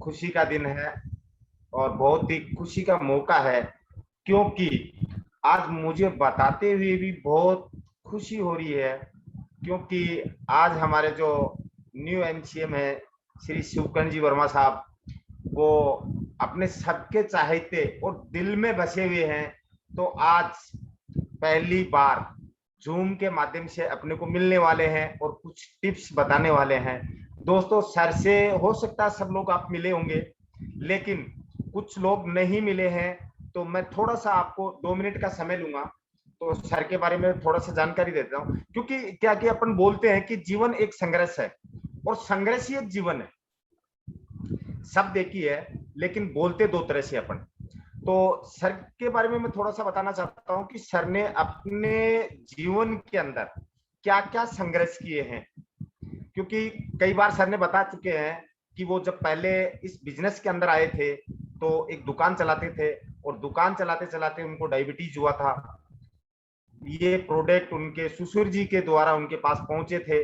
खुशी का दिन है और बहुत ही खुशी का मौका है, क्योंकि आज मुझे बताते हुए भी बहुत खुशी हो रही है, क्योंकि आज हमारे जो न्यू एमसीएम है श्री शिवकर्ण जी वर्मा साहब, वो अपने सबके चाहते और दिल में बसे हुए हैं। तो आज पहली बार जूम के माध्यम से अपने को मिलने वाले हैं और कुछ टिप्स बताने वाले हैं। दोस्तों, सर से हो सकता है सब लोग आप मिले होंगे, लेकिन कुछ लोग नहीं मिले हैं, तो मैं थोड़ा सा आपको 2 मिनट का समय लूंगा, तो सर के बारे में थोड़ा सा जानकारी देता हूँ। क्योंकि क्या कि अपन बोलते हैं कि जीवन एक संघर्ष है और संघर्ष ही एक जीवन है। शब्द एक ही है, लेकिन बोलते दो तरह से अपन। तो सर के बारे में मैं थोड़ा सा बताना चाहता हूँ कि सर ने अपने जीवन के अंदर क्या क्या संघर्ष किए हैं। क्योंकि कई बार सर ने बता चुके हैं कि वो जब पहले इस बिजनेस के अंदर आए थे तो एक दुकान चलाते थे, और दुकान चलाते चलाते उनको डायबिटीज हुआ था। ये प्रोडक्ट उनके ससुर जी के द्वारा उनके पास पहुंचे थे।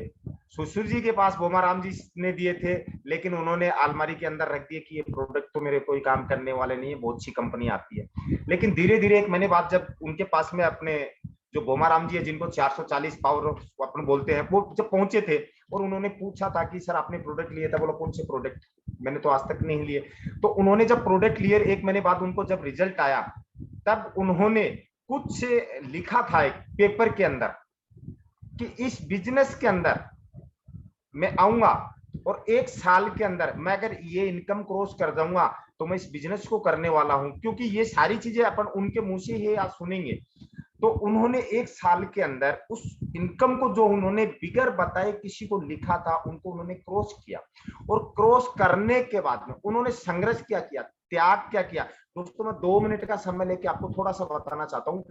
ससुर जी के पास बोमाराम जी ने दिए थे, लेकिन उन्होंने अलमारी के अंदर रख दिए कि ये प्रोडक्ट तो मेरे कोई काम करने वाले नहीं है, बहुत सी कंपनी आती है। लेकिन धीरे धीरे 1 महीने बाद जब उनके पास में अपने जो बोमाराम जी है, जिनको 440 पावर अपन बोलते हैं, वो जब पहुंचे थे और उन्होंने पूछा था कि सर आपने प्रोडक्ट लिए था, बोला कौन से प्रोडक्ट, मैंने तो आज तक नहीं लिए। तो उन्होंने जब प्रोडक्ट लिए 1 महीने बाद उनको जब रिजल्ट आया, तब उन्होंने कुछ लिखा था एक पेपर के अंदर कि इस बिजनेस के अंदर मैं आऊंगा और 1 साल के अंदर मैं अगर ये इनकम क्रॉस कर जाऊंगा तो मैं इस बिजनेस को करने वाला हूं। क्योंकि ये सारी चीजें अपन उनके मुंह से ही आज सुनेंगे। तो उन्होंने 1 साल के अंदर उस इनकम को जो उन्होंने बिगर बताए किसी को लिखा था, उनको उन्होंने क्रॉस किया। और क्रॉस करने के बाद में उन्होंने संघर्ष क्या किया, त्याग क्या किया। दोस्तों, मैं 2 मिनट का समय लेके आपको थोड़ा सा बताना चाहता हूँ।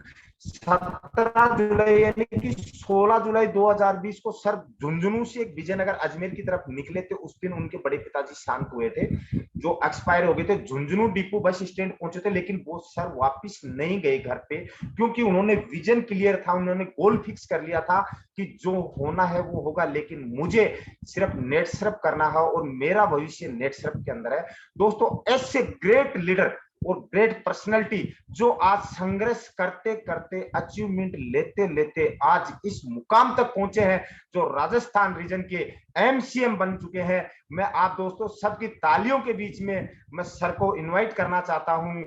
17 जुलाई यानी कि 16 जुलाई 2020 को सर झुंझुनू से एक विजयनगर अजमेर की तरफ निकले थे। उस दिन उनके बड़े पिताजी शांत हुए थे, जो एक्सपायर हो गए थे। झुंझुनू डिपो बस स्टैंड पहुंचे थे, लेकिन वो सर वापिस नहीं गए घर पे, क्योंकि उन्होंने विजन क्लियर था, उन्होंने गोल फिक्स कर लिया था कि जो होना है वो होगा, लेकिन मुझे सिर्फ नेट सर्फ करना है और मेरा भविष्य नेट सर्फ के अंदर है। दोस्तों, ऐसे ग्रेट लीडर और ग्रेट पर्सनैलिटी जो आज संघर्ष करते करते अचीवमेंट लेते लेते आज इस मुकाम तक पहुंचे हैं, जो राजस्थान रीजन के एमसीएम बन चुके हैं। मैं आप दोस्तों सबकी तालियों के बीच में मैं सर को इनवाइट करना चाहता हूं।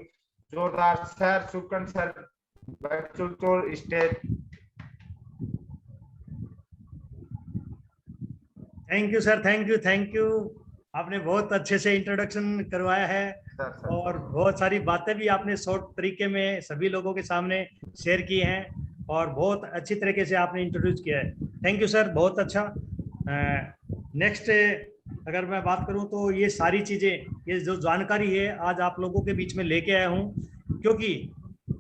जोरदार सर, शुक्रण sir, stage. Thank you sir, thank you. आपने बहुत अच्छे से इंट्रोडक्शन करवाया है और बहुत सारी बातें भी आपने शॉर्ट तरीके में सभी लोगों के सामने शेयर की हैं और बहुत अच्छी तरीके से आपने इंट्रोड्यूस किया है। थैंक यू सर, बहुत अच्छा। नेक्स्ट अगर मैं बात करूं तो ये सारी चीज़ें, ये जो जानकारी है आज आप लोगों के बीच में लेके आया हूं, क्योंकि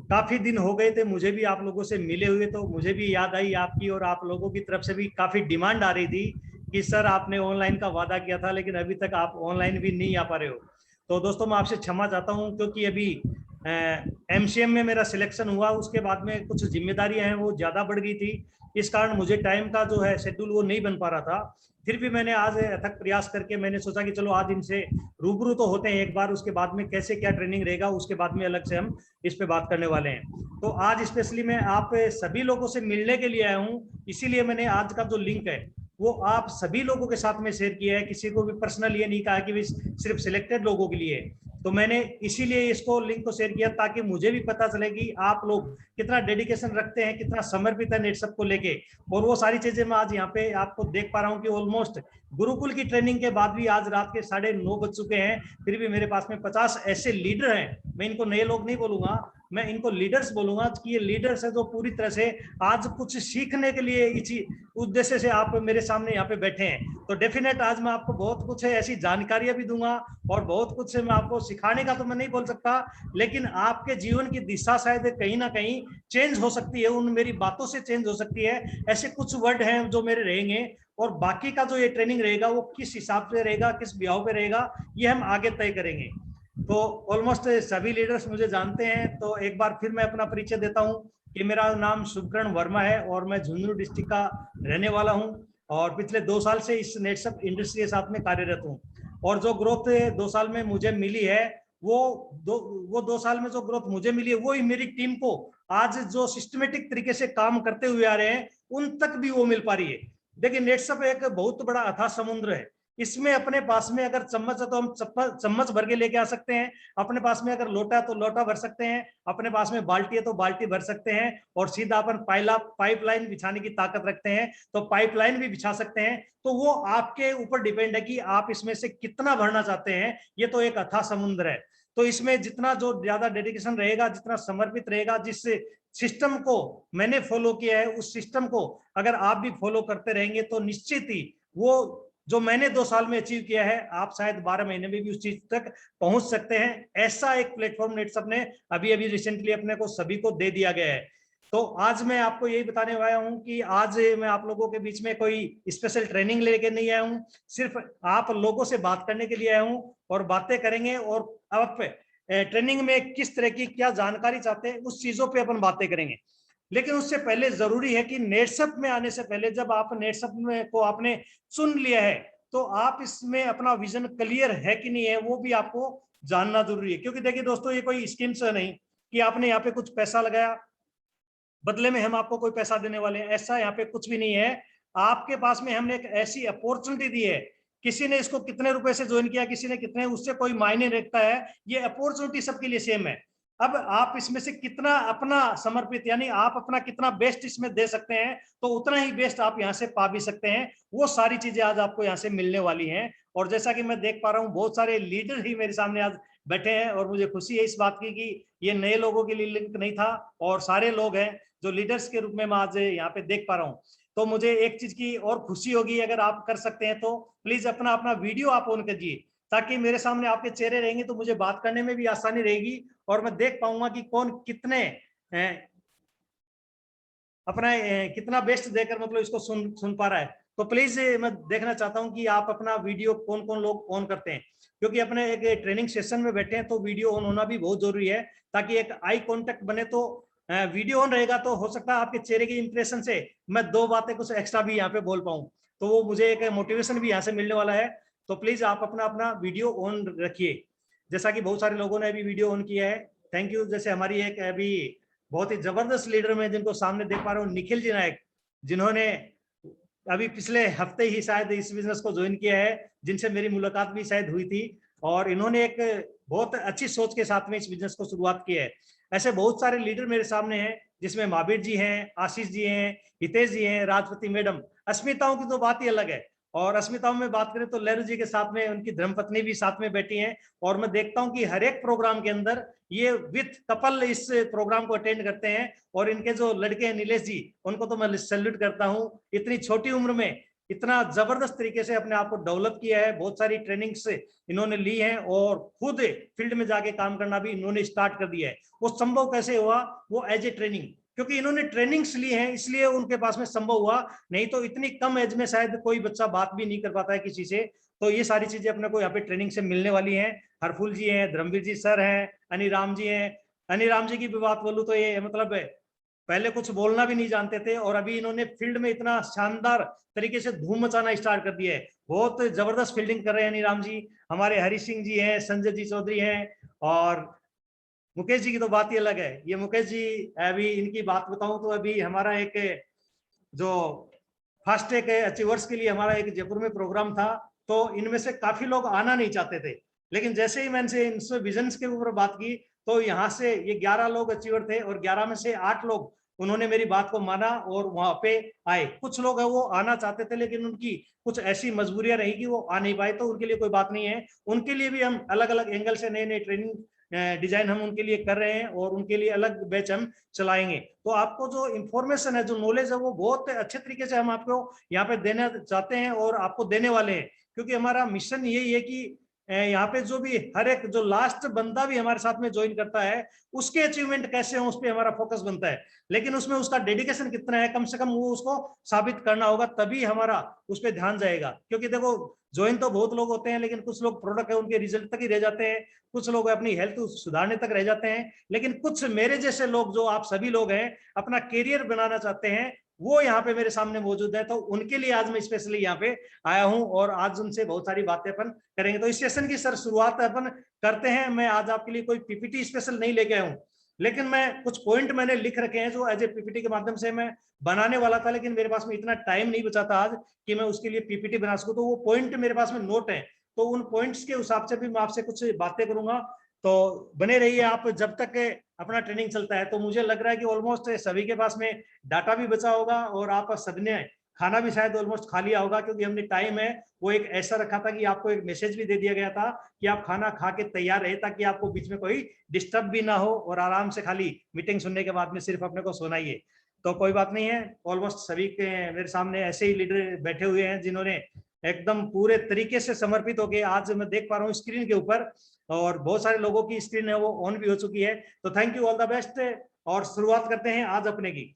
काफ़ी दिन हो गए थे मुझे भी आप लोगों से मिले हुए, तो मुझे भी याद आई आपकी और आप लोगों की तरफ से भी काफ़ी डिमांड आ रही थी कि सर आपने ऑनलाइन का वादा किया था, लेकिन अभी तक आप ऑनलाइन भी नहीं आ पा रहे हो। तो दोस्तों, मैं आपसे क्षमा चाहता हूं, क्योंकि अभी एमसीएम में मेरा सिलेक्शन हुआ, उसके बाद में कुछ जिम्मेदारियां हैं वो ज़्यादा बढ़ गई थी। इस कारण मुझे टाइम का जो है शेड्यूल वो नहीं बन पा रहा था। फिर भी मैंने आज अथक प्रयास करके मैंने सोचा कि चलो आज इनसे रूबरू तो होते हैं एक बार, उसके बाद में कैसे क्या ट्रेनिंग रहेगा उसके बाद में अलग से हम इस पे बात करने वाले हैं। तो आज स्पेशली मैं आप सभी लोगों से मिलने के लिए आया हूँ, इसीलिए मैंने आज का जो लिंक है वो आप सभी लोगों के साथ में शेयर किया है। किसी को भी पर्सनल ये नहीं कहा कि सिर्फ सिलेक्टेड लोगों के लिए। तो मैंने इसीलिए इसको लिंक को शेयर किया ताकि मुझे भी पता चले कि आप लोग कितना डेडिकेशन रखते हैं, कितना समर्पित है नेटसप को लेके। और वो सारी चीजें मैं आज यहाँ पे आपको देख पा रहा हूँ कि ऑलमोस्ट गुरुकुल की ट्रेनिंग के बाद भी आज रात के 9:30 बज चुके हैं, फिर भी मेरे पास में 50 ऐसे लीडर हैं। मैं इनको नए लोग नहीं बोलूंगा, मैं इनको लीडर्स बोलूंगा कि ये लीडर्स है जो पूरी तरह से आज कुछ सीखने के लिए इसी उद्देश्य से आप मेरे सामने यहाँ पे बैठे हैं। तो डेफिनेट आज मैं आपको बहुत कुछ है ऐसी जानकारियां भी दूंगा और बहुत कुछ है मैं आपको सिखाने का तो मैं नहीं बोल सकता, लेकिन आपके जीवन की दिशा शायद कहीं ना कहीं चेंज हो सकती है, उन मेरी बातों से चेंज हो सकती है। ऐसे कुछ वर्ड हैं जो मेरे रहेंगे, और बाकी का जो ये ट्रेनिंग रहेगा वो किस हिसाब से रहेगा, किस ब्याह पे रहेगा, ये हम आगे तय करेंगे। तो ऑलमोस्ट सभी लीडर्स मुझे जानते हैं, तो एक बार फिर मैं अपना परिचय देता हूं कि मेरा नाम शुभकर्ण वर्मा है और मैं झुंझुनू डिस्ट्रिक्ट का रहने वाला हूं और पिछले 2 साल से इस नेटसप इंडस्ट्री के साथ में कार्यरत हूं। और जो ग्रोथ 2 साल में मुझे मिली है, वो 2 साल में जो ग्रोथ मुझे मिली है, वो ही मेरी टीम को आज जो सिस्टमेटिक तरीके से काम करते हुए आ रहे हैं उन तक भी वो मिल पा रही है। देखिए नेटसप एक बहुत बड़ा अथाह समुद्र है। इसमें अपने पास में अगर चम्मच है तो हम चम्मच भर के लेके आ सकते हैं, अपने पास में अगर लोटा है तो लोटा भर सकते हैं, अपने पास में बाल्टी है तो बाल्टी भर सकते हैं, और सीधा अपन पाइपलाइन बिछाने की ताकत रखते हैं तो पाइपलाइन भी बिछा सकते हैं। तो वो आपके ऊपर डिपेंड है कि आप इसमें से कितना भरना चाहते हैं। ये तो एक अथाह समुद्र है। तो इसमें जितना जो ज्यादा डेडिकेशन रहेगा, जितना समर्पित रहेगा, जिस सिस्टम को मैंने फॉलो किया है उस सिस्टम को अगर आप भी फॉलो करते रहेंगे तो निश्चित ही वो जो मैंने 2 साल में अचीव किया है आप शायद 12 महीने में भी उस चीज तक पहुंच सकते हैं। ऐसा एक प्लेटफॉर्म नेटसप ने अभी अभी रिसेंटली अपने को सभी को दे दिया गया है। तो आज मैं आपको यही बताने आया हूं कि आज मैं आप लोगों के बीच में कोई स्पेशल ट्रेनिंग लेके नहीं आया हूं, सिर्फ आप लोगों से बात करने के लिए आया हूं और बातें करेंगे। और आप ट्रेनिंग में किस तरह की क्या जानकारी चाहते हैं उस चीजों पे अपन बातें करेंगे। लेकिन उससे पहले जरूरी है कि नेटसप में आने से पहले जब आप नेटसप में को आपने चुन लिया है तो आप इसमें अपना विजन क्लियर है कि नहीं है वो भी आपको जानना जरूरी है। क्योंकि देखिए दोस्तों ये कोई स्कीम्स नहीं कि आपने यहाँ पे कुछ पैसा लगाया बदले में हम आपको कोई पैसा देने वाले हैं, ऐसा यहाँ पे कुछ भी नहीं है। आपके पास में हमने एक ऐसी अपॉर्चुनिटी दी है, किसी ने इसको कितने रुपए से ज्वाइन किया, किसी ने कितने, उससे कोई मायने रखता है, ये अपॉर्चुनिटी सबके लिए सेम है। अब आप इसमें से कितना अपना समर्पित यानी आप अपना कितना बेस्ट इसमें दे सकते हैं तो उतना ही बेस्ट आप यहाँ से पा भी सकते हैं। वो सारी चीजें आज आपको यहाँ से मिलने वाली हैं। और जैसा कि मैं देख पा रहा हूँ बहुत सारे लीडर ही मेरे सामने आज बैठे हैं और मुझे खुशी है इस बात की कि ये नए लोगों के लिए लिंक नहीं था और सारे लोग हैं जो लीडर्स के रूप में मैं आज यहाँ पे देख पा रहा हूँ। तो मुझे एक चीज की और खुशी होगी अगर आप कर सकते हैं तो प्लीज अपना अपना वीडियो आप ऑन कीजिए ताकि मेरे सामने आपके चेहरे रहेंगे तो मुझे बात करने में भी आसानी रहेगी और मैं देख पाऊंगा कि कौन कितने अपना कितना बेस्ट देकर मतलब इसको सुन पा रहा है। तो प्लीज मैं देखना चाहता हूं कि आप अपना वीडियो कौन कौन लोग ऑन करते हैं, क्योंकि अपने एक ट्रेनिंग सेशन में बैठे हैं तो वीडियो ऑन होना भी बहुत जरूरी है ताकि एक आई कांटेक्ट बने। तो वीडियो ऑन रहेगा तो हो सकता है आपके चेहरे के इंप्रेशन से मैं 2 बातें कुछ एक्स्ट्रा भी यहाँ पे बोल पाऊं, तो वो मुझे एक मोटिवेशन भी यहाँ से मिलने वाला है। तो प्लीज आप अपना अपना वीडियो ऑन रखिए, जैसा कि बहुत सारे लोगों ने अभी वीडियो ऑन किया है, थैंक यू। जैसे हमारी एक अभी बहुत ही जबरदस्त लीडर में जिनको सामने देख पा रहा हूँ, निखिल जी नायक, जिन्होंने अभी पिछले हफ्ते ही शायद इस बिजनेस को ज्वाइन किया है, जिनसे मेरी मुलाकात भी शायद हुई थी और इन्होंने एक बहुत अच्छी सोच के साथ में इस बिजनेस को शुरुआत की है। ऐसे बहुत सारे लीडर मेरे सामने हैं जिसमें महावीर जी हैं, आशीष जी हैं, हितेश जी हैं, राजपति मैडम। अस्मिताओं की तो बात ही अलग है और अस्मिताओं में बात करें तो लहरू जी के साथ में उनकी धर्मपत्नी भी साथ में बैठी हैं और मैं देखता हूं कि हर एक प्रोग्राम के अंदर ये विथ कपल इस प्रोग्राम को अटेंड करते हैं। और इनके जो लड़के हैं नीलेश जी, उनको तो मैं सैल्यूट करता हूं, इतनी छोटी उम्र में इतना जबरदस्त तरीके से अपने आप को डेवलप किया है, बहुत सारी ट्रेनिंग्स इन्होंने ली हैं और खुद फील्ड में जाके काम करना भी इन्होंने स्टार्ट कर दिया है। वो संभव कैसे हुआ? वो एज ए ट्रेनिंग, क्योंकि इन्होंने ट्रेनिंग्स ली हैं इसलिए उनके पास में संभव हुआ, नहीं तो इतनी कम एज में शायद कोई बच्चा बात भी नहीं कर पाता है किसी से। तो ये सारी चीजें अपने को यहाँ पे ट्रेनिंग से मिलने वाली हैं। हरफुल जी हैं, धर्मवीर जी सर हैं, अनिराम जी हैं। अनिराम जी की भी बात बोलूं तो ये मतलब पहले कुछ बोलना भी नहीं जानते थे और अभी इन्होंने फील्ड में इतना शानदार तरीके से धूम मचाना स्टार्ट कर दिया है, बहुत जबरदस्त फील्डिंग कर रहे हैं अनिराम जी। हमारे हरि सिंह जी हैं, संजय जी चौधरी हैं और मुकेश जी की तो बात ही अलग है। ये मुकेश जी अभी इनकी बात बताऊं तो अभी हमारा एक जो फास्ट टेक अचीवर्स के लिए हमारा एक जयपुर में प्रोग्राम था तो इनमें से काफी लोग आना नहीं चाहते थे, लेकिन जैसे ही मैंने इनसे विजन के ऊपर बात की तो यहाँ से ये 11 लोग अचीवर थे और 11 में से 8 लोग उन्होंने मेरी बात को माना और वहां पे आए। कुछ लोग है वो आना चाहते थे लेकिन उनकी कुछ ऐसी मजबूरियां रही कि वो आ नहीं पाए, तो उनके लिए कोई बात नहीं है। उनके लिए भी हम अलग अलग एंगल से नए नए ट्रेनिंग डिजाइन हम उनके लिए कर रहे हैं और उनके लिए अलग बैच हम चलाएंगे। तो आपको जो इंफॉर्मेशन है, जो नॉलेज है, वो बहुत अच्छे तरीके से हम आपको यहाँ पे देना चाहते हैं और आपको देने वाले हैं, क्योंकि हमारा मिशन यही है कि यहाँ पे जो भी हर एक जो लास्ट बंदा भी हमारे साथ में ज्वाइन करता है उसके अचीवमेंट कैसे हो उस पर हमारा फोकस बनता है, लेकिन उसमें उसका डेडिकेशन कितना है कम से कम वो उसको साबित करना होगा, तभी हमारा उस पर ध्यान जाएगा। क्योंकि देखो ज्वाइन तो बहुत लोग होते हैं लेकिन कुछ लोग प्रोडक्ट है उनके रिजल्ट तक ही रह जाते हैं, कुछ लोग अपनी हेल्थ सुधारने तक रह जाते हैं, लेकिन कुछ मेरे जैसे लोग जो आप सभी लोग हैं अपना कैरियर बनाना चाहते हैं, वो यहाँ पे मेरे सामने मौजूद है, तो उनके लिए आज मैं स्पेशली यहाँ पे आया हूँ और आज उनसे बहुत सारी बातें अपन करेंगे। तो इस सेशन की सर शुरुआत अपन करते हैं। मैं आज आपके लिए कोई पीपीटी स्पेशल नहीं लेके आया हूँ, लेकिन मैं कुछ पॉइंट मैंने लिख रखे हैं जो एज ए पीपीटी के माध्यम से मैं बनाने वाला था, लेकिन मेरे पास में इतना टाइम नहीं बचा था आज कि मैं उसके लिए पीपीटी बना सकूं। तो वो पॉइंट मेरे पास में नोट है, तो उन पॉइंट्स के हिसाब से भी मैं आपसे कुछ बातें करूंगा। तो बने रहिए आप जब तक अपना ट्रेनिंग चलता है। तो मुझे लग रहा है कि ऑलमोस्ट सभी के पास में डाटा भी बचा होगा और आप सबने खाना भी शायद ऑलमोस्ट खा लिया होगा, क्योंकि हमने टाइम है वो एक ऐसा रखा था कि आपको एक मैसेज भी दे दिया गया था कि आप खाना खा के तैयार रहे, ताकि आपको बीच में कोई डिस्टर्ब भी ना हो और आराम से खाली मीटिंग सुनने के बाद में सिर्फ अपने को सोना ही है। तो कोई बात नहीं है, ऑलमोस्ट सभी के मेरे सामने ऐसे ही लीडर बैठे हुए हैं जिन्होंने एकदम पूरे तरीके से समर्पित होकर, आज मैं देख पा रहा हूँ स्क्रीन के ऊपर और बहुत सारे लोगों की स्क्रीन है वो ऑन भी हो चुकी है। तो thank you, all the best. और शुरुआत करते हैं आज अपने की।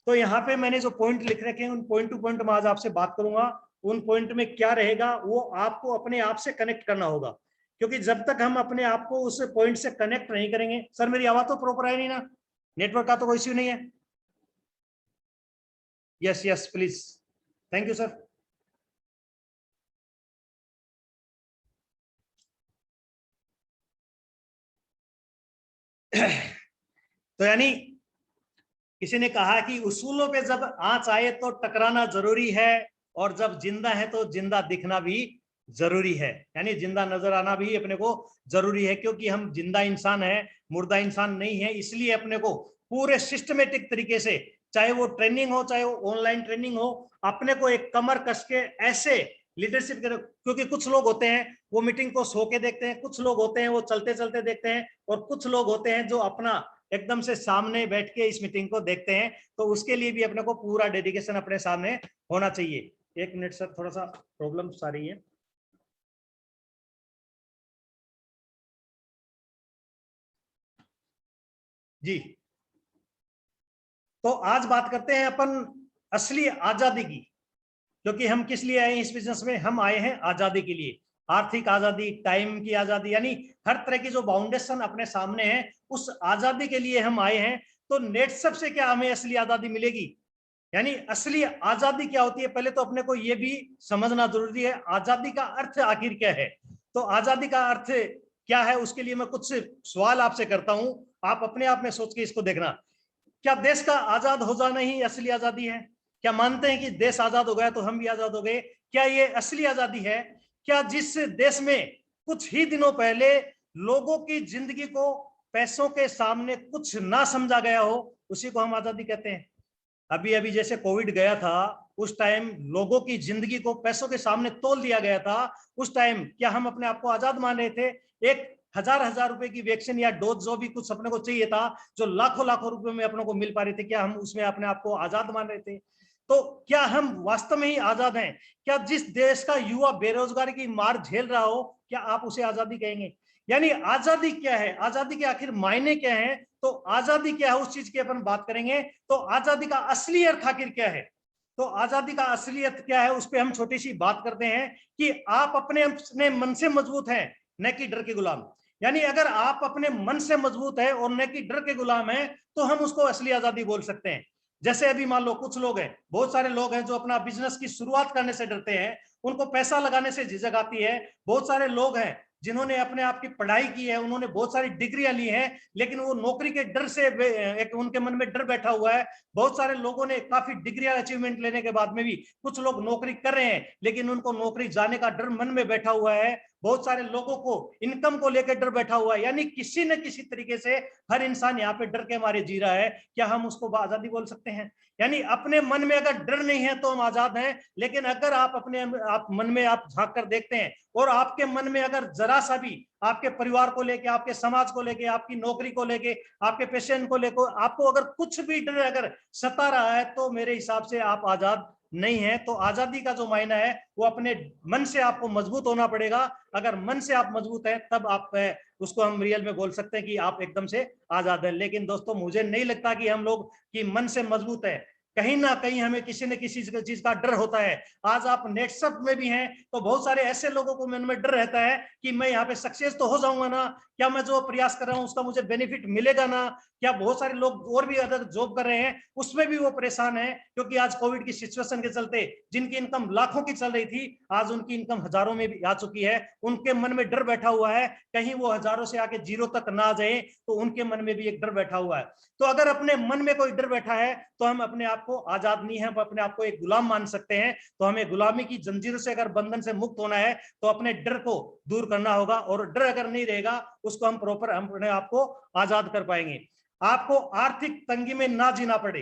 तो यहाँ पे मैंने जो पॉइंट लिख रखे हैं उन पॉइंट टू पॉइंट मैं आज आपसे बात करूंगा। उन पॉइंट में क्या रहेगा वो आपको अपने आप से कनेक्ट करना होगा, क्योंकि जब तक हम अपने आप को उस पॉइंट से कनेक्ट नहीं करेंगे। सर मेरी आवाज तो प्रॉपर है नहीं ना? नेटवर्क का तो कोई इश्यू नहीं है? Yes yes please, thank you sir. तो यानी किसी ने कहा कि उसूलों पे जब आंच आए तो टकराना जरूरी है, और जब जिंदा है तो जिंदा दिखना भी जरूरी है। यानी जिंदा नजर आना भी अपने को जरूरी है, क्योंकि हम जिंदा इंसान है, मुर्दा इंसान नहीं है। इसलिए अपने को पूरे सिस्टमेटिक तरीके से, चाहे वो ट्रेनिंग हो चाहे वो ऑनलाइन ट्रेनिंग हो, अपने को एक कमर कस के ऐसे लीडरशिप करो। क्योंकि कुछ लोग होते हैं वो मीटिंग को सो के देखते हैं, कुछ लोग होते हैं वो चलते चलते देखते हैं, और कुछ लोग होते हैं जो अपना एकदम से सामने बैठ के इस मीटिंग को देखते हैं। तो उसके लिए भी अपने को पूरा डेडिकेशन अपने सामने होना चाहिए। एक मिनट सर, थोड़ा सा प्रॉब्लम आ रही है जी। तो आज बात करते हैं अपन असली आजादी की, क्योंकि हम किस लिए आए हैं इस बिजनेस में? हम आए हैं आजादी के लिए। आर्थिक आजादी, टाइम की आजादी, यानी हर तरह की जो बाउंडेशन अपने सामने है उस आजादी के लिए हम आए हैं। तो नेट सबसे क्या हमें असली आजादी मिलेगी? यानी असली आजादी क्या होती है, पहले तो अपने को यह भी समझना जरूरी है आजादी का अर्थ आखिर क्या है। तो आजादी का अर्थ क्या है उसके लिए मैं कुछ सवाल आपसे करता हूं, आप अपने आप में सोच के इसको देखना। क्या देश का आजाद हो जाना ही असली आजादी है? क्या मानते हैं कि देश आजाद हो गया तो हम भी आजाद हो गए? क्या ये असली आजादी है? क्या जिस देश में कुछ ही दिनों पहले लोगों की जिंदगी को पैसों के सामने कुछ ना समझा गया हो, उसी को हम आजादी कहते हैं? अभी अभी जैसे कोविड गया था, उस टाइम लोगों की जिंदगी को पैसों के सामने तोल दिया गया था। उस टाइम क्या हम अपने आप को आजाद मान रहे थे? एक हजार रुपए की वैक्सीन या डोज जो भी कुछ अपने को चाहिए था, जो लाखों लाखों रुपए में अपने को मिल पा रहे थे, क्या हम उसमें अपने आप को आजाद मान रहे थे? तो क्या हम वास्तव में ही आजाद हैं? क्या जिस देश का युवा बेरोजगारी की मार झेल रहा हो, क्या आप उसे आजादी कहेंगे? यानी आजादी क्या है, आजादी के आखिर मायने क्या है? तो आजादी क्या है उस चीज की अपन बात करेंगे। तो आजादी का असली अर्थ आखिर क्या है? तो आजादी का असली अर्थ क्या है उस पर हम छोटी सी बात करते हैं कि आप अपने मन से मजबूत हैं, न कि डर के गुलाम। यानी अगर आप अपने मन से मजबूत है और न कि डर के गुलाम है, तो हम उसको असली आजादी बोल सकते हैं। जैसे अभी मान लो कुछ लोग हैं, बहुत सारे लोग हैं जो अपना बिजनेस की शुरुआत करने से डरते हैं, उनको पैसा लगाने से झिझक आती है। बहुत सारे लोग हैं जिन्होंने अपने आप की पढ़ाई की है, उन्होंने बहुत सारी डिग्रियां ली हैं, लेकिन वो नौकरी के डर से एक उनके मन में डर बैठा हुआ है। बहुत सारे लोगों ने काफी डिग्रियां अचीवमेंट लेने के बाद में भी कुछ लोग नौकरी कर रहे हैं, लेकिन उनको नौकरी जाने का डर मन में बैठा हुआ है। बहुत सारे लोगों को इनकम को लेकर डर बैठा हुआ है। यानी किसी न किसी तरीके से हर इंसान यहाँ पे डर के मारे जी रहा है। क्या हम उसको आजादी बोल सकते हैं? यानी अपने मन में अगर डर नहीं है तो हम आजाद हैं, लेकिन अगर आप अपने आप मन में आप झांक कर देखते हैं और आपके मन में अगर जरा सा भी आपके परिवार को लेके, आपके समाज को लेके, आपकी नौकरी को लेके, आपके पेशेंट को लेकर आपको अगर कुछ भी डर अगर सता रहा है, तो मेरे हिसाब से आप आजाद नहीं है। तो आजादी का जो मायना है वो अपने मन से आपको मजबूत होना पड़ेगा। अगर मन से आप मजबूत है तब आप उसको हम रियल में बोल सकते हैं कि आप एकदम से आजाद है। लेकिन दोस्तों मुझे नहीं लगता कि हम लोग कि मन से मजबूत है। कहीं ना कहीं हमें किसी न किसी चीज का डर होता है। आज आप नेटसप में भी हैं तो बहुत सारे ऐसे लोगों को मन में डर रहता है कि मैं यहाँ पे सक्सेस तो हो जाऊंगा ना, क्या मैं जो प्रयास कर रहा हूँ उसका मुझे बेनिफिट मिलेगा ना। क्या बहुत सारे लोग और भी अदर जॉब कर रहे हैं उसमें भी वो परेशान है, क्योंकि आज कोविड की सिचुएशन के चलते जिनकी इनकम लाखों की चल रही थी आज उनकी इनकम हजारों में भी आ चुकी है। उनके मन में डर बैठा हुआ है कहीं वो हजारों से आके जीरो तक ना आ जाए, तो उनके मन में भी एक डर बैठा हुआ है। तो अगर अपने मन में कोई डर बैठा है तो हम अपने आप को आजाद नहीं है, हम अपने आप को एक गुलाम मान सकते हैं। तो हमें गुलामी की जंजीरों से अगर बंधन से मुक्त होना है तो अपने डर को दूर करना होगा, और डर अगर नहीं रहेगा उसको हम प्रॉपर हम अपने आप को आजाद कर पाएंगे। आपको आर्थिक तंगी में ना जीना पड़े,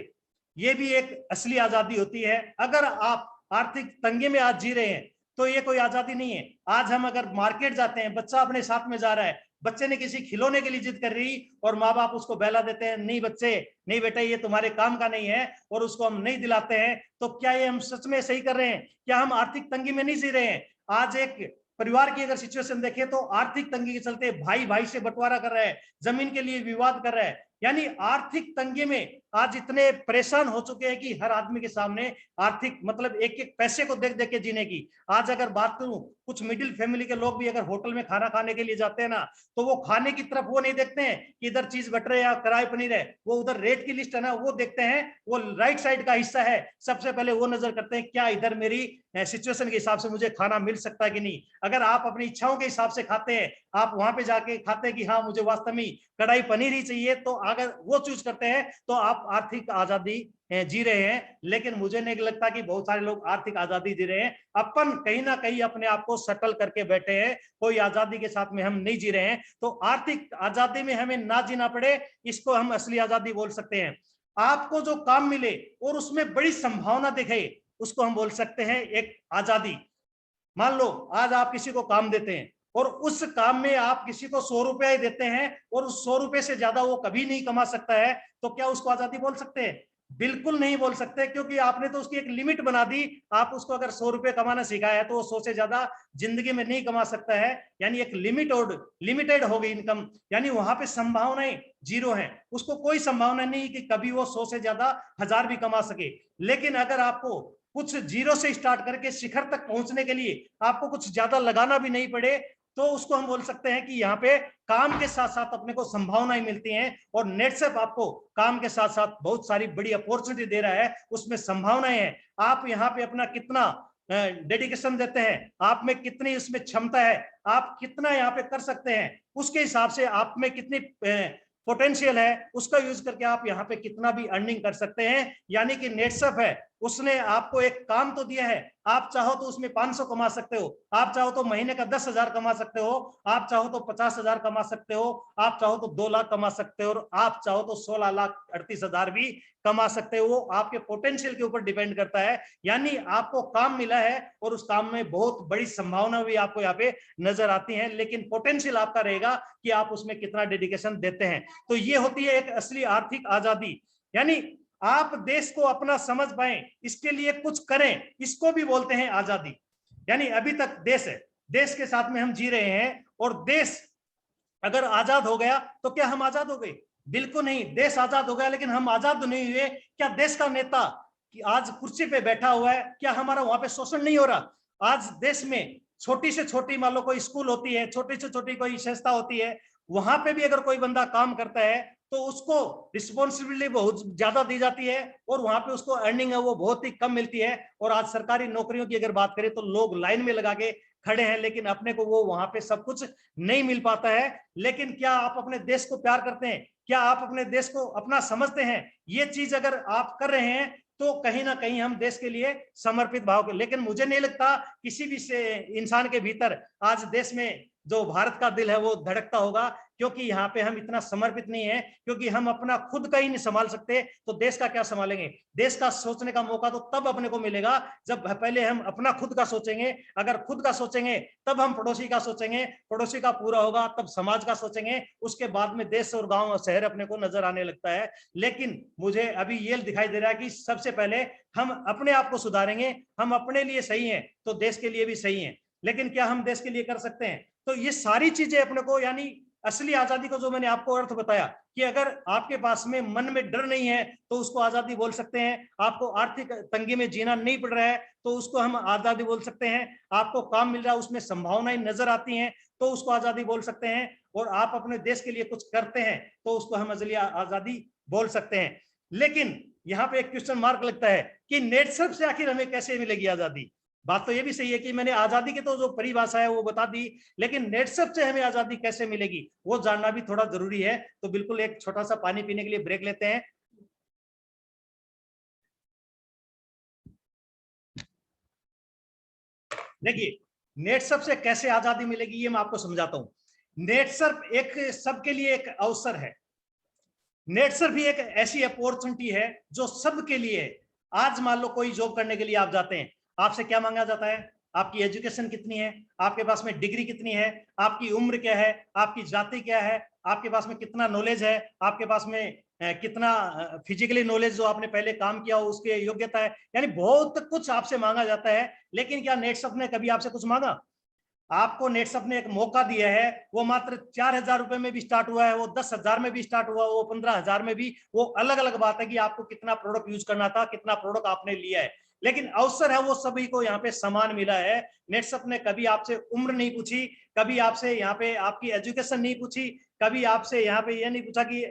ये भी एक असली आजादी होती है। अगर आप आर्थिक तंगी में आज जी रहे हैं तो ये कोई आजादी नहीं है। आज हम अगर मार्केट जाते हैं, बच्चा अपने साथ में जा रहा है, बच्चे ने किसी खिलौने के लिए जिद कर रही और माँ बाप उसको बहला देते हैं, नहीं बच्चे, नहीं बेटा ये तुम्हारे काम का नहीं है, और उसको हम नहीं दिलाते हैं, तो क्या ये हम सच में सही कर रहे हैं? क्या हम आर्थिक तंगी में नहीं जी रहे हैं? आज एक परिवार की अगर सिचुएशन देखें तो आर्थिक तंगी के चलते भाई भाई से बंटवारा कर रहा है, जमीन के लिए विवाद कर रहा है। यानी आर्थिक तंगी में आज इतने परेशान हो चुके हैं कि हर आदमी के सामने आर्थिक मतलब एक एक पैसे को देख देख के जीने की। आज अगर बात करूं, कुछ मिडिल फैमिली के लोग भी अगर होटल में खाना खाने के लिए जाते हैं ना, तो वो खाने की तरफ वो नहीं देखते हैं कि इधर चीज बटर है या कढ़ाई पनीर है, वो उधर रेट की लिस्ट है ना वो देखते हैं, वो राइट साइड का हिस्सा है सबसे पहले वो नजर करते हैं क्या इधर मेरी सिचुएशन के हिसाब से मुझे खाना मिल सकता है कि नहीं। अगर आप अपनी इच्छाओं के हिसाब से खाते हैं, आप वहां पे जाके खाते हैं कि हाँ मुझे वास्तव में कढ़ाई पनीर ही चाहिए, तो अगर वो चूज करते हैं तो आप आर्थिक आजादी जी रहे हैं। लेकिन मुझे नहीं लगता कि बहुत सारे लोग आर्थिक आजादी जी रहे हैं, अपन कहीं ना कहीं अपने आप को सेटल करके बैठे हैं, कोई आजादी के साथ में हम नहीं जी रहे हैं। तो आर्थिक आजादी में हमें ना जीना पड़े, इसको हम असली आजादी बोल सकते हैं। आपको जो काम मिले और उसमें बड़ी संभावना दिखे, उसको हम बोल सकते हैं एक आजादी। मान लो आज आप किसी को काम देते हैं और उस काम में आप किसी को 100 रुपया ही देते हैं और उस 100 रुपए से ज्यादा वो कभी नहीं कमा सकता है, तो क्या उसको आजादी बोल सकते हैं? बिल्कुल नहीं बोल सकते, क्योंकि आपने तो उसकी एक लिमिट बना दी। आप उसको अगर 100 रुपए कमाना सिखाया है तो वो 100 से ज्यादा जिंदगी में नहीं कमा सकता है। यानी एक लिमिट और लिमिटेड हो गई इनकम, यानी वहां पे संभावनाएं जीरो है, उसको कोई संभावना नहीं कि कभी वो 100 से ज्यादा 1000 भी कमा सके। लेकिन अगर आपको कुछ जीरो से स्टार्ट करके शिखर तक पहुंचने के लिए आपको कुछ ज्यादा लगाना भी नहीं पड़े, तो उसको हम बोल सकते हैं कि यहाँ पे काम के साथ साथ अपने को संभावनाएं मिलती हैं। और नेटसेप आपको काम के साथ साथ बहुत सारी बड़ी अपॉर्चुनिटी दे रहा है, उसमें संभावनाएं हैं। आप यहाँ पे अपना कितना डेडिकेशन देते हैं, आप में कितनी उसमें क्षमता है, आप कितना यहाँ पे कर सकते हैं, उसके हिसाब से आप में कितनी पोटेंशियल है, उसका यूज करके आप यहाँ पे कितना भी अर्निंग कर सकते हैं। यानी कि नेटसेप है, उसने आपको एक काम तो दिया है, आप चाहो तो उसमें 500 कमा सकते हो, आप चाहो तो महीने का 10,000 कमा सकते हो, आप चाहो तो 50,000 कमा सकते हो, आप चाहो तो 2 लाख कमा सकते हो, और आप चाहो तो 16,38,000 भी कमा सकते हो। वो आपके पोटेंशियल के ऊपर डिपेंड करता है। यानी आपको काम मिला है और उस काम में बहुत बड़ी संभावना भी आपको यहाँ पे नजर आती है, लेकिन पोटेंशियल आपका रहेगा कि आप उसमें कितना डेडिकेशन देते हैं। तो ये होती है एक असली आर्थिक आजादी। यानी आप देश को अपना समझ पाए, इसके लिए कुछ करें, इसको भी बोलते हैं आजादी। यानी अभी तक देश है, देश के साथ में हम जी रहे हैं, और देश अगर आजाद हो गया तो क्या हम आजाद हो गए? बिल्कुल नहीं, देश आजाद हो गया लेकिन हम आजाद नहीं हुए। क्या देश का नेता कि आज कुर्सी पे बैठा हुआ है, क्या हमारा वहां पे शोषण नहीं हो रहा? आज देश में छोटी से छोटी मान लो कोई स्कूल होती है, छोटी से छोटी कोई संस्था होती है, वहां पे भी अगर कोई बंदा काम करता है तो उसको रिस्पॉन्सिबिलिटी बहुत ज्यादा दी जाती है, और वहां पे उसको अर्निंग है वो बहुत ही कम मिलती है। और आज सरकारी नौकरियों की अगर बात करें तो लोग लाइन में लगा के खड़े हैं, लेकिन अपने को वो वहां पे सब कुछ नहीं मिल पाता है। लेकिन क्या आप अपने देश को प्यार करते हैं? क्या आप अपने देश को अपना समझते हैं? ये चीज अगर आप कर रहे हैं तो कहीं ना कहीं हम देश के लिए समर्पित भाव के। लेकिन मुझे नहीं लगता किसी भी से इंसान के भीतर आज देश में जो भारत का दिल है वो धड़कता होगा, क्योंकि यहाँ पे हम इतना समर्पित नहीं है, क्योंकि हम अपना खुद का ही नहीं संभाल सकते तो देश का क्या संभालेंगे? देश का सोचने का मौका तो तब अपने को मिलेगा जब पहले हम अपना खुद का सोचेंगे। अगर खुद का सोचेंगे तब हम पड़ोसी का सोचेंगे, पड़ोसी का पूरा होगा तब समाज का सोचेंगे, उसके बाद में देश और गांव और शहर अपने को नजर आने लगता है। लेकिन मुझे अभी ये दिखाई दे रहा है कि सबसे पहले हम अपने आप को सुधारेंगे, हम अपने लिए सही हैं तो देश के लिए भी सही है। लेकिन क्या हम देश के लिए कर सकते हैं? तो ये सारी चीजें अपने को यानी असली आजादी को जो मैंने आपको अर्थ बताया कि अगर आपके पास में मन में डर नहीं है तो उसको आजादी बोल सकते हैं। आपको आर्थिक तंगी में जीना नहीं पड़ रहा है तो उसको हम आजादी बोल सकते हैं। आपको काम मिल रहा है, उसमें संभावनाएं नजर आती हैं तो उसको आजादी बोल सकते हैं। और आप अपने देश के लिए कुछ करते हैं तो उसको हम असली आजादी बोल सकते हैं। लेकिन यहाँ पे एक क्वेश्चन मार्क लगता है कि नेट सर्फ से आखिर हमें कैसे मिलेगी आजादी। बात तो ये भी सही है कि मैंने आजादी की तो जो परिभाषा है वो बता दी, लेकिन नेट सर्फ से हमें आजादी कैसे मिलेगी वो जानना भी थोड़ा जरूरी है। तो बिल्कुल एक छोटा सा पानी पीने के लिए ब्रेक लेते हैं। देखिए, नेट सर्फ से कैसे आजादी मिलेगी ये मैं आपको समझाता हूं। नेट सर्फ एक सबके लिए एक अवसर है। नेट सर्फ भी एक ऐसी अपॉर्चुनिटी है जो सबके लिए है। आज मान लो कोई जॉब करने के लिए आप जाते हैं, आपसे क्या मांगा जाता है? आपकी एजुकेशन कितनी है, आपके पास में डिग्री कितनी है, आपकी उम्र क्या है, आपकी जाति क्या है, आपके पास में कितना नॉलेज है, आपके पास में कितना फिजिकली नॉलेज जो आपने पहले काम किया हो उसके योग्यता है। यानी बहुत कुछ आपसे मांगा जाता है। लेकिन क्या नेट सर्फ ने कभी आपसे कुछ मांगा? आपको नेट सर्फ ने एक मौका दिया है। वो मात्र 4,000 रुपए में भी स्टार्ट हुआ है, वो 10,000 में भी स्टार्ट हुआ, वो 15,000 में भी। वो अलग अलग बात है कि आपको कितना प्रोडक्ट यूज करना था, कितना प्रोडक्ट आपने लिया है। लेकिन अवसर है वो सभी को यहाँ पे समान मिला है। नेट सर्फ ने कभी आपसे उम्र नहीं पूछी, कभी आपसे यहाँ पे आपकी एजुकेशन नहीं पूछी, कभी आपसे यहाँ पे ये नहीं पूछा कि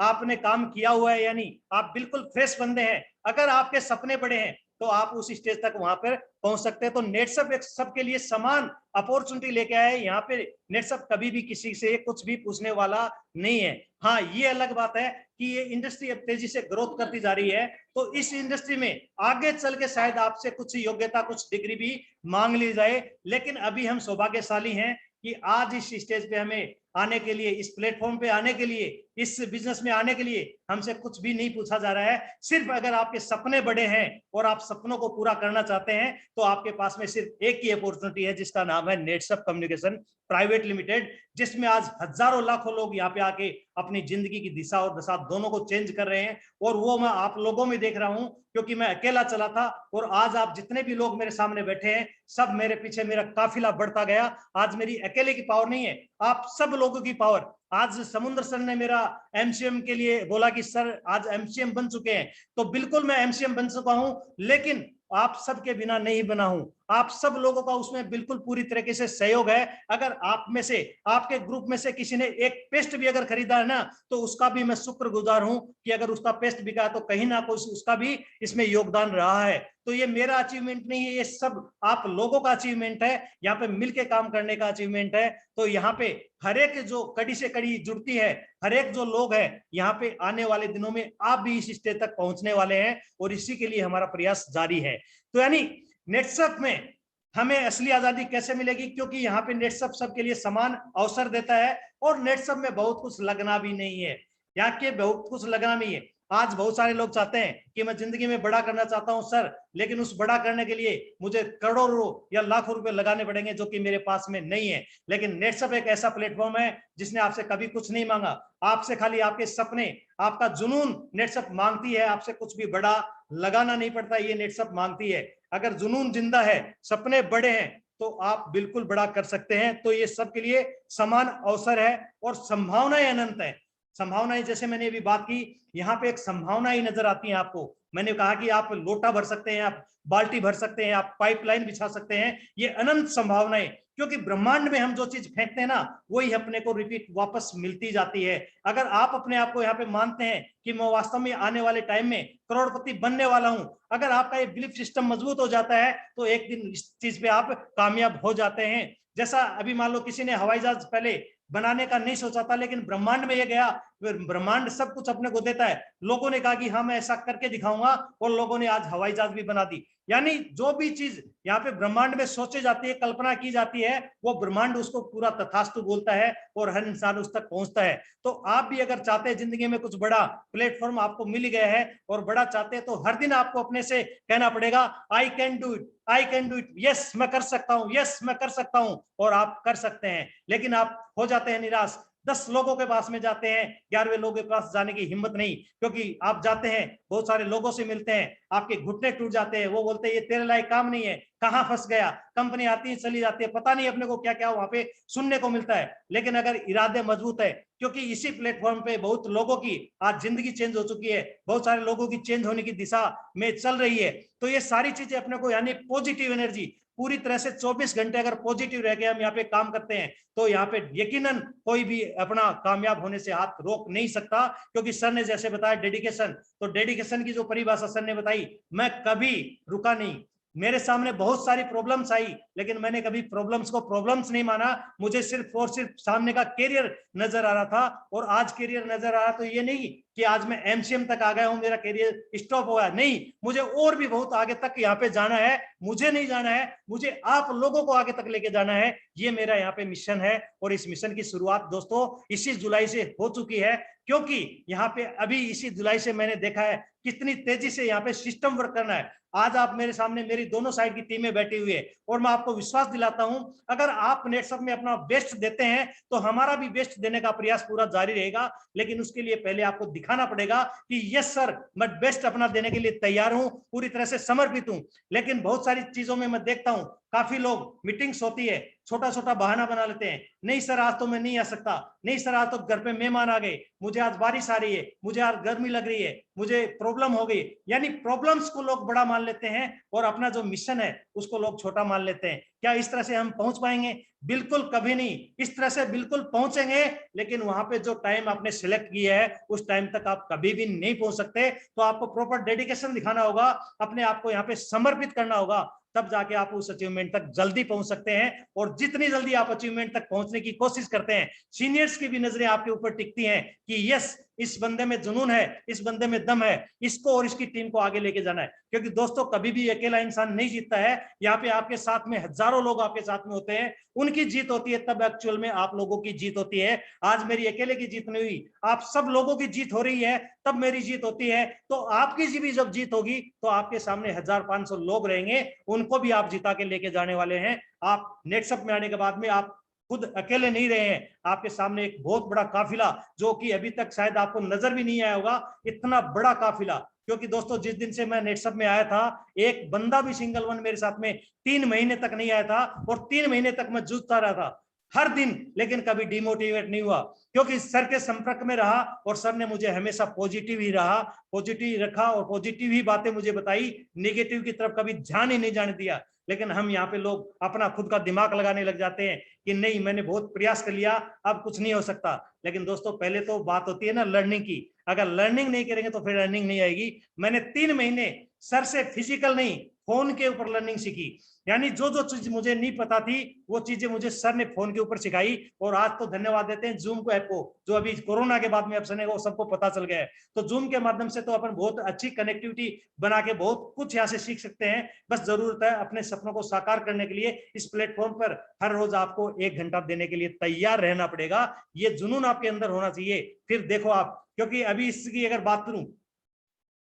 आपने काम किया हुआ है या नहीं। आप बिल्कुल फ्रेश बंदे हैं। अगर आपके सपने बड़े हैं तो आप उस स्टेज तक वहां पर पहुंच सकते हैं। तो नेट सर्फ एक सबके लिए समान अपॉर्चुनिटी लेके आए। यहाँ पे नेट सर्फ कभी भी किसी से कुछ भी पूछने वाला नहीं है। हाँ, ये अलग बात है कि ये इंडस्ट्री अब तेजी से ग्रोथ करती जा रही है, तो इस इंडस्ट्री में आगे चल के शायद आपसे कुछ योग्यता, कुछ डिग्री भी मांग ली जाए। लेकिन अभी हम सौभाग्यशाली हैं कि आज इस स्टेज पे हमें आने के लिए, इस प्लेटफॉर्म पे आने के लिए, इस बिजनेस में आने के लिए हमसे कुछ भी नहीं पूछा जा रहा है। सिर्फ अगर आपके सपने बड़े हैं और आप सपनों को पूरा करना चाहते हैं तो आपके पास में सिर्फ एक ही अपॉर्चुनिटी है जिसका नाम है net Surf communication private limited, जिसमें आज हजारों लाखों लोग यहाँ पे आके अपनी जिंदगी की दिशा और दशा दोनों को चेंज कर रहे हैं। और वो मैं आप लोगों में देख रहा हूं, क्योंकि मैं अकेला चला था और आज आप जितने भी लोग मेरे सामने बैठे हैं सब मेरे पीछे, मेरा काफिला बढ़ता गया। आज मेरी अकेले की पावर नहीं है, आप सब लोगों की पावर। आज समुद्र सर ने मेरा एमसीएम के लिए बोला कि सर आज एमसीएम बन चुके हैं, तो बिल्कुल मैं एमसीएम बन चुका हूं, लेकिन आप सबके बिना नहीं बना हूं। आप सब लोगों का उसमें बिल्कुल पूरी तरीके से सहयोग है। अगर आप में से, आपके ग्रुप में से किसी ने एक पेस्ट भी अगर खरीदा है ना, तो उसका भी मैं शुक्रगुजार हूं कि अगर उसका पेस्ट बिका तो कहीं ना कोई उसका भी इसमें योगदान रहा है। तो ये मेरा अचीवमेंट नहीं है, ये सब आप लोगों का अचीवमेंट है, यहाँ पे मिलके काम करने का अचीवमेंट है। तो यहाँ पे हर एक जो कड़ी से कड़ी जुड़ती है, हर एक जो लोग हैं यहाँ पे आने वाले दिनों में आप भी इस स्टेज तक पहुंचने वाले हैं और इसी के लिए हमारा प्रयास जारी है। तो यानी नेट सर्फ में हमें असली आजादी कैसे मिलेगी? क्योंकि यहाँ पे नेट सर्फ सबके लिए समान अवसर देता है और नेट सर्फ में बहुत कुछ लगना भी नहीं है। यहाँ के बहुत कुछ लगना नहीं है। आज बहुत सारे लोग चाहते हैं कि मैं जिंदगी में बड़ा करना चाहता हूं सर, लेकिन उस बड़ा करने के लिए मुझे करोड़ों या लाखों रुपए लगाने पड़ेंगे जो कि मेरे पास में नहीं है। लेकिन नेट सर्फ एक ऐसा प्लेटफॉर्म है जिसने आपसे कभी कुछ नहीं मांगा, आपसे खाली आपके सपने, आपका जुनून नेट सर्फ मांगती है। आपसे कुछ भी बड़ा लगाना नहीं पड़ता, ये नेट सर्फ मांगती है। अगर जुनून जिंदा है, सपने बड़े हैं, तो आप बिल्कुल बड़ा कर सकते हैं। तो ये सबके लिए समान अवसर है और संभावनाएं अनंत है। संभावनाएं, जैसे मैंने अभी बात की, यहाँ पे एक संभावना ही नजर आती है आपको। मैंने कहा कि आप लोटा भर सकते हैं, आप बाल्टी भर सकते हैं, आप पाइपलाइन बिछा सकते हैं। ये अनंत संभावनाएं, क्योंकि ब्रह्मांड में हम जो चीज फेंकते हैं ना वही अपने को रिपीट वापस मिलती जाती है। अगर आप अपने आप को यहाँ पे मानते हैं कि मैं वास्तव में आने वाले टाइम में करोड़पति बनने वाला हूं, अगर आपका ये बिलीफ सिस्टम मजबूत हो जाता है तो एक दिन इस चीज पे आप कामयाब हो जाते हैं। जैसा अभी मान लो किसी ने हवाई जहाज पहले बनाने का नहीं सोचा था, लेकिन ब्रह्मांड में ये गया, ब्रह्मांड सब कुछ अपने को देता है। लोगों ने कहा कि हाँ मैं ऐसा करके दिखाऊंगा और लोगों ने आज हवाई जहाज भी बना दी। यानी जो भी चीज यहाँ पे ब्रह्मांड में सोची जाती है, कल्पना की जाती है, वो ब्रह्मांड उसको पूरा तथास्तु बोलता है और हर इंसान उस तक पहुंचता है। तो आप भी अगर चाहते हैं जिंदगी में कुछ बड़ा, प्लेटफॉर्म आपको मिल गया है और बड़ा चाहते हैं, तो हर दिन आपको अपने से कहना पड़ेगा I can do it, I can do it, yes मैं कर सकता हूँ, यस मैं कर सकता हूँ, और आप कर सकते हैं। लेकिन आप हो जाते हैं निराश, 10 लोगों के पास में जाते हैं, 11वें लोगों के पास जाने की हिम्मत नहीं, क्योंकि आप जाते हैं, बहुत सारे लोगों से मिलते हैं, आपके घुटने टूट जाते हैं, वो बोलते हैं ये तेरे लायक काम नहीं है, कहाँ फंस गया, कंपनी आती है चली जाती है, पता नहीं अपने को क्या क्या वहां पे सुनने को मिलता है। लेकिन अगर इरादे मजबूत है, क्योंकि इसी प्लेटफॉर्म पे बहुत लोगों की आज जिंदगी चेंज हो चुकी है, बहुत सारे लोगों की चेंज होने की दिशा में चल रही है, तो ये सारी चीजें अपने को, यानी पॉजिटिव एनर्जी पूरी तरह से 24 घंटे अगर पॉजिटिव रह के हम यहाँ पे काम करते हैं, तो यहाँ पे यकीनन कोई भी अपना कामयाब होने से हाथ रोक नहीं सकता। क्योंकि सर ने जैसे बताया डेडिकेशन, तो डेडिकेशन की जो परिभाषा सर ने बताई, मैं कभी रुका नहीं, मेरे सामने बहुत सारी प्रॉब्लम्स आई, लेकिन मैंने कभी प्रॉब्लम्स को प्रॉब्लम्स नहीं माना, मुझे सिर्फ और सिर्फ सामने का करियर नजर आ रहा था। और आज करियर नजर आ रहा, तो ये नहीं कि आज मैं एमसीएम तक आ गया हूं, मेरा करियर स्टॉप हो गया, नहीं, मुझे और भी बहुत आगे तक यहाँ पे जाना है। मुझे नहीं जाना है, मुझे आप लोगों को आगे तक लेके जाना है, ये मेरा यहाँ पे मिशन है। और इस मिशन की शुरुआत दोस्तों इसी जुलाई से हो चुकी है, क्योंकि यहाँ पे अभी इसी जुलाई से मैंने देखा है कितनी तेजी से यहाँ पे सिस्टम वर्क करना है। आज आप मेरे सामने मेरी दोनों साइड की टीमें बैठी हुई है, और मैं आपको विश्वास दिलाता हूं, अगर आप नेटसप में अपना बेस्ट देते हैं तो हमारा भी बेस्ट देने का प्रयास पूरा जारी रहेगा। लेकिन उसके लिए पहले आपको दिखाना पड़ेगा कि यस सर, मैं बेस्ट अपना देने के लिए तैयार हूं, पूरी तरह से समर्पित हूं। लेकिन बहुत सारी चीजों में मैं देखता हूं, काफी लोग मीटिंग्स होती है, छोटा छोटा बहाना बना लेते हैं, नहीं सर आज तो मैं नहीं आ सकता, नहीं सर आज तो घर पे मेहमान आ गए, मुझे आज बारिश आ रही है, मुझे आज गर्मी लग रही है, मुझे प्रॉब्लम हो गई। यानी प्रॉब्लम्स को लोग बड़ा मान लेते हैं और अपना जो मिशन है उसको लोग छोटा मान लेते हैं। क्या इस तरह से हम पहुंच पाएंगे? बिल्कुल कभी नहीं। इस तरह से बिल्कुल पहुंचेंगे, लेकिन वहां पे जो टाइम आपने सिलेक्ट किया है उस टाइम तक आप कभी भी नहीं पहुंच सकते। तो आपको प्रॉपर डेडिकेशन दिखाना होगा, अपने आप को यहाँ पे समर्पित करना होगा, तब जाके आप उस अचीवमेंट तक जल्दी पहुंच सकते हैं। और जितनी जल्दी आप अचीवमेंट तक पहुंचने की कोशिश करते हैं, सीनियर्स की भी नजरें आपके ऊपर टिकती हैं कि यस, इस बंदे में जुनून है, इस बंदे में दम है, इसको और इसकी टीम को आगे लेके जाना है। क्योंकि दोस्तों कभी भी अकेला इंसान नहीं जीतता है, यहाँ पे आपके साथ में हजारों लोग आपके साथ में होते हैं, उनकी जीत होती है तब एक्चुअल में आप लोगों की जीत होती है। आज मेरी अकेले की जीत नहीं हुई, आप सब लोगों की जीत हो रही है, तब मेरी जीत होती है। तो आपकी भी जब जीत होगी तो आपके सामने 1500 लोग रहेंगे, उनको भी आप जिता के लेके जाने वाले हैं। आप नेटसप में आने के बाद में आप खुद अकेले नहीं रहे हैं, आपके सामने एक बहुत बड़ा काफिला, जो कि अभी तक शायद आपको नजर भी नहीं आया होगा, इतना बड़ा काफिला। क्योंकि दोस्तों जिस दिन से मैं नेटसप में आया था, एक बंदा भी सिंगल वन मेरे साथ में 3 महीने तक नहीं आया था, और 3 महीने तक मैं जूझता रहा था हर दिन, लेकिन कभी डिमोटिवेट नहीं हुआ, क्योंकि सर के संपर्क में रहा और सर ने मुझे हमेशा पॉजिटिव ही रहा, पॉजिटिव रखा और पॉजिटिव ही बातें मुझे बताई, नेगेटिव की तरफ कभी ध्यान ही नहीं जाने दिया। लेकिन हम यहाँ पे लोग अपना खुद का दिमाग लगाने लग जाते हैं कि नहीं, मैंने बहुत प्रयास कर लिया, अब कुछ नहीं हो सकता। लेकिन दोस्तों पहले तो बात होती है ना लर्निंग की, अगर लर्निंग नहीं करेंगे तो फिर लर्निंग नहीं आएगी। मैंने 3 महीने सर से फिजिकल नहीं, फोन के ऊपर लर्निंग सीखी, यानी जो जो चीज मुझे नहीं पता थी वो चीजें मुझे सर ने फोन के ऊपर सिखाई। और आज तो धन्यवाद देते हैं जूम को ऐप को, जो अभी कोरोना के बाद में अब सर को सबको पता चल गया है, तो जूम के माध्यम से तो अपन बहुत अच्छी कनेक्टिविटी बना के बहुत कुछ यहाँ से सीख सकते हैं। बस जरूरत है अपने सपनों को साकार करने के लिए इस प्लेटफॉर्म पर हर रोज आपको 1 घंटा देने के लिए तैयार रहना पड़ेगा, ये जुनून आपके अंदर होना चाहिए। फिर देखो आप, क्योंकि अभी इसकी अगर बात करूं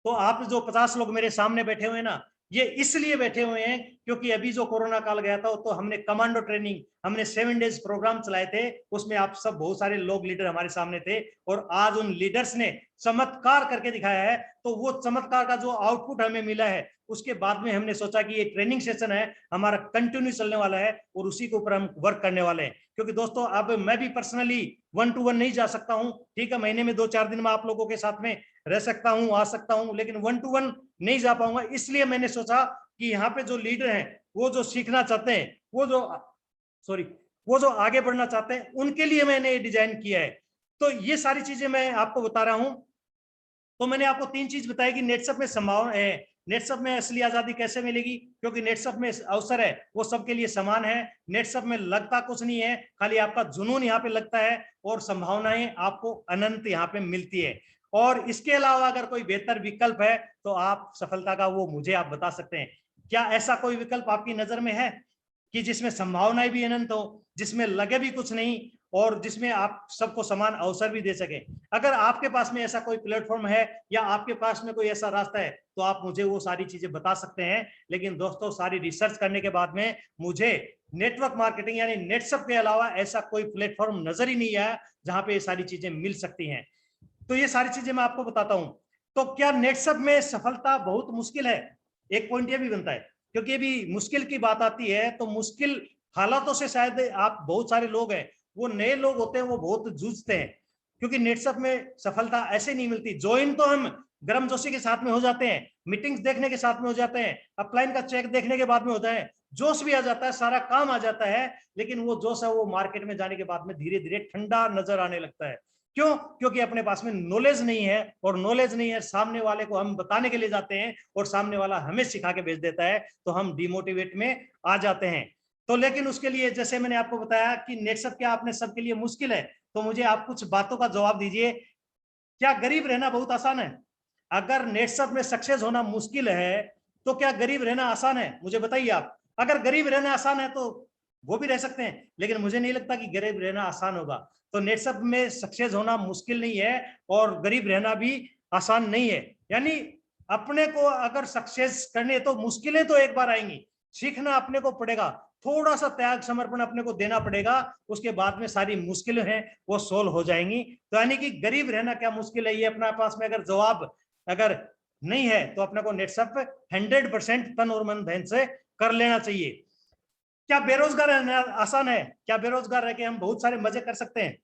तो आप जो 50 लोग मेरे सामने बैठे हुए हैं ना, ये इसलिए बैठे हुए हैं क्योंकि अभी जो कोरोना काल गया था तो हमने कमांडो ट्रेनिंग, हमने 7 डेज प्रोग्राम चलाए थे, उसमें आप सब बहुत सारे लोग लीडर हमारे सामने थे, और आज उन लीडर्स ने चमत्कार करके दिखाया है। तो वो चमत्कार का जो आउटपुट हमें मिला है, उसके बाद में हमने सोचा कि ये ट्रेनिंग सेशन है हमारा कंटिन्यू चलने वाला है और उसी के ऊपर हम वर्क करने वाले हैं। क्योंकि दोस्तों अब मैं भी पर्सनली 1 to 1 नहीं जा सकता हूं, ठीक है, महीने में 2-4 दिन में आप लोगों के साथ में रह सकता हूं, आ सकता हूं, लेकिन 1 to 1 नहीं जा पाऊंगा। इसलिए मैंने सोचा कि यहाँ पे जो लीडर हैं, वो जो सीखना चाहते हैं, वो जो आगे बढ़ना चाहते हैं, उनके लिए मैंने ये डिजाइन किया है। तो ये सारी चीजें मैं आपको बता रहा हूं। तो मैंने आपको 3 चीज बताई कि नेटसप में संभावना है, नेटसप में असली आजादी कैसे मिलेगी, क्योंकि नेटसप में अवसर है वो सबके लिए समान है। नेटसप में लगता कुछ नहीं है, खाली आपका जुनून यहाँ पे लगता है, और संभावनाएं आपको अनंत यहाँ पे मिलती है। और इसके अलावा अगर कोई बेहतर विकल्प है तो आप सफलता का वो मुझे आप बता सकते हैं। क्या ऐसा कोई विकल्प आपकी नजर में है कि जिसमें संभावनाएं भी अनंत हो, जिसमें लगे भी कुछ नहीं, और जिसमें आप सबको समान अवसर भी दे सके? अगर आपके पास में ऐसा कोई प्लेटफॉर्म है या आपके पास में कोई ऐसा रास्ता है तो आप मुझे वो सारी चीजें बता सकते हैं। लेकिन दोस्तों सारी रिसर्च करने के बाद में मुझे नेटवर्क मार्केटिंग यानी नेटसप के अलावा ऐसा कोई प्लेटफॉर्म नजर ही नहीं आया जहां पे ये सारी चीजें मिल सकती हैं। तो ये सारी चीजें मैं आपको बताता हूं। तो क्या नेटसप में सफलता बहुत मुश्किल है? एक पॉइंट ये भी बनता है, क्योंकि ये भी मुश्किल की बात आती है तो मुश्किल हालातों से शायद आप बहुत सारे लोग हैं, वो नए लोग होते हैं, वो बहुत जूझते हैं, क्योंकि नेटसप में सफलता ऐसे नहीं मिलती। ज्वाइन तो हम गर्मजोशी के साथ में हो जाते हैं, मीटिंग्स देखने के साथ में हो जाते हैं, अपलाइन का चेक देखने के बाद में होता है, जोश भी आ जाता है, सारा काम आ जाता है, लेकिन वो जोश है वो मार्केट में जाने के बाद में धीरे धीरे ठंडा नजर आने लगता है। क्यों? क्योंकि अपने पास में नॉलेज नहीं है, और नॉलेज नहीं है सामने वाले को हम बताने के लिए जाते हैं और सामने वाला हमें सिखा के भेज देता है, तो हम डिमोटिवेट में आ जाते हैं। तो लेकिन उसके लिए जैसे मैंने आपको बताया कि नेटसप क्या आपने सबके लिए मुश्किल है, तो मुझे आप कुछ बातों का जवाब दीजिए। क्या गरीब रहना बहुत आसान है? अगर नेटसप में सक्सेस होना मुश्किल है तो क्या गरीब रहना आसान है? मुझे बताइए आप। अगर गरीब रहना आसान है तो वो भी रह सकते हैं, लेकिन मुझे नहीं लगता कि गरीब रहना आसान होगा। तो नेटसप में सक्सेस होना मुश्किल नहीं है और गरीब रहना भी आसान नहीं है। यानी अपने को अगर सक्सेस करनी है तो मुश्किलें तो एक बार आएंगी, सीखना अपने को पड़ेगा, थोड़ा सा त्याग समर्पण अपने को देना पड़ेगा, उसके बाद में सारी मुश्किलें हैं वो सोल्व हो जाएंगी। तो यानी कि गरीब रहना क्या मुश्किल है, ये अपने पास में अगर जवाब अगर नहीं है तो अपने को नेटसप 100% तन और मन धन से कर लेना चाहिए। क्या बेरोजगार रहना आसान है? क्या बेरोजगार रह के हम बहुत सारे मजे कर सकते हैं?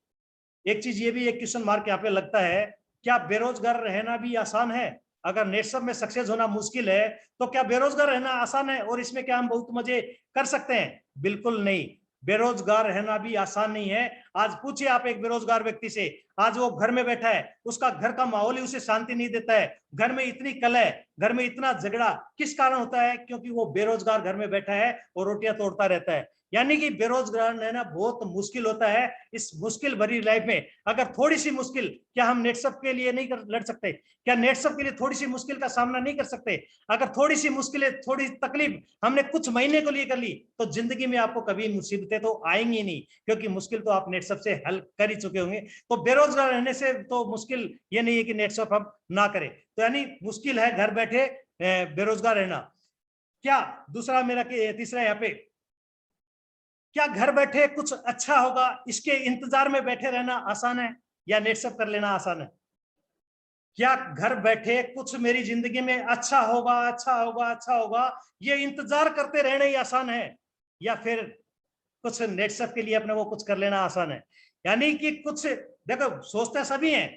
एक चीज ये भी एक क्वेश्चन मार्क यहाँ पे लगता है, क्या बेरोजगार रहना भी आसान है? अगर नेटसप में सक्सेस होना मुश्किल है तो क्या बेरोजगार रहना आसान है और इसमें क्या हम बहुत मजे कर सकते हैं? बिल्कुल नहीं, बेरोजगार रहना भी आसान नहीं है। आज पूछिए आप एक बेरोजगार व्यक्ति से, आज वो घर में बैठा है, उसका घर का माहौल ही उसे शांति नहीं देता है, घर में इतनी कलह, घर में इतना झगड़ा, किस कारण होता है? क्योंकि वो बेरोजगार घर में बैठा है और रोटियां तोड़ता रहता है। यानी कि बेरोजगार रहना बहुत मुश्किल होता है। इस मुश्किल भरी लाइफ में अगर थोड़ी सी मुश्किल, क्या हम नेटसप के लिए नहीं लड़ सकते? क्या नेटसप के लिए थोड़ी सी मुश्किल का सामना नहीं कर सकते? अगर थोड़ी सी मुश्किलें, थोड़ी तकलीफ हमने कुछ महीने को लिए कर ली तो जिंदगी में आपको कभी मुसीबतें तो आएंगी नहीं, क्योंकि मुश्किल तो आप नेटसप से हल कर ही चुके होंगे। तो बेरोजगार रहने से तो मुश्किल ये नहीं है कि नेटसप हम ना करें। तो यानी मुश्किल है घर बैठे बेरोजगार रहना। क्या दूसरा मेरा तीसरा यहाँ पे, क्या घर बैठे कुछ अच्छा होगा इसके इंतजार में बैठे रहना आसान है या नेटसप कर लेना आसान है? क्या घर बैठे कुछ मेरी जिंदगी में अच्छा होगा, अच्छा होगा, अच्छा होगा, ये इंतजार करते रहना ही आसान है, या फिर कुछ नेटसप के लिए अपने वो कुछ कर लेना आसान है? यानी कि कुछ देखो, सोचते सभी हैं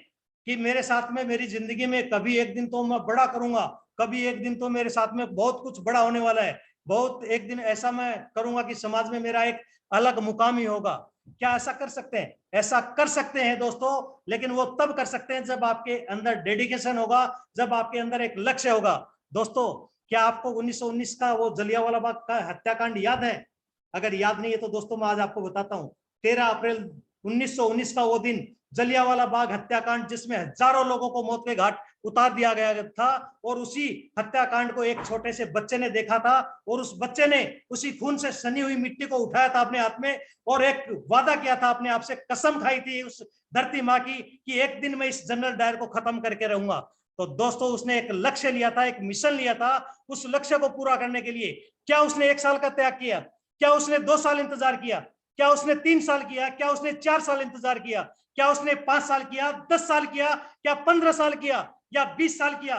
कि मेरे साथ में मेरी जिंदगी में कभी एक दिन तो मैं बड़ा करूंगा, कभी एक दिन तो मेरे साथ में बहुत कुछ बड़ा होने वाला है, बहुत एक दिन ऐसा मैं करूंगा कि समाज में मेरा एक अलग मुकाम ही होगा। क्या ऐसा कर सकते हैं? ऐसा कर सकते हैं दोस्तों, लेकिन वो तब कर सकते हैं जब आपके अंदर डेडिकेशन होगा, जब आपके अंदर एक लक्ष्य होगा। दोस्तों, क्या आपको 1919 का वो जलियांवाला बाग का हत्याकांड याद है? अगर याद नहीं है तो दोस्तों मैं आज आपको बताता हूं। 13 अप्रैल 1919 का वो दिन, जलियांवाला बाग हत्याकांड, जिसमें हजारों लोगों को मौत के घाट उतार दिया गया था, और उसी हत्याकांड को एक छोटे से बच्चे ने देखा था, और उस बच्चे ने उसी खून से सनी हुई मिट्टी को उठाया था अपने हाथ में, और एक वादा किया था, अपने आप से कसम खाई थी उस धरती माँ की कि एक दिन मैं इस जनरल डायर को खत्म करके रहूंगा। तो दोस्तों, उसने एक लक्ष्य लिया था, एक मिशन लिया था। उस लक्ष्य को पूरा करने के लिए क्या उसने 1 साल का त्याग किया? क्या उसने 2 साल इंतजार किया? क्या उसने 3 साल किया? क्या उसने 4 साल इंतजार किया? क्या उसने 5 साल किया? 10 साल किया? क्या 15 साल किया? या 20 साल किया?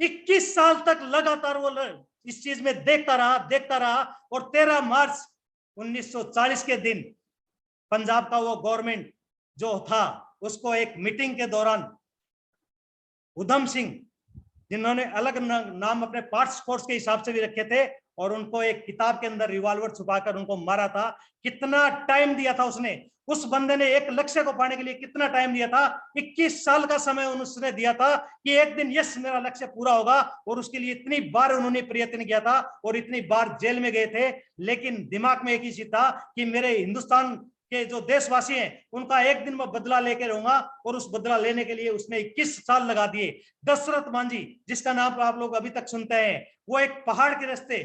21 साल तक लगातार वो इस चीज में देखता रहा, और 13 मार्च 1940 के दिन पंजाब का वो गवर्नमेंट जो था, उसको एक मीटिंग के दौरान उधम सिंह, जिन्होंने अलग नाम अपने पार्ट्स फोर्स के हिसाब से भी रखे थे, और उनको एक किताब के अंदर रिवॉल्वर छुपाकर उनको मारा था। कितना टाइम दिया था उसने, उस बंदे ने एक लक्ष्य को पाने के लिए कितना टाइम दिया था? 21 साल का समय उसने दिया था कि एक दिन यस मेरा लक्ष्य पूरा होगा, और उसके लिए इतनी बार उन्होंने प्रयत्न किया था और इतनी बार जेल में गए थे, लेकिन दिमाग में एक ही चीज था कि मेरे हिंदुस्तान के जो देशवासी हैं उनका एक दिन मैं बदला लेके रहूंगा, और उस बदला लेने के लिए उसने 21 साल लगा दिए। दशरथ मांझी, जिसका नाम आप लोग अभी तक सुनते हैं, वो एक पहाड़ के रास्ते,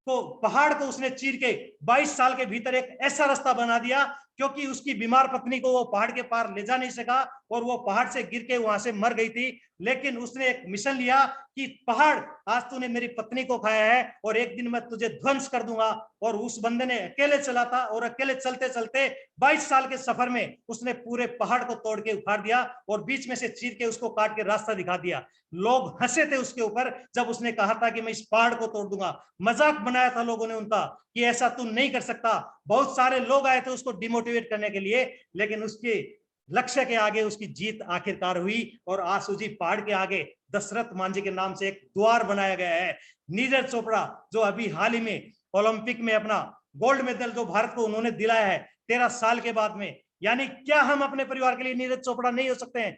तो पहाड़ को उसने चीर के 22 साल के भीतर एक ऐसा रास्ता बना दिया क्योंकि उसकी बीमार पत्नी को वो पहाड़ के पार ले जा नहीं सका और वो पहाड़ से गिर के वहां से मर गई थी। लेकिन उसने एक मिशन लिया कि पहाड़, आज तूने मेरी पत्नी को खाया है और एक दिन मैं तुझे ध्वंस कर दूंगा। और उस बंदे ने अकेले चला था और अकेले चलते चलते 22 साल के सफर में उसने पूरे पहाड़ को तोड़ के उखाड़ दिया और बीच में से चीर के उसको काट के रास्ता दिखा दिया। लोग हंसे थे उसके ऊपर जब उसने कहा था कि मैं इस पहाड़ को तोड़ दूंगा। मजाक बनाया था लोगों ने उनका कि ऐसा तू नहीं कर सकता। बहुत सारे लोग आए थे उसको डिमोटिवेट करने के लिए, लेकिन उसके लक्ष्य के आगे उसकी जीत आखिरकार हुई। और आसूजी पहाड़ के आगे दशरथ मांझी के नाम से एक द्वार बनाया गया है। नीरज चोपड़ा जो अभी हाल ही में ओलंपिक में अपना गोल्ड मेडल जो भारत को उन्होंने दिलाया है 13 साल के बाद में, यानी क्या हम अपने परिवार के लिए नीरज चोपड़ा नहीं हो सकते हैं?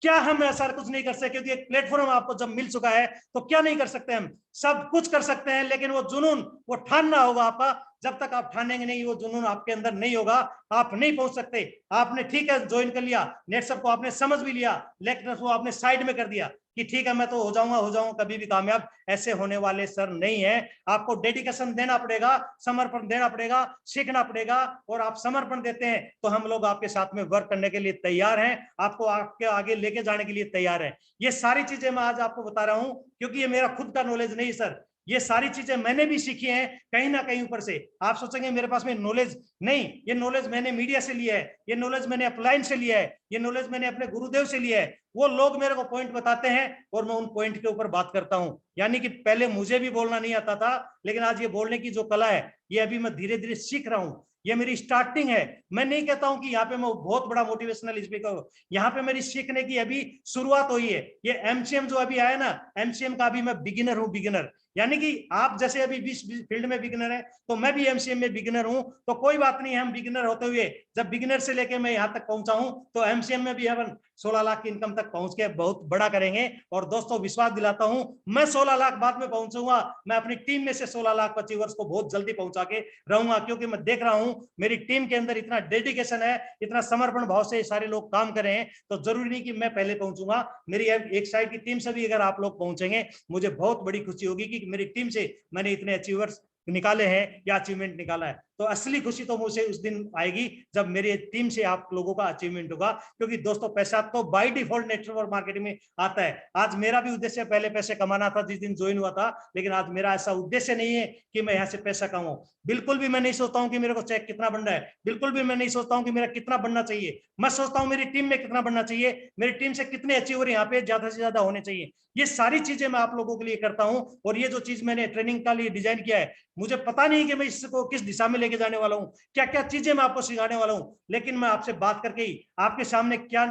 क्या हम ऐसा कुछ नहीं कर सकते? क्योंकि एक प्लेटफॉर्म आपको जब मिल चुका है तो क्या नहीं कर सकते? हम सब कुछ कर सकते हैं, लेकिन वो जुनून वो ठानना होगा आपका। जब तक आप ठानेंगे नहीं, वो जुनून आपके अंदर नहीं होगा, आप नहीं पहुंच सकते। आपने ठीक है ज्वाइन कर लिया, नेटसप को आपने समझ भी लिया, लेकिन वो आपने साइड में कर दिया कि ठीक है मैं तो हो जाऊंगा कभी भी कामयाब। ऐसे होने वाले सर नहीं है। आपको डेडिकेशन देना पड़ेगा, समर्पण देना पड़ेगा, सीखना पड़ेगा। और आप समर्पण देते हैं तो हम लोग आपके साथ में वर्क करने के लिए तैयार हैं, आपको आपके आगे लेके जाने के लिए तैयार हैं। ये सारी चीजें मैं आज आपको बता रहा हूं क्योंकि ये मेरा खुद का नॉलेज नहीं सर, ये सारी चीजें मैंने भी सीखी हैं कहीं ना कहीं ऊपर से। आप सोचेंगे मेरे पास में नॉलेज नहीं, ये नॉलेज मैंने मीडिया से लिया है, ये नॉलेज मैंने अपलाइन से लिया है, ये नॉलेज मैंने अपने गुरुदेव से लिया है। वो लोग मेरे को पॉइंट बताते हैं और मैं उन पॉइंट के ऊपर बात करता हूं। यानी कि पहले मुझे भी बोलना नहीं आता था, लेकिन आज ये बोलने की जो कला है ये अभी मैं धीरे धीरे सीख रहा हूं। ये मेरी स्टार्टिंग है। मैं नहीं कहता हूं कि यहाँ पे मैं बहुत बड़ा मोटिवेशनल स्पीकर हूं, यहाँ पे मेरी सीखने की अभी शुरुआत हुई है। ये एमसीएम जो अभी आया ना, एमसीएम का अभी मैं बिगिनर हूं, बिगिनर। यानी कि आप जैसे अभी 20 फील्ड में बिगिनर है तो मैं भी एमसीएम में बिगिनर हूं। तो कोई बात नहीं, हम बिगिनर होते हुए जब बिगिनर से लेके मैं यहाँ तक पहुंचा हूं तो एमसीएम में भी हम 16 लाख की इनकम तक पहुंच के बहुत बड़ा करेंगे। और दोस्तों विश्वास दिलाता हूं, मैं 16 लाख बाद में पहुंचूंगा, मैं अपनी टीम में से 16 लाख अचीवर्स को बहुत जल्दी पहुंचा के रहूंगा। क्योंकि मैं देख रहा हूं मेरी टीम के अंदर इतना डेडिकेशन है, इतना समर्पण भाव से सारे लोग काम कर रहे हैं। तो जरूरी नहीं कि मैं पहले पहुंचूंगा, मेरी एक साइड की टीम से भी अगर आप लोग पहुंचेंगे मुझे बहुत बड़ी खुशी होगी कि मेरी टीम से मैंने इतने अचीवर्स निकाले हैं या अचीवमेंट निकाला है। तो असली खुशी तो मुझे उस दिन आएगी जब मेरी टीम से आप लोगों का अचीवमेंट होगा। क्योंकि दोस्तों पैसा तो बाय डिफॉल्ट नेटवर्क मार्केटिंग में आता है। आज मेरा भी उद्देश्य पहले पैसे कमाना था जिस दिन ज्वाइन हुआ था, लेकिन आज मेरा ऐसा उद्देश्य नहीं है कि मैं यहाँ से पैसा कमाऊं। बिल्कुल भी मैं नहीं सोचता हूं कि मेरे को चेक कितना बनना है, बिल्कुल भी मैं नहीं सोचता हूं कि मेरा कितना बनना चाहिए। मैं सोचता हूं मेरी टीम में कितना बनना चाहिए, मेरी टीम से कितने अचीवर यहाँ पे ज्यादा से ज्यादा होने चाहिए। ये सारी चीजें मैं आप लोगों के लिए करता हूं। और ये जो चीज मैंने ट्रेनिंग का लिए डिजाइन किया है, मुझे पता नहीं कि मैं इसको किस दिशा में लेके जाने वाला हूं, क्या क्या चीजें मैं आपको सिखाने वाला हूं। लेकिन मैं आपसे बात करके ही आपके सामने क्या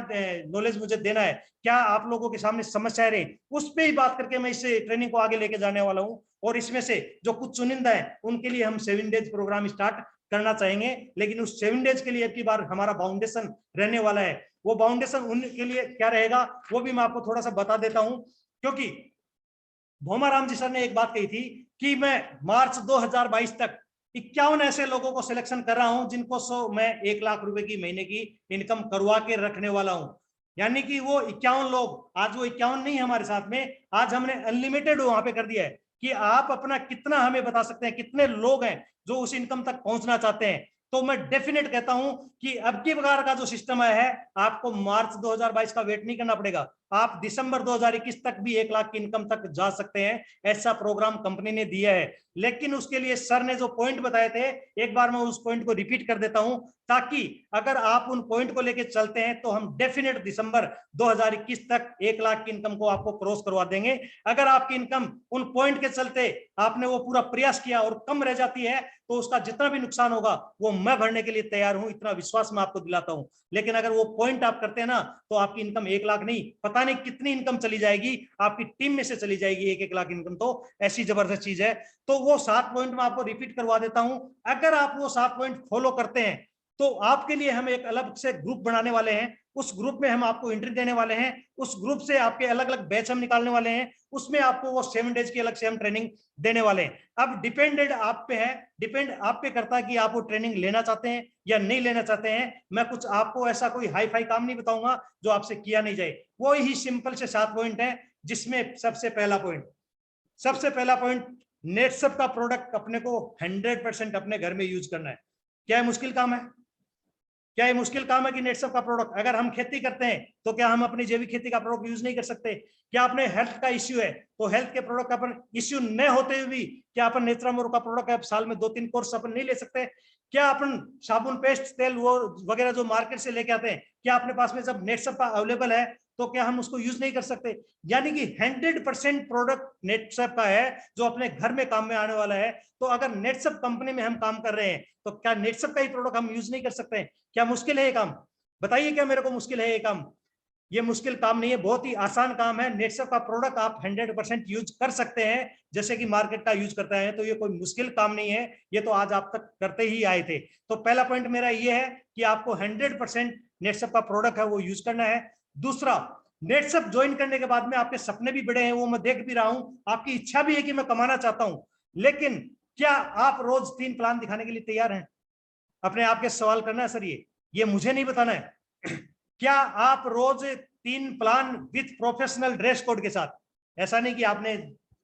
नॉलेज मुझे देना है, क्या आप लोगों के सामने समस्याएं रही, उस पर ही बात करके मैं इस ट्रेनिंग को आगे लेके जाने वाला हूं। और इसमें से जो कुछ चुनिंदा है उनके लिए हम 7 डेज प्रोग्राम स्टार्ट करना चाहेंगे। लेकिन उस 7 डेज के लिए अब की बार हमारा फाउंडेशन रहने वाला है। वो फाउंडेशन उनके लिए क्या रहेगा वो भी मैं आपको थोड़ा सा बता देता हूं। क्योंकि भोमाराम जी सर ने एक बात कही थी कि मैं मार्च 2022 तक 51 ऐसे लोगों को सिलेक्शन कर रहा हूं जिनको मैं 1 लाख रुपए की महीने की इनकम करवा के रखने वाला हूं। यानी कि वो 51 लोग, आज वो 51 नहीं है हमारे साथ में, आज हमने अनलिमिटेड वहां पे कर दिया है कि आप अपना कितना हमें बता सकते हैं, कितने लोग हैं जो उस इनकम तक पहुंचना चाहते हैं। तो मैं डेफिनेट कहता हूं कि अब की बार का जो सिस्टम है आपको मार्च 2022 का वेट नहीं करना पड़ेगा, आप दिसंबर 2021 तक भी 1 लाख की इनकम तक जा सकते हैं। ऐसा प्रोग्राम कंपनी ने दिया है। लेकिन उसके लिए सर ने जो पॉइंट बताए थे, एक बार मैं उस पॉइंट को रिपीट कर देता हूं, ताकि अगर आप उन पॉइंट को लेके चलते हैं तो हम डेफिनेट दिसंबर 2021 तक 1 लाख की इनकम को आपको क्रॉस करवा देंगे। अगर आपकी इनकम उन पॉइंट के चलते आपने वो पूरा प्रयास किया और कम रह जाती है तो उसका जितना भी नुकसान होगा वो मैं भरने के लिए तैयार हूं, इतना विश्वास मैं आपको दिलाता हूं। लेकिन अगर वो पॉइंट आप करते हैं ना तो आपकी इनकम 1 लाख नहीं, पता नहीं कितनी इनकम चली जाएगी, आपकी टीम में से चली जाएगी 1-1 लाख इनकम। तो ऐसी जबरदस्त चीज है। तो वो 7 पॉइंट मैं आपको रिपीट करवा देता हूं। अगर आप वो 7 पॉइंट फॉलो करते हैं तो आपके लिए हम एक अलग से ग्रुप बनाने वाले हैं। उस ग्रुप में हम आपको एंट्री देने वाले हैं। उस ग्रुप से आपके अलग अलग बैच हम निकालने वाले हैं। उसमें आपको वो 7 डेज की अलग से हम ट्रेनिंग देने वाले हैं। अब डिपेंडेड आप पे है, डिपेंड आप पे करता है कि आप वो ट्रेनिंग लेना चाहते हैं या नहीं लेना चाहते हैं। मैं कुछ आपको ऐसा कोई हाई फाई काम नहीं बताऊंगा जो आपसे किया नहीं जाए। वो ही सिंपल से 7 पॉइंट है, जिसमें सबसे पहला पॉइंट नेटसप का प्रोडक्ट अपने को 100% अपने घर में यूज करना है। क्या है मुश्किल काम है? क्या ये मुश्किल काम है कि नेटसप का प्रोडक्ट, अगर हम खेती करते हैं तो क्या हम अपनी जैविक खेती का प्रोडक्ट यूज नहीं कर सकते? क्या अपने हेल्थ का इश्यू है तो हेल्थ के प्रोडक्ट अपन इश्यू न होते हुए भी क्या अपन नेत्रामोर का प्रोडक्ट है साल में 2-3 कोर्स अपन नहीं ले सकते? क्या अपन साबुन पेस्ट तेल वो वगैरह जो मार्केट से लेके आते हैं, क्या अपने पास में जब नेटसप का अवेलेबल है तो क्या हम उसको यूज नहीं कर सकते? यानी कि 100% प्रोडक्ट नेटसप का है जो अपने घर में काम में आने वाला है। तो अगर नेटसप कंपनी में हम काम कर रहे हैं तो क्या नेटसप का ही प्रोडक्ट हम यूज नहीं कर सकते? क्या मुश्किल है ये काम? बताइए, क्या मेरे को मुश्किल है ये काम? ये मुश्किल काम नहीं है, बहुत ही आसान काम है। नेटसप का प्रोडक्ट आप 100% यूज कर सकते हैं जैसे कि मार्केट का यूज करता है, तो ये कोई मुश्किल काम नहीं है, ये तो आज आप तक करते ही आए थे। तो पहला पॉइंट मेरा ये है कि आपको 100% नेटसप का प्रोडक्ट है वो यूज करना है। दूसरा, नेटसप ज्वाइन करने के बाद में आपके सपने भी बड़े हैं, वो मैं देख भी रहा हूं, आपकी इच्छा भी है कि मैं कमाना चाहता हूं, लेकिन क्या आप रोज 3 प्लान दिखाने के लिए तैयार हैं? अपने आप के सवाल करना है, सर ये मुझे नहीं बताना है। क्या आप रोज 3 plan with professional dress code के साथ, ऐसा नहीं कि आपने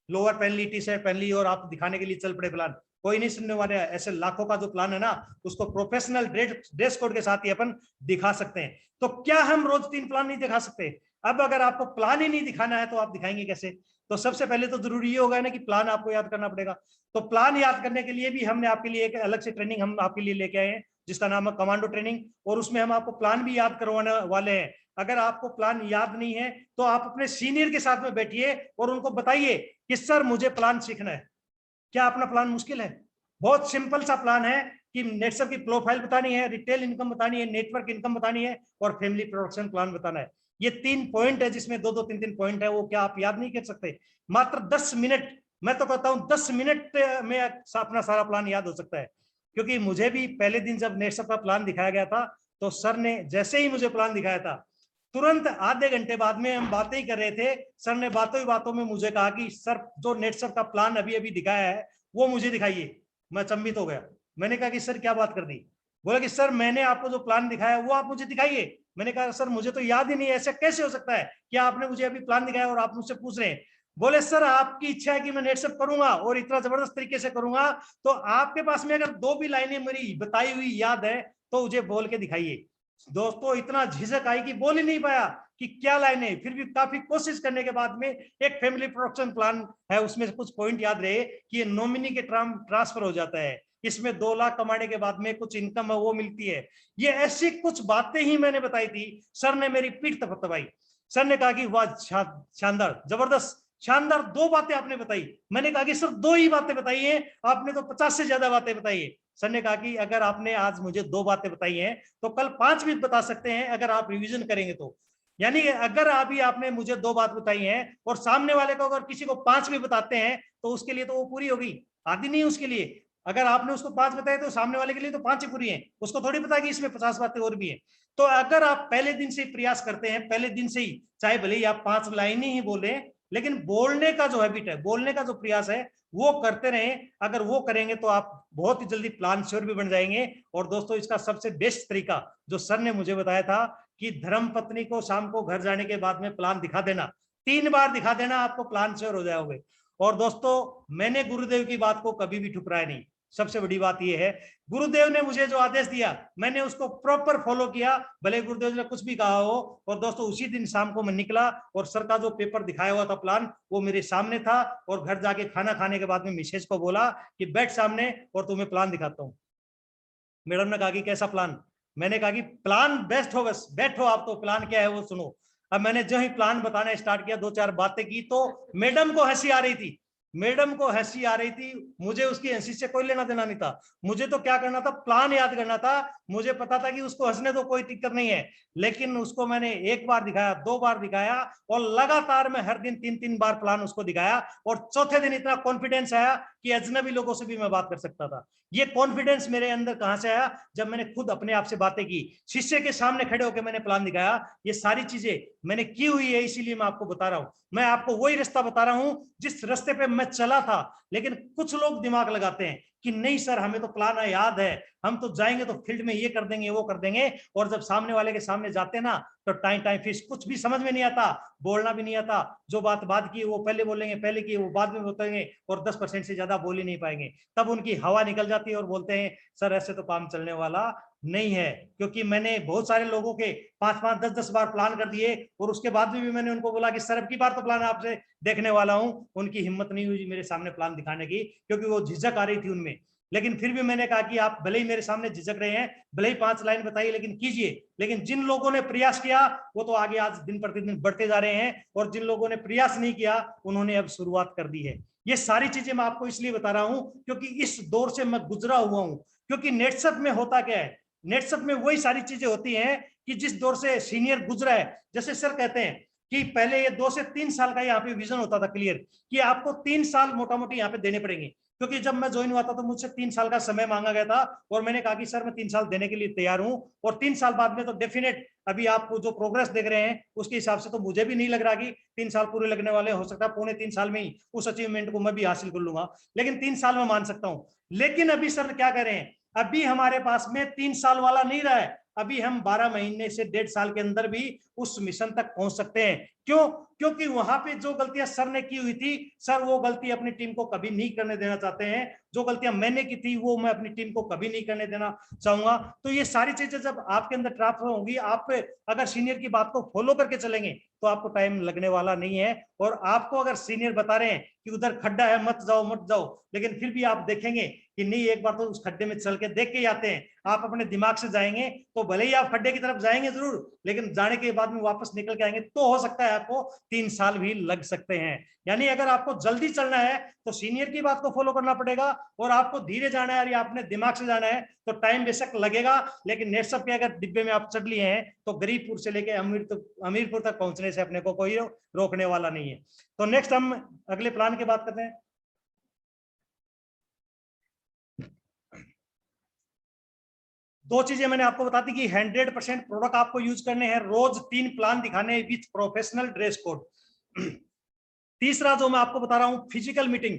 लोअर पहन ली, टी शर्ट पहन ली और आप दिखाने के लिए चल पड़े प्लान, कोई नहीं सुनने वाले। ऐसे लाखों का जो प्लान है ना, उसको प्रोफेशनल ड्रेस कोड के साथ ही अपन दिखा सकते हैं। तो क्या हम रोज 3 प्लान नहीं दिखा सकते? अब अगर आपको प्लान ही नहीं दिखाना है तो आप दिखाएंगे कैसे? तो सबसे पहले तो जरूरी ये होगा ना कि प्लान आपको याद करना पड़ेगा। तो प्लान याद करने के लिए भी हमने आपके लिए एक अलग से ट्रेनिंग हम आपके लिए लेके आए हैं जिसका नाम है कमांडो ट्रेनिंग, और उसमें हम आपको प्लान भी याद करवाने वाले हैं। अगर आपको प्लान याद नहीं है तो आप अपने सीनियर के साथ में बैठिए और उनको बताइए कि सर मुझे प्लान सीखना है। क्या अपना प्लान मुश्किल है? बहुत सिंपल सा प्लान है कि नेटसप की प्रोफाइल बतानी है, रिटेल इनकम बतानी है, नेटवर्क इनकम बतानी है और फैमिली प्रोडक्शन प्लान बताना है। ये 3 पॉइंट है जिसमें 2-2 3-3 पॉइंट है, वो क्या आप याद नहीं कर सकते? मात्र 10 मिनट, मैं तो कहता हूं 10 मिनट में अपना सारा प्लान याद हो सकता है। क्योंकि मुझे भी पहले दिन जब नेटसप का प्लान दिखाया गया था तो सर ने जैसे ही मुझे प्लान दिखाया था, तुरंत आधे घंटे बाद में हम बातें ही कर रहे थे, सर ने बातों ही बातों में मुझे कहा कि सर जो नेटसप का प्लान अभी अभी दिखाया है वो मुझे दिखाइए। मैं चंबित हो गया। मैंने कहा कि सर क्या बात कर दी? बोला कि सर मैंने आपको जो प्लान दिखाया वो आप मुझे दिखाइए। मैंने कहा सर मुझे तो याद ही नहीं है, ऐसा कैसे हो सकता है कि आपने मुझे अभी प्लान दिखाया और आप मुझसे पूछ रहे हैं? बोले सर आपकी इच्छा है कि मैं नेटसप करूंगा और इतना जबरदस्त तरीके से करूंगा, तो आपके पास में अगर 2 भी लाइनें मेरी बताई हुई याद है तो मुझे बोल के दिखाइए। दोस्तों इतना झिझक आई कि बोल ही नहीं पाया कि क्या लाइनें, फिर भी काफी कोशिश करने के बाद में एक फैमिली प्रोडक्शन प्लान है उसमें से कुछ पॉइंट याद रहे कि ये नॉमिनी के ट्रांसफर हो जाता है, इसमें 2 लाख कमाने के बाद में कुछ इनकम है वो मिलती है। ये ऐसी कुछ बातें ही मैंने बताई थी, सर ने मेरी पीठ थपथपाई। सर ने कहा कि वाह शानदार, जबरदस्त, शानदार 2 बातें आपने बताई। मैंने कहा कि सर 2 ही बातें बताई है, आपने तो 50 से ज्यादा बातें बताई है। सर ने कहा कि अगर आपने आज मुझे 2 बातें बताई हैं तो कल 5 भी बता सकते हैं अगर आप रिवीजन करेंगे तो। यानी अगर अभी आपने मुझे 2 बात बताई हैं और सामने वाले को अगर किसी को 5 भी बताते हैं तो उसके लिए तो वो पूरी होगी, आधी नहीं उसके लिए। अगर आपने उसको 5 बताए तो सामने वाले के लिए तो 5 ही पूरी है, उसको थोड़ी पता कि इसमें 50 बातें और भी है। तो अगर आप पहले दिन से प्रयास करते हैं, पहले दिन से ही, चाहे भले ही आप 5 लाइन ही बोले, लेकिन बोलने का जो हैबिट है, बोलने का जो प्रयास है वो करते रहें। अगर वो करेंगे तो आप बहुत ही जल्दी प्लान श्योर भी बन जाएंगे। और दोस्तों इसका सबसे बेस्ट तरीका जो सर ने मुझे बताया था कि धर्म पत्नी को शाम को घर जाने के बाद में प्लान दिखा देना, 3 बार दिखा देना, आपको प्लान श्योर हो जाओगे। और दोस्तों मैंने गुरुदेव की बात को कभी भी ठुकराया नहीं। सबसे बड़ी बात यह है, गुरुदेव ने मुझे जो आदेश दिया मैंने उसको प्रॉपर फॉलो किया, भले गुरुदेव ने कुछ भी कहा हो। और दोस्तों उसी दिन शाम को मैं निकला और सर का जो पेपर दिखाया हुआ था प्लान वो मेरे सामने था, और घर जाके खाना खाने के बाद में मिसेज को बोला कि बैठ सामने और तुम्हें प्लान दिखाता हूँ। मैडम ने कहा कि कैसा प्लान? मैंने कहा कि प्लान बेस्ट हो, बस बैठो आप, तो प्लान क्या है वो सुनो। अब मैंने जो ही प्लान बताना स्टार्ट किया, 2-4 बातें की तो मैडम को हंसी आ रही थी। मैडम को हंसी आ रही थी, मुझे उसकी हंसी से कोई लेना देना नहीं था। मुझे तो क्या करना था, प्लान याद करना था। मुझे पता था कि उसको हंसने तो कोई दिक्कत नहीं है, लेकिन उसको मैंने 1 बार दिखाया, 2 बार दिखाया और लगातार मैं हर दिन 3-3 बार प्लान उसको दिखाया। और चौथे दिन इतना कॉन्फिडेंस आया कि अजनबी लोगों से भी मैं बात कर सकता था। ये कॉन्फिडेंस मेरे अंदर कहां से आया? जब मैंने खुद अपने आप से बातें की, शिष्य के सामने खड़े होकर मैंने प्लान दिखाया। ये सारी चीजें मैंने की हुई है, इसीलिए मैं आपको बता रहा हूं। मैं आपको वही रास्ता बता रहा हूं जिस रास्ते पे मैं चला था। लेकिन कुछ लोग दिमाग लगाते हैं कि नहीं सर हमें तो प्लान याद है, हम तो जाएंगे तो फील्ड में ये कर देंगे वो कर देंगे, और जब सामने वाले के सामने जाते हैं ना तो टाइम फिश, कुछ भी समझ में नहीं आता, बोलना भी नहीं आता। जो बात की वो पहले बोलेंगे, पहले की वो बाद में बताएंगे, और 10% से ज्यादा बोल ही नहीं पाएंगे। तब उनकी हवा निकल जाती है और बोलते हैं सर ऐसे तो काम चलने वाला नहीं है, क्योंकि मैंने बहुत सारे लोगों के 5-5, 10-10 बार प्लान कर दिए और उसके बाद में भी मैंने उनको बोला कि सर अब की बार तो प्लान आपसे देखने वाला हूं। उनकी हिम्मत नहीं हुई मेरे सामने प्लान दिखाने की, क्योंकि वो झिझक आ रही थी उनमें। लेकिन फिर भी मैंने कहा कि आप भले ही मेरे सामने झिझक रहे हैं, भले ही 5 लाइन बताइए, लेकिन कीजिए। लेकिन जिन लोगों ने प्रयास किया वो तो आगे आज दिन प्रतिदिन बढ़ते जा रहे हैं, और जिन लोगों ने प्रयास नहीं किया उन्होंने अब शुरुआत कर दी है। ये सारी चीजें मैं आपको इसलिए बता रहा हूं क्योंकि इस दौर से मैं गुजरा हुआ हूं। क्योंकि नेटसप में होता क्या है, नेटसप में वही सारी चीजें होती हैं कि जिस दौर से सीनियर गुजरा है। जैसे सर कहते हैं कि पहले ये 2 से 3 साल का यहाँ पे विजन होता था क्लियर, कि आपको 3 साल मोटा मोटी यहाँ पे देने पड़ेंगे। क्योंकि जब मैं ज्वाइन हुआ था तो मुझसे 3 साल का समय मांगा गया था, और मैंने कहा कि सर मैं 3 साल देने के लिए तैयार हूं। और 3 साल बाद में तो डेफिनेट अभी आप जो प्रोग्रेस देख रहे हैं उसके हिसाब से तो मुझे भी नहीं लग रहा कि 3 साल पूरे लगने वाले, हो सकता है 3.25 साल में ही उस अचीवमेंट को मैं भी हासिल कर लूंगा, लेकिन 3 साल में मान सकता हूं। लेकिन अभी सर क्या करें, अभी हमारे पास में 3 साल वाला नहीं रहा है, अभी हम 12 महीने से 1.5 साल के अंदर भी उस मिशन तक पहुंच सकते हैं। क्यों? क्योंकि वहां पे जो गलतियां सर ने की हुई थी, सर वो गलती अपनी टीम को कभी नहीं करने देना चाहते हैं। जो गलतियां मैंने की थी वो मैं अपनी टीम को कभी नहीं करने देना चाहूंगा। तो ये सारी चीजें जब आपके अंदर ट्रांसफर होंगी, आप अगर सीनियर की बात को फॉलो करके चलेंगे तो आपको टाइम लगने वाला नहीं है। और आपको अगर सीनियर बता रहे हैं कि उधर खड्डा है मत जाओ मत जाओ, लेकिन फिर भी आप देखेंगे कि नहीं, एक बार तो उस खड्डे में चल के देख के आते हैं, आप अपने दिमाग से जाएंगे तो भले ही आप खड्डे की तरफ जाएंगे जरूर, लेकिन जाने के बाद में वापस निकल के आएंगे तो हो सकता है आपको 3 साल भी लग सकते हैं। यानी अगर आपको जल्दी चलना है तो सीनियर की बात को फॉलो करना पड़ेगा, और आपको धीरे जाना है या अपने दिमाग से जाना है तो टाइम बेशक लगेगा, लेकिन नेटसप के अगर डिब्बे में आप चढ़ लिए हैं तो गरीबपुर से लेकर अमीरपुर तक पहुंचने से अपने को कोई रोकने वाला नहीं है। तो नेक्स्ट हम अगले प्लान की बात करते हैं। दो चीजें मैंने आपको बता दी कि 100% प्रोडक्ट आपको यूज करने हैं, रोज 3 प्लान दिखाने विथ प्रोफेशनल ड्रेस कोड। तीसरा जो मैं आपको बता रहा हूं, फिजिकल मीटिंग।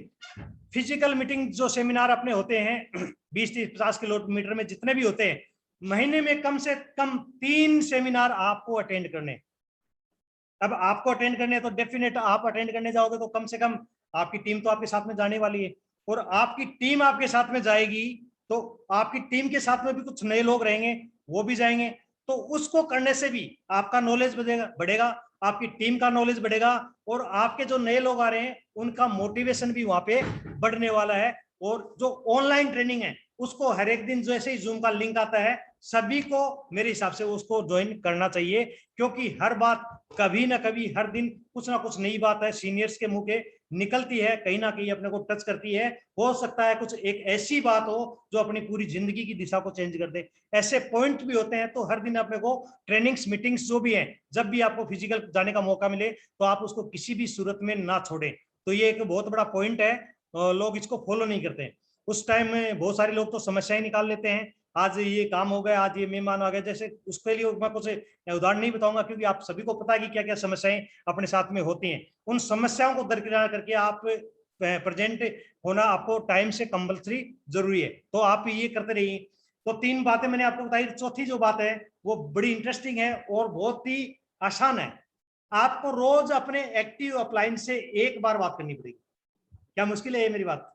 फिजिकल मीटिंग जो सेमिनार अपने होते हैं 20-50 किलोमीटर में जितने भी होते हैं, महीने में कम से कम 3 सेमिनार आपको अटेंड करने। अब आपको अटेंड करने तो डेफिनेट आप अटेंड करने जाओगे तो कम से कम आपकी टीम तो आपके साथ में जाने वाली है, और आपकी टीम आपके साथ में जाएगी तो आपकी टीम के साथ में भी कुछ नए लोग रहेंगे, वो भी जाएंगे। तो उसको करने से भी आपका नॉलेज बढ़ेगा, आपकी टीम का नॉलेज बढ़ेगा, और आपके जो नए लोग आ रहे हैं उनका मोटिवेशन भी वहां पे बढ़ने वाला है। और जो ऑनलाइन ट्रेनिंग है उसको हर एक दिन जैसे ही जूम का लिंक आता है सभी को मेरे हिसाब से उसको ज्वाइन करना चाहिए, क्योंकि हर बात कभी ना कभी हर दिन कुछ ना कुछ नई बात है सीनियर्स के मुंह के निकलती है, कहीं ना कहीं अपने को टच करती है। हो सकता है कुछ एक ऐसी बात हो जो अपनी पूरी जिंदगी की दिशा को चेंज कर दे, ऐसे पॉइंट भी होते हैं। तो हर दिन अपने को ट्रेनिंग्स मीटिंग्स जो भी हैं, जब भी आपको फिजिकल जाने का मौका मिले तो आप उसको किसी भी सूरत में ना छोड़ें। तो ये एक बहुत बड़ा पॉइंट है, लोग इसको फॉलो नहीं करते। उस टाइम में बहुत सारे लोग तो समस्याएं निकाल लेते हैं, आज ये काम हो गया, आज ये मेहमान आ गए, जैसे उसके लिए मैं कुछ उदाहरण नहीं बताऊंगा क्योंकि आप सभी को पता है कि क्या क्या समस्याएं अपने साथ में होती हैं। उन समस्याओं को दरकिनार करके आप प्रेजेंट होना आपको टाइम से कंपल्सरी जरूरी है, तो आप ये करते रहिए। तो 3 बातें मैंने आपको बताई। चौथी जो बात है वो बड़ी इंटरेस्टिंग है और बहुत ही आसान है। आपको रोज अपने एक्टिव अपलाइन से 1 बार बात करनी पड़ेगी। क्या मुश्किल है ये मेरी बात?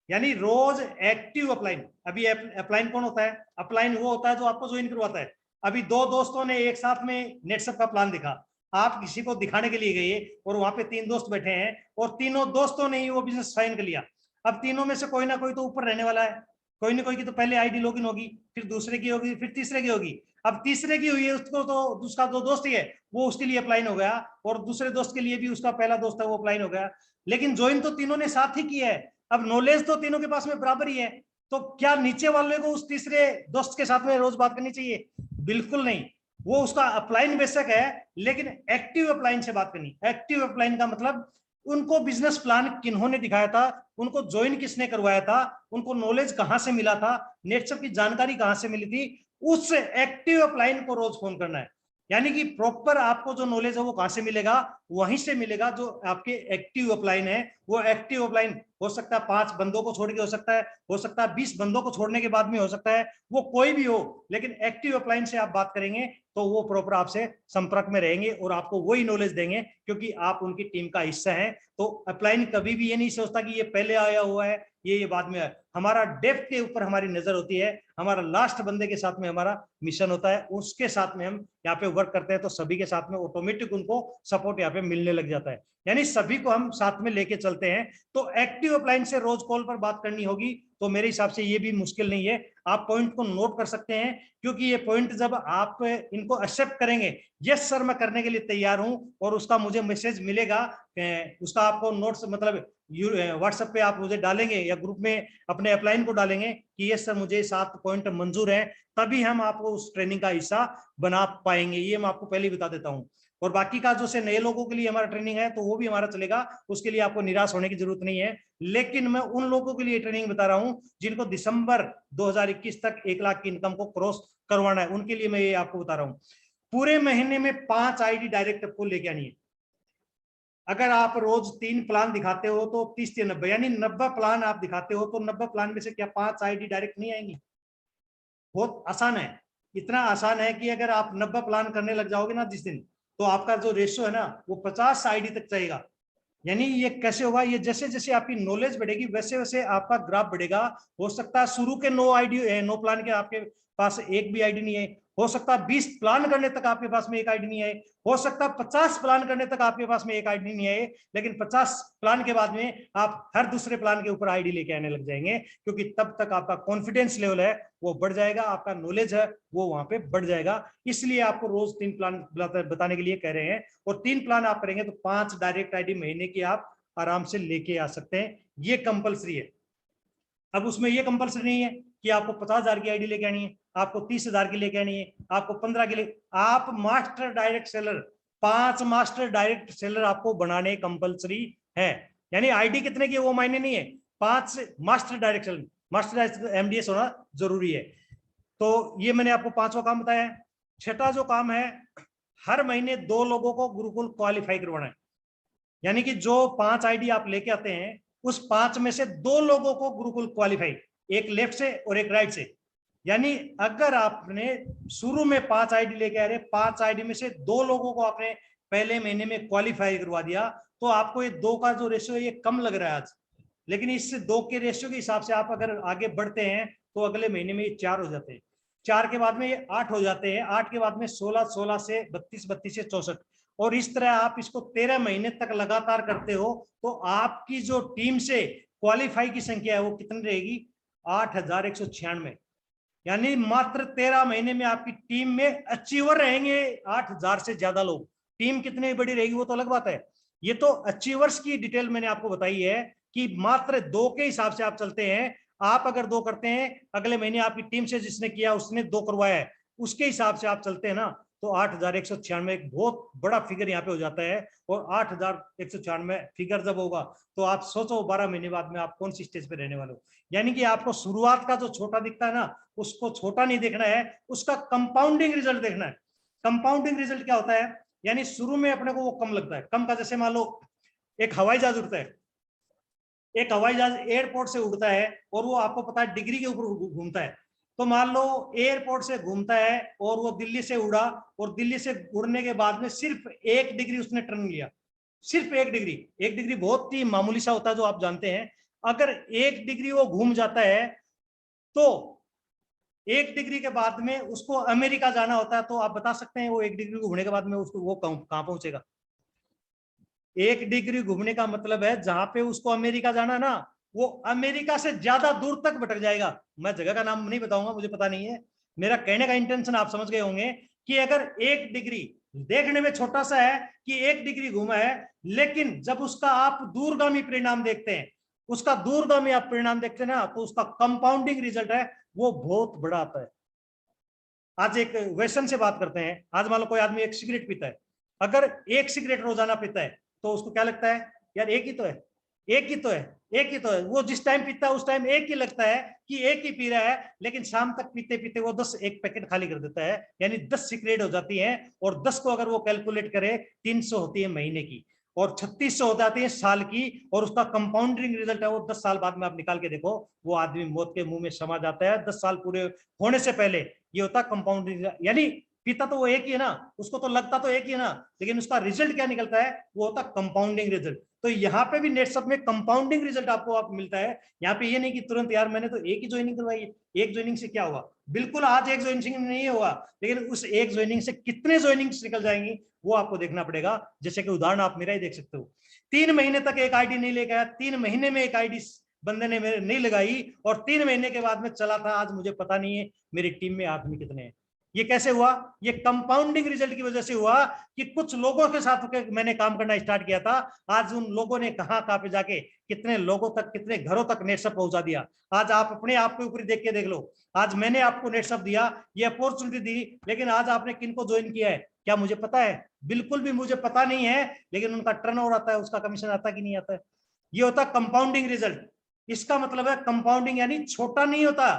यानी रोज एक्टिव अपलाइन। अभी अपलाइन कौन होता है? अपलाइन वो होता है जो आपको ज्वाइन करवाता है। अभी 2 दोस्तों ने एक साथ में नेटसप का प्लान दिखा, आप किसी को दिखाने के लिए गए और वहां पे 3 दोस्त बैठे हैं और तीनों दोस्तों ने ही वो बिजनेस साइन कर लिया। अब तीनों में से कोई ना कोई तो ऊपर रहने वाला है, कोई ना कोई की तो पहले आईडी लॉगिन होगी, फिर दूसरे की होगी, फिर तीसरे की होगी। अब तीसरे की हुई है उसको तो उसका जो दोस्त ही है वो उसके लिए अप्लाइन हो गया, और दूसरे दोस्त के लिए भी उसका पहला दोस्त है वो अप्लाइन हो गया। लेकिन ज्वाइन तो तीनों ने साथ ही किया है। अब नॉलेज तो तीनों के पास में बराबर ही है, तो क्या नीचे वाले को उस तीसरे दोस्त के साथ में रोज बात करनी चाहिए? बिल्कुल नहीं। वो उसका अपलाइन बेशक है लेकिन एक्टिव अपलाइन से बात करनी। एक्टिव अपलाइन का मतलब उनको बिजनेस प्लान किन्होंने दिखाया था, उनको ज्वाइन किसने करवाया था, उनको नॉलेज कहां से मिला था, नेटसप की जानकारी कहां से मिली थी, उस एक्टिव अपलाइन को रोज फोन करना है। यानी कि प्रॉपर आपको जो नॉलेज है वो कहां से मिलेगा? वहीं से मिलेगा जो आपके एक्टिव अपलाइन है, वो एक्टिव ऑफलाइन हो सकता है 5 बंदों को छोड़ के हो सकता है 20 बंदों को छोड़ने के बाद में हो सकता है, वो कोई भी हो, लेकिन एक्टिव ऑफलाइन से आप बात करेंगे तो वो प्रॉपर आपसे संपर्क में रहेंगे और आपको वही नॉलेज देंगे क्योंकि आप उनकी टीम का हिस्सा हैं। तो अपलाइन कभी भी ये नहीं सोचता कि ये पहले आया हुआ है, ये बाद में है। हमारा डेप्थ के ऊपर हमारी नजर होती है, हमारा लास्ट बंदे के साथ में हमारा मिशन होता है, उसके साथ में हम यहाँ पे वर्क करते हैं, तो सभी के साथ में ऑटोमेटिक उनको सपोर्ट यहाँ पे मिलने लग जाता है, यानी सभी को हम साथ में लेके चलते हैं। तो एक्टिव अपलाइन से रोज कॉल पर बात करनी होगी तो मेरे हिसाब से ये भी मुश्किल नहीं है, आप पॉइंट को नोट कर सकते हैं, क्योंकि ये पॉइंट जब आप इनको एक्सेप्ट करेंगे, यस सर मैं करने के लिए तैयार हूं, और उसका मुझे मैसेज मिलेगा, उसका आपको नोट्स मतलब व्हाट्सएप पे आप मुझे डालेंगे या ग्रुप में अपने अपलाइन को डालेंगे कि यस सर मुझे 7 पॉइंट मंजूर है, तभी हम आपको उस ट्रेनिंग का हिस्सा बना पाएंगे। ये मैं आपको पहले ही बता देता हूं। और बाकी का जो से नए लोगों के लिए हमारा ट्रेनिंग है तो वो भी हमारा चलेगा, उसके लिए आपको निराश होने की जरूरत नहीं है। लेकिन मैं उन लोगों के लिए ट्रेनिंग बता रहा हूं जिनको दिसंबर 2021 तक 1 लाख की इनकम को क्रॉस करवाना है, उनके लिए मैं ये आपको बता रहा हूं। पूरे महीने में 5 आईडी डायरेक्ट आपको लेके आनी है। अगर आप रोज 3 प्लान दिखाते हो तो 30 से 90 यानी 90 प्लान आप दिखाते हो, तो 90 प्लान में से क्या 5 आईडी डायरेक्ट नहीं आएंगी? बहुत आसान है, इतना आसान है कि अगर आप 90 प्लान करने लग जाओगे ना जिस दिन, तो आपका जो रेशियो है ना वो 50 आईडी तक जाएगा। यानी ये कैसे होगा? ये जैसे जैसे आपकी नॉलेज बढ़ेगी वैसे वैसे आपका ग्राफ बढ़ेगा। हो सकता है शुरू के 9 प्लान के आपके पास एक भी आईडी नहीं है, हो सकता है 20 प्लान करने तक आपके पास में एक आईडी नहीं है, हो सकता है 50 प्लान करने तक आपके पास में एक आईडी नहीं है, लेकिन 50 प्लान के बाद में आप हर दूसरे प्लान के ऊपर आईडी लेके आने लग जाएंगे, क्योंकि तब तक आपका कॉन्फिडेंस लेवल है वो बढ़ जाएगा, आपका नॉलेज है वो वहां पे बढ़ जाएगा। इसलिए आपको रोज 3 प्लान बताने के लिए कह रहे हैं, और 3 प्लान आप करेंगे तो 5 डायरेक्ट आईडी महीने की आप आराम से लेके आ सकते हैं, ये कंपलसरी है। अब उसमें ये कंपलसरी नहीं है कि आपको 50,000 की आईडी लेके आनी है, आपको 30,000 की लेके आनी है, आपको 15 की ले, आप master direct seller 5 master direct seller आपको बनाने कंपलसरी है। यानी आईडी कितने की वो मायने नहीं है, 5 master direct seller, master direct MDS होना जरूरी है। तो ये मैंने आपको 5वां काम बताया है। छठा जो काम है, हर महीने 2 लोगों को गुरुकुल क्वालिफाई करवाना है। यानी कि जो 5 आईडी आप लेके आते हैं उस 5 में से 2 लोगों को गुरुकुल क्वालिफाई, एक लेफ्ट से और एक राइट से। यानी अगर आपने शुरू में 5 आईडी लेके आ रहे, 5 आईडी में से 2 लोगों को आपने पहले महीने में क्वालिफाई करवा दिया, तो आपको ये 2 का जो रेशियो है ये कम लग रहा है आज, लेकिन इस 2 के रेशियो के हिसाब से आप अगर आगे बढ़ते हैं तो अगले महीने में ये 4 हो जाते हैं, 4 के बाद में ये 8 हो जाते हैं, 8 के बाद में 16, 16 से 32, 32 से 64, और इस तरह आप इसको 13 महीने तक लगातार करते हो, तो आपकी जो टीम से क्वालिफाई की संख्या है वो कितनी रहेगी? 8,196। यानी मात्र 13 महीने में आपकी टीम में अचीवर रहेंगे 8,000 से ज्यादा लोग। टीम कितनी बड़ी रहेगी वो तो अलग बात है, ये तो अचीवर्स की डिटेल मैंने आपको बताई है कि मात्र 2 के हिसाब से आप चलते हैं। आप अगर 2 करते हैं, अगले महीने आपकी टीम से जिसने किया उसने 2 करवाया है, उसके हिसाब से आप चलते हैं ना, तो 8,196 एक बहुत बड़ा फिगर यहाँ पे हो जाता है। और 8,196 फिगर जब होगा तो आप सोचो 12 महीने बाद में आप कौन सी स्टेज पे रहने वाले हो। यानी कि आपको शुरुआत का जो छोटा दिखता है ना, उसको छोटा नहीं देखना है, उसका कंपाउंडिंग रिजल्ट देखना है। कंपाउंडिंग रिजल्ट क्या होता है? यानी शुरू में अपने को वो कम लगता है, कम का जैसे मान लो एक हवाई जहाज उड़ता है, एक हवाई जहाज एयरपोर्ट से उड़ता है और वो आपको पता है डिग्री के ऊपर घूमता है। तो मान लो एयरपोर्ट से घूमता है और वो दिल्ली से उड़ा, और दिल्ली से उड़ने के बाद में सिर्फ 1 डिग्री उसने टर्न लिया, सिर्फ 1 डिग्री। 1 डिग्री बहुत ही मामूली सा होता है जो आप जानते हैं। अगर 1 डिग्री वो घूम जाता है तो 1 डिग्री के बाद में उसको अमेरिका जाना होता है, तो आप बता सकते हैं वो 1 डिग्री घूमने के बाद में उसको वो कहां पहुंचेगा? 1 डिग्री घूमने का मतलब है जहां पे उसको अमेरिका जाना ना, वो अमेरिका से ज्यादा दूर तक भटक जाएगा। मैं जगह का नाम नहीं बताऊंगा, मुझे पता नहीं है। मेरा कहने का इंटेंशन आप समझ गए होंगे कि अगर 1 डिग्री देखने में छोटा सा है कि 1 डिग्री घूमा है, लेकिन जब उसका आप दूरगामी परिणाम देखते हैं, उसका दूरगामी आप परिणाम देखते हैं ना, तो उसका कंपाउंडिंग रिजल्ट है वो बहुत बड़ा आता है। आज एक वेसन से बात करते हैं। आज मान लो कोई आदमी एक सिगरेट पीता है, अगर 1 सिगरेट रोजाना पीता है तो उसको क्या लगता है? यार एक ही तो है, एक ही तो है, एक ही तो है। वो जिस टाइम पीता है उस टाइम एक ही लगता है कि एक ही पी रहा है, लेकिन शाम तक पीते पीते वो 10 एक पैकेट खाली कर देता है, यानी 10 सिगरेट हो जाती है। और 10 को अगर वो कैलकुलेट करे 300 होती है महीने की। और 3600 हो जाती है साल की, और उसका कंपाउंडिंग रिजल्ट है वो 10 साल बाद में आप निकाल के देखो, वो आदमी मौत के मुंह में समा जाता है 10 साल पूरे होने से पहले। ये होता है कंपाउंडिंग, यानी पीता तो वो एक ही है ना, उसको तो लगता तो एक ही है ना, लेकिन उसका रिजल्ट क्या निकलता है, वो होता कंपाउंडिंग रिजल्ट। तो यहाँ पे भी नेटसप में कंपाउंडिंग रिजल्ट आपको आप मिलता है। यहाँ पे ये नहीं कि तुरंत यार मैंने तो एक ही ज्वाइनिंग करवाई है, एक ज्वाइनिंग से क्या होगा, बिल्कुल आज एक ज्वाइनिंग नहीं होगा, लेकिन उस एक ज्वाइनिंग से कितने ज्वाइनिंग्स निकल जाएंगी वो आपको देखना पड़ेगा। जैसे कि उदाहरण आप मेरा ही देख सकते हो, 3 महीने तक एक आईडी नहीं लेके आया, 3 महीने में एक आईडी बंदे ने मेरे नहीं लगाई, और 3 महीने के बाद में चला था, आज मुझे पता नहीं है मेरी टीम में आदमी कितने हैं। ये कैसे हुआ, ये कंपाउंडिंग रिजल्ट की वजह से हुआ कि कुछ लोगों के साथ मैंने काम करना स्टार्ट किया था, आज उन लोगों ने कहां कहां पे जाके कितने लोगों तक, कितने घरों तक नेटसप पहुंचा दिया। आज आप अपने आप के ऊपर देख के देख लो, आज मैंने आपको नेटसप दिया, ये अपॉर्चुनिटी दी, लेकिन आज आपने किनको ज्वाइन किया है क्या मुझे पता है, बिल्कुल भी मुझे पता नहीं है, लेकिन उनका टर्नओवर आता है, उसका कमीशन आता कि नहीं आता है। ये होता कंपाउंडिंग रिजल्ट। इसका मतलब है कंपाउंडिंग यानी छोटा नहीं होता,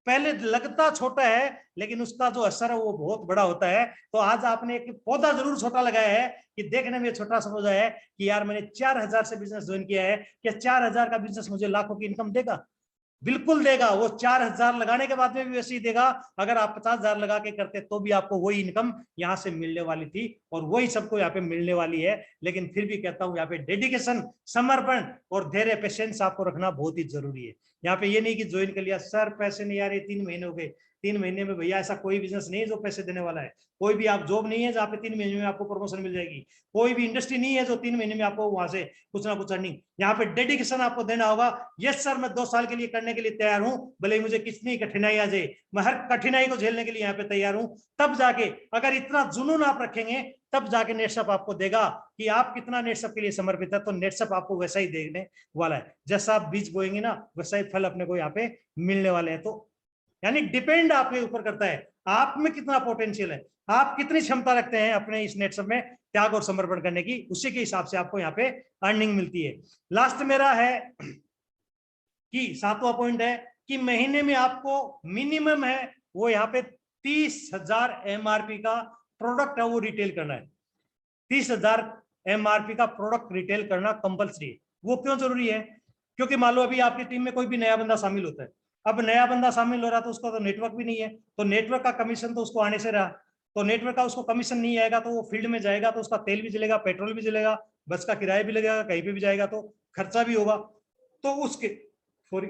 पहले लगता छोटा है लेकिन उसका जो असर है वो बहुत बड़ा होता है। तो आज आपने एक पौधा जरूर छोटा लगाया है कि देखने में छोटा सा पौधा है कि यार मैंने 4000 से बिजनेस ज्वाइन किया है, क्या 4000 का बिजनेस मुझे लाखों की इनकम देगा, बिल्कुल देगा। वो 4000 लगाने के बाद में भी वैसे ही देगा, अगर आप 50,000 लगा के करते तो भी आपको वही इनकम यहाँ से मिलने वाली थी, और वही सबको यहाँ पे मिलने वाली है। लेकिन फिर भी कहता हूँ यहाँ पे डेडिकेशन, समर्पण और धैर्य, पेशेंस आपको रखना बहुत ही जरूरी है। यहाँ पे ये नहीं कि ज्वाइन कर लिया सर पैसे नहीं आ रहे, 3 महीने हो गए, 3 महीने में भैया ऐसा कोई बिजनेस नहीं है जो पैसे देने वाला है, कोई भी आप जॉब नहीं है जहाँ पे 3 महीने में आपको प्रमोशन मिल जाएगी, कोई भी इंडस्ट्री नहीं है जो 3 महीने में आपको वहां से कुछ ना कुछ अर्निंग। यहाँ पे डेडिकेशन आपको देना होगा, यस सर मैं 2 साल के लिए करने के लिए तैयार हूं, भले ही मुझे कितनी कठिनाई आ जाए, मैं हर कठिनाई को झेलने के लिए यहाँ पे तैयार हूं। तब जाके अगर इतना जुनून आप रखेंगे तब जाके नेटसप आपको देगा कि आप कितना नेटसप के लिए समर्पित है, तो नेटसप आपको वैसा ही देने वाला है, जैसा आप बीज बोएंगे ना वैसा ही फल अपने को यहाँ पे मिलने वाले हैं। तो यानी डिपेंड आपके ऊपर करता है आप में कितना पोटेंशियल है, आप कितनी क्षमता रखते हैं अपने इस नेटसप में त्याग और समर्पण करने की, उसी के हिसाब से आपको यहाँ पे अर्निंग मिलती है। लास्ट मेरा है कि 7वां पॉइंट है कि महीने में आपको मिनिमम है वो यहाँ पे 30,000 एमआरपी का प्रोडक्ट है वो रिटेल करना है। 30,000 एमआरपी का प्रोडक्ट रिटेल करना कंपलसरी है। वो क्यों जरूरी है, क्योंकि मान लो अभी आपकी टीम में कोई भी नया बंदा शामिल होता है, अब नया बंदा शामिल हो रहा तो उसका तो नेटवर्क भी नहीं है, तो नेटवर्क का कमीशन तो उसको आने से रहा, तो नेटवर्क का उसको कमीशन नहीं आएगा तो वो फील्ड में जाएगा तो उसका तेल भी जलेगा, पेट्रोल भी जलेगा, बस का किराया भी लगेगा, कहीं पे भी जाएगा तो खर्चा भी होगा। तो उसके सॉरी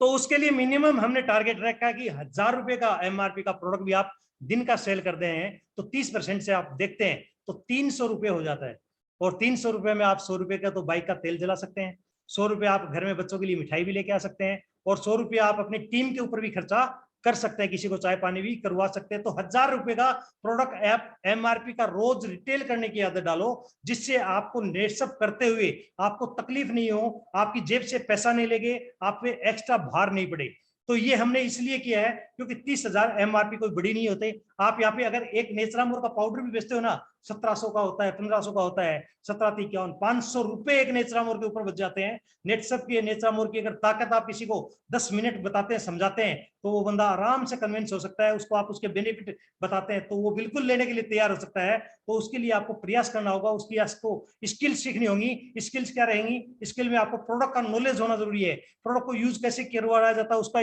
तो उसके लिए मिनिमम हमने टारगेट रखा है कि 1000 रुपए का एमआरपी का प्रोडक्ट भी आप दिन का सेल कर दे हैं तो 30% से आप देखते हैं तो 300 रुपए हो जाता है, और 300 रुपए में आप 100 रुपए का तो बाइक का तेल जला सकते हैं, 100 रुपए आप घर में बच्चों के लिए मिठाई भी लेके आ सकते हैं, और 100 रुपये आप अपनी टीम के ऊपर भी खर्चा कर सकते हैं, किसी को चाय पानी भी करवा सकते हैं। तो 1000 रुपए का प्रोडक्ट ऐप एमआरपी का रोज रिटेल करने की आदत डालो, जिससे आपको नेटसप करते हुए आपको तकलीफ नहीं हो, आपकी जेब से पैसा नहीं लगे, आप पे एक्स्ट्रा भार नहीं पड़े। तो ये हमने इसलिए किया है क्योंकि 30,000 एमआरपी कोई बड़ी नहीं होते। आप यहाँ पे अगर एक नेचरामोर का पाउडर भी बेचते हो ना 1700 का होता है, 1500 का होता है, 17-51 500 रुपए एक नेचरामोर के ऊपर बच जाते हैं। नेटसप की नेचरामोर की अगर ताकत आप किसी को 10 मिनट बताते हैं, समझाते हैं, तो वो बंदा आराम से कन्विंस हो सकता है, उसको आप उसके बेनिफिट बताते हैं तो वो बिल्कुल लेने के लिए तैयार हो सकता है। तो उसके लिए आपको प्रयास करना होगा, उसकी आपको स्किल सीखनी होगी। स्किल्स क्या रहेंगी, स्किल में आपको प्रोडक्ट का नॉलेज होना जरूरी है, प्रोडक्ट को यूज कैसे करवाया जाता है उसका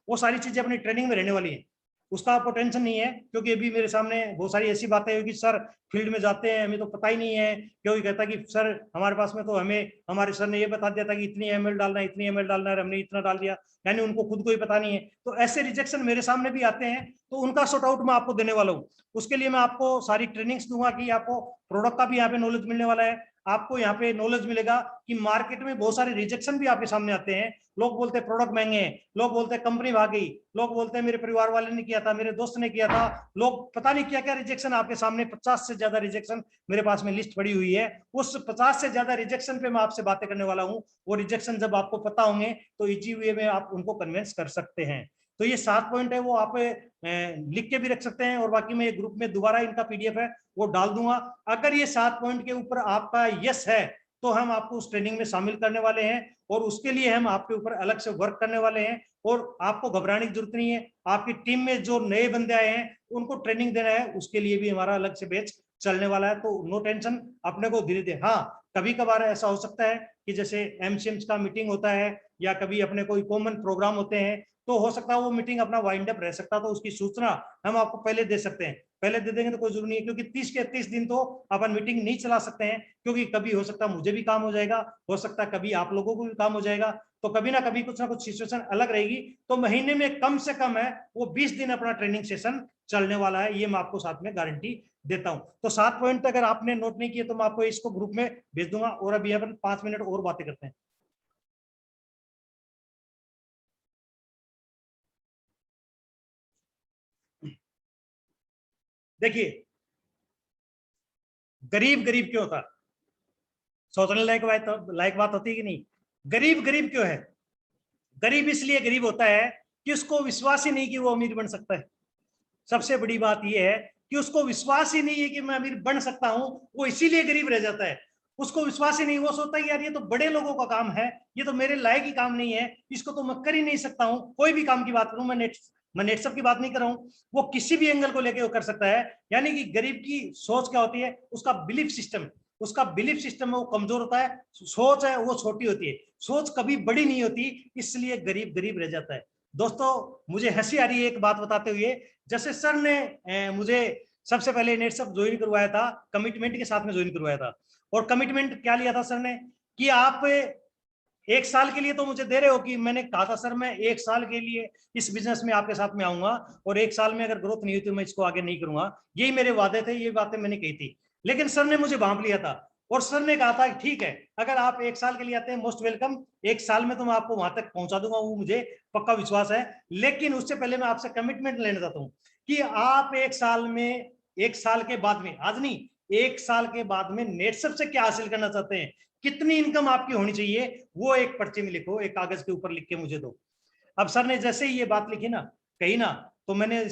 वो सारी चीजें अपनी ट्रेनिंग में रहने वाली है। उसका आपको टेंशन नहीं है, क्योंकि अभी मेरे सामने बहुत सारी ऐसी बातें हुई कि सर फील्ड में जाते हैं हमें तो पता ही नहीं है, क्योंकि कहता कि सर हमारे पास में तो हमें हमारे सर ने ये बता दिया था कि इतनी एमएल डालना है, इतनी एमएल डालना है, हमने इतना डाल दिया, यानी उनको खुद को ही पता नहीं है। तो ऐसे रिजेक्शन मेरे सामने भी आते हैं, तो उनका सॉर्ट आउट मैं आपको देने वाला हूँ। उसके लिए मैं आपको सारी ट्रेनिंग्स दूंगा कि आपको प्रोडक्ट का भी यहाँ पे नॉलेज मिलने वाला है, आपको यहाँ पे नॉलेज मिलेगा कि मार्केट में बहुत सारे रिजेक्शन भी आपके सामने आते हैं। लोग बोलते हैं प्रोडक्ट महंगे हैं, लोग बोलते हैं कंपनी भाग गई, लोग बोलते हैं मेरे परिवार वाले ने किया था, मेरे दोस्त ने किया था, लोग पता नहीं क्या क्या रिजेक्शन आपके सामने। 50 से ज्यादा रिजेक्शन मेरे पास में लिस्ट पड़ी हुई है। उस 50 से ज्यादा रिजेक्शन पे मैं आपसे बातें करने वाला हूँ। वो रिजेक्शन जब आपको पता होंगे तो इजी वे में आप उनको कन्विंस कर सकते हैं। तो ये 7 पॉइंट है, वो आप लिख के भी रख सकते हैं, और बाकी मैं ग्रुप में दोबारा इनका पीडीएफ है वो डाल दूंगा। अगर ये 7 पॉइंट के ऊपर आपका यस है तो हम आपको उस ट्रेनिंग में शामिल करने वाले हैं, और उसके लिए हम आपके ऊपर अलग से वर्क करने वाले हैं। और आपको घबराने की जरूरत नहीं है, आपकी टीम में जो नए बंदे आए हैं उनको ट्रेनिंग देना है, उसके लिए भी हमारा अलग से बैच चलने वाला है, तो नो टेंशन, अपने को धीरे धीरे। हाँ, कभी कभार ऐसा हो सकता है कि जैसे एमसीएम्स का मीटिंग होता है या कभी अपने कोई कॉमन प्रोग्राम होते हैं, तो हो सकता है वो मीटिंग अपना वाइंड अप रह सकता है, तो उसकी सूचना हम आपको पहले दे सकते हैं। पहले दे देंगे तो कोई जरूरी नहीं है, क्योंकि 30 के 30 दिन तो अपन मीटिंग नहीं चला सकते हैं, क्योंकि कभी हो सकता है मुझे भी काम हो जाएगा, हो सकता है कभी आप लोगों को भी काम हो जाएगा, तो कभी ना कभी कुछ ना कुछ सिचुएशन अलग रहेगी। तो महीने में कम से कम है वो 20 दिन अपना ट्रेनिंग सेशन चलने वाला है, ये मैं आपको साथ में गारंटी देता हूं। तो 7 पॉइंट अगर आपने नोट नहीं किए तो मैं आपको इसको ग्रुप में भेज दूंगा, और अभी अपन 5 मिनट और बातें करते हैं। देखिए, गरीब गरीब क्यों होता, सोचने लायक बात होती है कि नहीं? गरीब गरीब क्यों है? गरीब इसलिए गरीब होता है कि उसको विश्वास ही नहीं कि वो अमीर बन सकता है। सबसे बड़ी बात यह है कि उसको विश्वास ही नहीं है कि मैं अमीर बन सकता हूं, वो इसीलिए गरीब रह जाता है। उसको विश्वास ही नहीं, वो सोचता है यार ये तो बड़े लोगों का काम है, ये तो मेरे लायक ही काम नहीं है, इसको तो मैं कर ही नहीं सकता हूं। कोई भी काम की बात करूं, मैं नेटसप की बात नहीं कर रहा हूं, वो किसी भी एंगल को लेकर वो कर सकता है। यानी कि गरीब की सोच क्या होती है, उसका बिलीफ सिस्टम, उसका बिलीफ सिस्टम है वो कमजोर होता है, सोच है वो छोटी होती है, सोच कभी बड़ी नहीं होती, इसलिए गरीब गरीब रह जाता है। दोस्तों, मुझे हंसी आ रही है एक बात बताते हुए। जैसे सर ने मुझे सबसे पहले नेटसप ज्वाइन करवाया था, कमिटमेंट के साथ में ज्वाइन करवाया था, और कमिटमेंट क्या लिया था सर ने कि आप 1 साल के लिए तो मुझे दे रहे हो, कि मैंने कहा था सर मैं 1 साल के लिए इस बिजनेस में आपके साथ में आऊंगा, और 1 साल में अगर ग्रोथ नहीं हुई तो मैं इसको आगे नहीं करूंगा, यही मेरे वादे थे, ये बातें मैंने कही थी। लेकिन सर ने मुझे भांप लिया था, और सर ने कहा था ठीक है, अगर आप 1 साल के लिए आते हैं मोस्ट वेलकम, 1 साल में तो मैं आपको वहां तक पहुंचा दूंगा, वो मुझे पक्का विश्वास है। लेकिन उससे पहले मैं आपसे कमिटमेंट लेना चाहता हूँ कि आप 1 साल में, 1 साल के बाद में, आज नहीं, 1 साल के बाद में नेटसप से क्या हासिल करना चाहते हैं, कितनी इनकम आपकी होनी चाहिए, वो एक पर्चे में लिखो, एक कागज के ऊपर लिख के मुझे दो। अब सर ने जैसे ही ये बात लिखी ना, कही ना, तो मैंने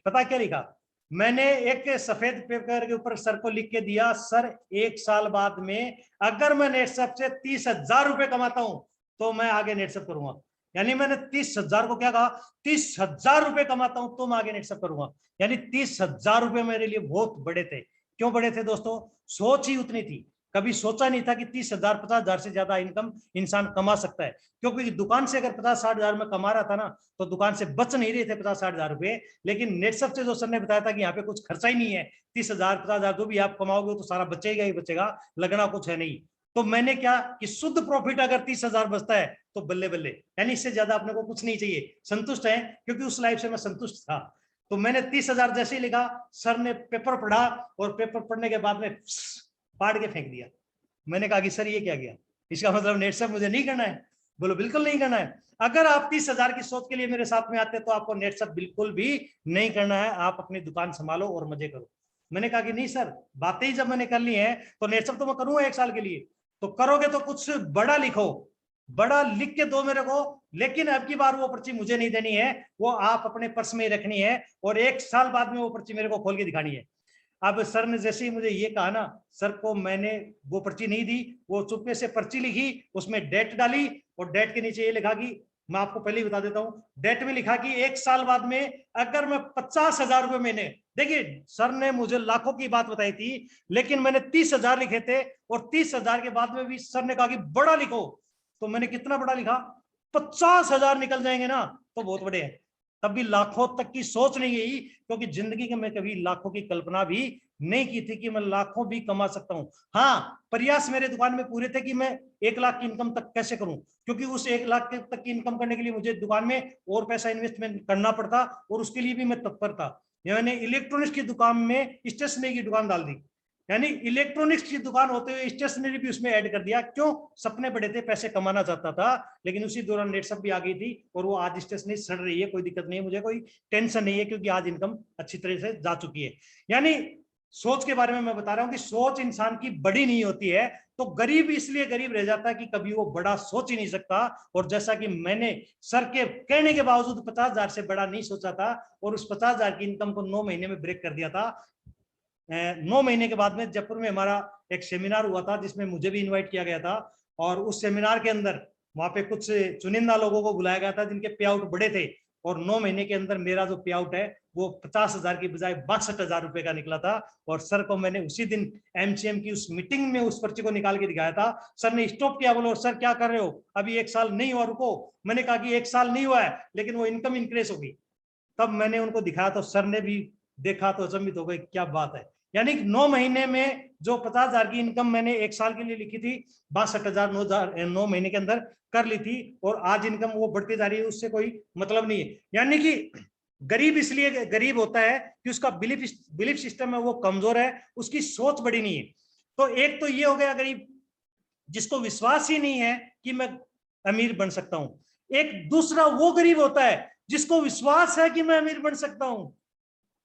पता क्या लिखा, मैंने एक सफेद पेपर के ऊपर सर को लिख के दिया, सर 1 साल बाद में अगर मैं नेटसप से 30,000 रुपए कमाता हूं तो मैं आगे नेटसप करूंगा। यानी मैंने 30,000 को क्या कहा, 30,000 रुपए कमाता हूं तो मैं आगे नेटसप करूंगा। यानी 30,000 रुपए मेरे लिए बहुत बड़े थे। क्यों बड़े थे दोस्तों? सोच ही उतनी थी। कभी सोचा नहीं था कि 30,000 50,000 से ज्यादा इनकम इंसान कमा सकता है, क्योंकि दुकान से अगर 50-60,000 में कमा रहा था ना, तो दुकान से बच नहीं रहे थे 50-60,000 रुपए। लेकिन नेटसप से जो सर ने बताया था कि यहाँ पे कुछ खर्चा ही नहीं है, 30,000 50,000 जो भी आप कमाओगे तो सारा बचेगा ही बचेगा, लगना कुछ है नहीं। तो मैंने क्या कि शुद्ध प्रॉफिट अगर 30,000 बचता है तो बल्ले बल्ले, यानी इससे ज्यादा अपने को कुछ नहीं चाहिए, संतुष्ट है, क्योंकि उस लाइफ से मैं संतुष्ट था। तो मैंने 30,000 जैसे ही लिखा, सर ने पेपर पढ़ा, और पेपर पढ़ने के बाद में फाड़ के फेंक दिया। मैंने कहा कि सर ये क्या गया, इसका मतलब नेटसप मुझे नहीं करना है? बोलो बिल्कुल नहीं करना है। अगर आप 30,000 की सोच के लिए मेरे साथ में आते तो आपको नेटसप बिल्कुल भी नहीं करना है, आप अपनी दुकान संभालो और मजे करो। मैंने कहा कि नहीं सर, बातें ही जब मैंने कर ली है तो नेटसप तो मैं करूंगा 1 साल के लिए। तो करोगे तो कुछ बड़ा लिखो, बड़ा लिख के दो मेरे को, लेकिन अब की बार वो पर्ची मुझे नहीं देनी है, वो आप अपने पर्स में ही रखनी है, और 1 साल बाद में वो पर्ची मेरे को खोल के दिखानी है। अब सर ने जैसे ही मुझे ये कहा ना, सर को मैंने वो पर्ची नहीं दी, वो चुपके से पर्ची लिखी, उसमें डेट डाली, और डेट के नीचे ये लिखा कि, मैं आपको पहले ही बता देता हूं, डेट में लिखा कि 1 साल बाद में अगर मैं 50,000 रुपए महीने, देखिए सर ने मुझे लाखों की बात बताई थी, लेकिन मैंने 30,000 लिखे थे, और 30,000 के बाद में भी सर ने कहा कि बड़ा लिखो। तो मैंने कितना बड़ा लिखा, 50,000 निकल जाएंगे ना तो बहुत बड़े हैं। तब भी लाखों तक की सोच नहीं आई, क्योंकि जिंदगी के मैं कभी लाखों की कल्पना भी नहीं की थी कि मैं लाखों भी कमा सकता हूं। हाँ, प्रयास मेरे दुकान में पूरे थे कि मैं 1 लाख की इनकम तक कैसे करूं, क्योंकि उस 1 लाख तक की इनकम करने के लिए मुझे दुकान में और पैसा इन्वेस्टमेंट करना पड़ता, और उसके लिए भी मैं तत्पर था। मैंने इलेक्ट्रॉनिक्स की दुकान में स्टेशनरी की दुकान डाल दी, यानी इलेक्ट्रॉनिक्स की दुकान होते हुए स्टेशनरी भी उसमें ऐड कर दिया। क्यों? सपने बड़े थे, पैसे कमाना चाहता था, लेकिन उसी दौरान नेटसप भी आ गई थी, और वो आज स्टेशनरी सड़ रही है, कोई दिक्कत नहीं है, मुझे कोई टेंशन नहीं है, क्योंकि आज इनकम अच्छी तरह से जा चुकी है। यानी सोच के बारे में मैं बता रहा हूं कि सोच इंसान की बड़ी नहीं होती है, तो गरीब इसलिए गरीब रह जाता है कि कभी वो बड़ा सोच ही नहीं सकता। और जैसा कि मैंने सर के कहने के बावजूद 50,000 से बड़ा नहीं सोचा था, और उस 50,000 की इनकम को 9 महीने में ब्रेक कर दिया था। 9 महीने के बाद में जयपुर में हमारा एक सेमिनार हुआ था, जिसमें मुझे भी इनवाइट किया गया था, और उस सेमिनार के अंदर वहां पे कुछ चुनिंदा लोगों को बुलाया गया था जिनके पे आउट बड़े थे, और 9 महीने के अंदर मेरा जो पे आउट है वो 50,000 की बजाय 62,000 रुपए का निकला था। और सर को मैंने उसी दिन एमसीएम की उस मीटिंग में उस पर्ची को निकाल के दिखाया था। सर ने स्टॉप किया, बोलो सर क्या कर रहे हो, अभी 1 साल नहीं हुआ, रुको। मैंने कहा कि 1 साल नहीं हुआ है लेकिन वो इनकम इंक्रीज होगी। तब मैंने उनको दिखाया तो सर ने भी देखा तो अचंभित हो गए, क्या बात है। यानी 9 महीने में जो 50,000 की इनकम मैंने 1 साल के लिए लिखी थी, 62,000 9 महीने के अंदर कर ली थी। और आज इनकम वो बढ़ती जा रही है, उससे कोई मतलब नहीं है। यानी कि गरीब इसलिए गरीब होता है कि उसका बिलीफ सिस्टम है वो कमजोर है, उसकी सोच बड़ी नहीं है। तो एक तो ये हो गया गरीब जिसको विश्वास ही नहीं है कि मैं अमीर बन सकता हूं। एक दूसरा वो गरीब होता है जिसको विश्वास है कि मैं अमीर बन सकता हूं।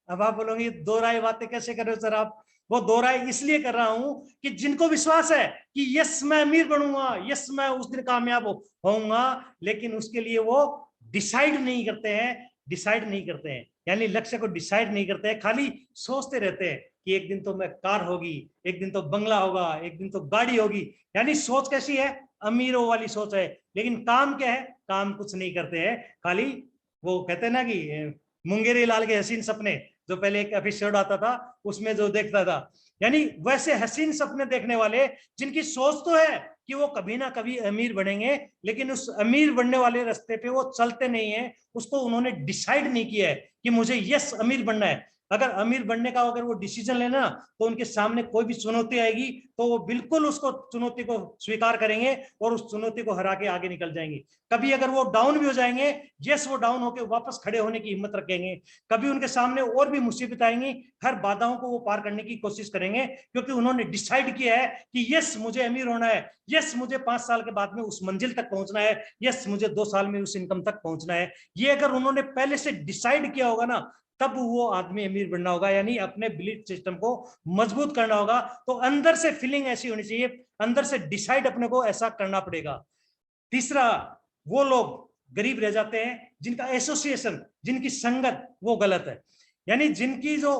अब आप बोलोगे दो राय बातें कैसे कर रहे हो सर आप। वो दो राय इसलिए कर रहा हूं कि जिनको विश्वास है कि यस मैं अमीर बनूंगा, यस मैं उस दिन कामयाब होऊंगा, लेकिन उसके लिए वो डिसाइड नहीं करते हैं, यानी लक्ष्य को डिसाइड नहीं करते हैं, खाली सोचते रहते हैं कि एक दिन तो मैं कार होगी, एक दिन तो बंगला होगा, एक दिन तो गाड़ी होगी। यानी सोच कैसी है, अमीरों वाली सोच है। लेकिन काम क्या है, काम कुछ नहीं करते हैं, खाली वो कहते हैं ना कि मुंगेरी लाल के हसीन सपने, जो पहले एक एपिसोड आता था उसमें जो देखता था। यानी वैसे हसीन सपने देखने वाले जिनकी सोच तो है कि वो कभी ना कभी अमीर बनेंगे, लेकिन उस अमीर बनने वाले रास्ते पे वो चलते नहीं है, उसको उन्होंने डिसाइड नहीं किया है कि मुझे यस अमीर बनना है। अगर अमीर बनने का अगर वो डिसीजन लेना तो उनके सामने कोई भी चुनौती आएगी तो वो बिल्कुल उसको चुनौती को स्वीकार करेंगे और उस चुनौती को हरा के आगे निकल जाएंगे। कभी अगर वो डाउन भी हो जाएंगे, यस वो डाउन होकर वापस खड़े होने की हिम्मत रखेंगे। कभी उनके सामने और भी मुसीबत आएंगी, हर बाधाओं को वो पार करने की कोशिश करेंगे, क्योंकि उन्होंने डिसाइड किया है कि यस मुझे अमीर होना है, यस मुझे 5 साल के बाद में उस मंजिल तक पहुंचना है, यस मुझे 2 साल में उस इनकम तक पहुंचना है। ये अगर उन्होंने पहले से डिसाइड किया होगा ना, तब वो आदमी अमीर बनना होगा, यानी अपने बिलीफ सिस्टम को मजबूत करना होगा। तो अंदर से फीलिंग ऐसी होनी चाहिए, अंदर से डिसाइड अपने को ऐसा करना पड़ेगा। तीसरा, वो लोग गरीब रह जाते हैं जिनका एसोसिएशन, जिनकी संगत वो गलत है, यानी जिनकी जो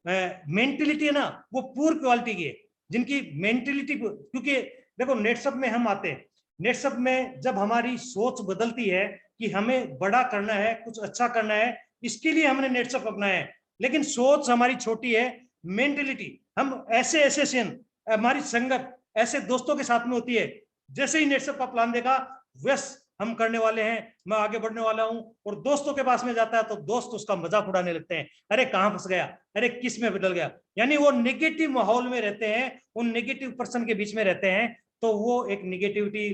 मेंटेलिटी है ना वो पुअर क्वालिटी की है, जिनकी मेंटेलिटी, क्योंकि देखो नेटसप में हम आते हैं, नेटसप में जब हमारी सोच बदलती है कि हमें बड़ा करना है, कुछ अच्छा करना है, इसके लिए हमने नेटसप अपनाया है, लेकिन सोच हमारी छोटी है, मेंटेलिटी, हम ऐसे एसोसिएशन, हमारी संगत ऐसे दोस्तों के साथ में होती है, जैसे ही नेटसप का प्लान देखा बस हम करने वाले हैं, मैं आगे बढ़ने वाला हूं, और दोस्तों के पास में जाता है तो दोस्त उसका मजाक उड़ाने लगते हैं, अरे कहां फंस गया, अरे किस में बदल गया। यानी वो नेगेटिव माहौल में रहते हैं, उन नेगेटिव पर्सन के बीच में रहते हैं, तो वो एक नेगेटिविटी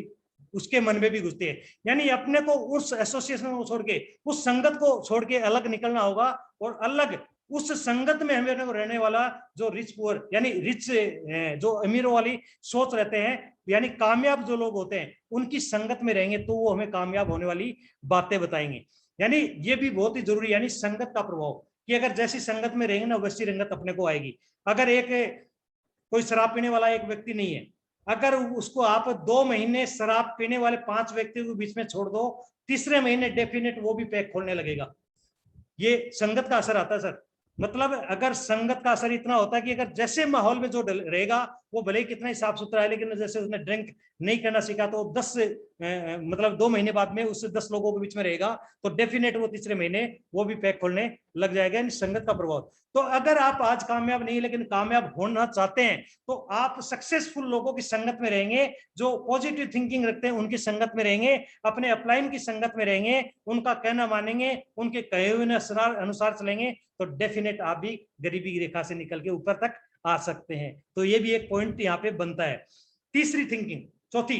उसके मन में भी घुसती है। यानी अपने को उस एसोसिएशन को छोड़ के, उस संगत को छोड़ के अलग निकलना होगा, और अलग उस संगत में हमें रहने वाला जो रिच पुअर, यानी रिच जो अमीरों वाली सोच रहते हैं, यानी कामयाब जो लोग होते हैं उनकी संगत में रहेंगे तो वो हमें कामयाब होने वाली बातें बताएंगे। यानी ये भी बहुत ही जरूरी, यानी संगत का प्रभाव, कि अगर जैसी संगत में रहेंगे ना वैसी रंगत अपने को आएगी। अगर एक कोई शराब पीने वाला एक व्यक्ति नहीं है, अगर उसको आप 2 महीने शराब पीने वाले 5 व्यक्तियों के बीच में छोड़ दो, तीसरे महीने डेफिनेट वो भी पैक खोलने लगेगा। ये संगत का असर आता है सर। मतलब अगर संगत का असर इतना होता है कि अगर जैसे माहौल में जो रहेगा, वो भले ही कितना ही साफ सुथरा है, लेकिन जैसे उसने ड्रिंक नहीं करना सीखा तो 10 मतलब 2 महीने बाद में उससे 10 लोगों के बीच में रहेगा, तो डेफिनेट वो तीसरे महीने वो भी पैक खोलने लग जाएगा। संगत का प्रभाव। तो अगर आप आज कामयाब नहीं लेकिन कामयाब होना चाहते हैं, तो आप सक्सेसफुल लोगों की संगत में रहेंगे, जो पॉजिटिव थिंकिंग रखते हैं उनकी संगत में रहेंगे, अपने अपलाइन की संगत में रहेंगे, उनका कहना मानेंगे, उनके कहे हुए अनुसार चलेंगे, तो डेफिनेट आप भी गरीबी की रेखा से निकल के ऊपर तक आ सकते हैं। तो ये भी एक पॉइंट यहाँ पे बनता है। तीसरी थिंकिंग, चौथी,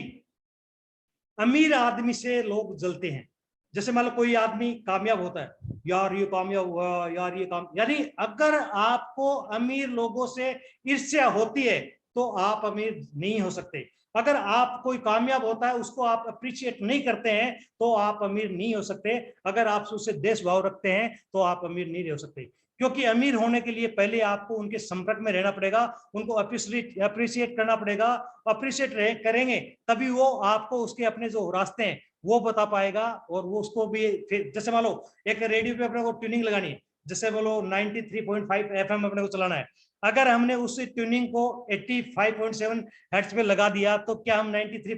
अमीर आदमी से लोग जलते हैं। जैसे मान लो कोई आदमी कामयाब होता है, यार ये कामयाब हुआ, यार ये काम, यानी अगर आपको अमीर लोगों से ईर्ष्या होती है तो आप अमीर नहीं हो सकते। अगर आप कोई कामयाब होता है उसको आप अप्रिशिएट नहीं करते हैं तो आप अमीर नहीं हो सकते। अगर आप उससे देश भाव रखते हैं तो आप अमीर नहीं हो सकते, क्योंकि अमीर होने के लिए पहले आपको उनके संपर्क में रहना पड़ेगा, उनको अप्रिशिएट करना पड़ेगा। अप्रिशिएट करेंगे तभी वो आपको उसके अपने जो रास्ते हैं वो बता पाएगा, और वो उसको भी फिर, जैसे मान लो एक रेडियो पे अपने को ट्यूनिंग लगानी है, जैसे बोलो 93.5 FM अपने को चलाना है, अगर हमने उस ट्यूनिंग को 85.7 हर्ट्ज पे लगा दिया तो क्या हम 93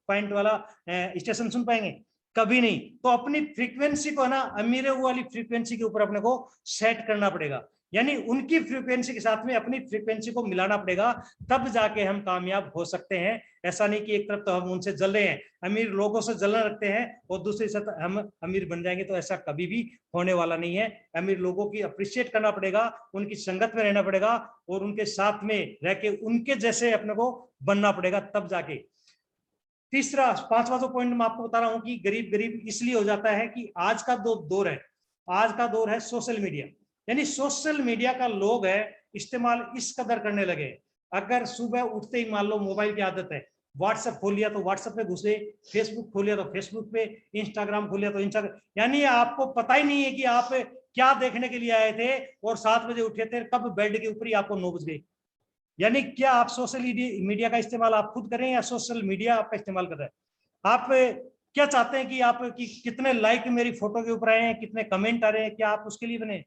पॉइंट वाला स्टेशन सुन पाएंगे? कभी नहीं। तो अपनी फ्रीक्वेंसी को ना अमीरों वाली फ्रीक्वेंसी के ऊपर अपने को सेट करना पड़ेगा, यानी उनकी फ्रीक्वेंसी के साथ में अपनी फ्रीक्वेंसी को मिलाना पड़ेगा, तब जाके हम कामयाब हो सकते हैं। ऐसा नहीं कि एक तरफ तो हम उनसे जल रहे हैं, अमीर लोगों से जलना रखते हैं और दूसरी तरफ हम अमीर बन जाएंगे, तो ऐसा कभी भी होने वाला नहीं है। अमीर लोगों की अप्रिशिएट करना पड़ेगा, उनकी संगत में रहना पड़ेगा और उनके साथ में रह के उनके जैसे अपने को बनना पड़ेगा, तब जाके। तीसरा, पांचवा जो पॉइंट मैं आपको बता रहा हूं कि गरीब गरीब इसलिए हो जाता है कि आज का दौर है, आज का दौर है सोशल मीडिया, यानी सोशल मीडिया का लोग है इस्तेमाल इस कदर करने लगे। अगर सुबह उठते ही मान लो मोबाइल की आदत है, व्हाट्सएप खोल लिया तो व्हाट्सएप पे घुसे, फेसबुक खोल लिया तो फेसबुक पे, इंस्टाग्राम खोल लिया तो इंस्टाग्राम, यानी आपको पता ही नहीं है कि आप क्या देखने के लिए आए थे और 7 बजे उठे थे, कब बेड के ऊपर ही आपको 9 बज गए। यानी क्या आप सोशल मीडिया का इस्तेमाल आप खुद करें या सोशल मीडिया आपका इस्तेमाल कर रहा है? आप क्या चाहते हैं कि आप कि कितने लाइक मेरी फोटो के ऊपर आए हैं, कितने कमेंट आ रहे हैं, क्या आप उसके लिए बने?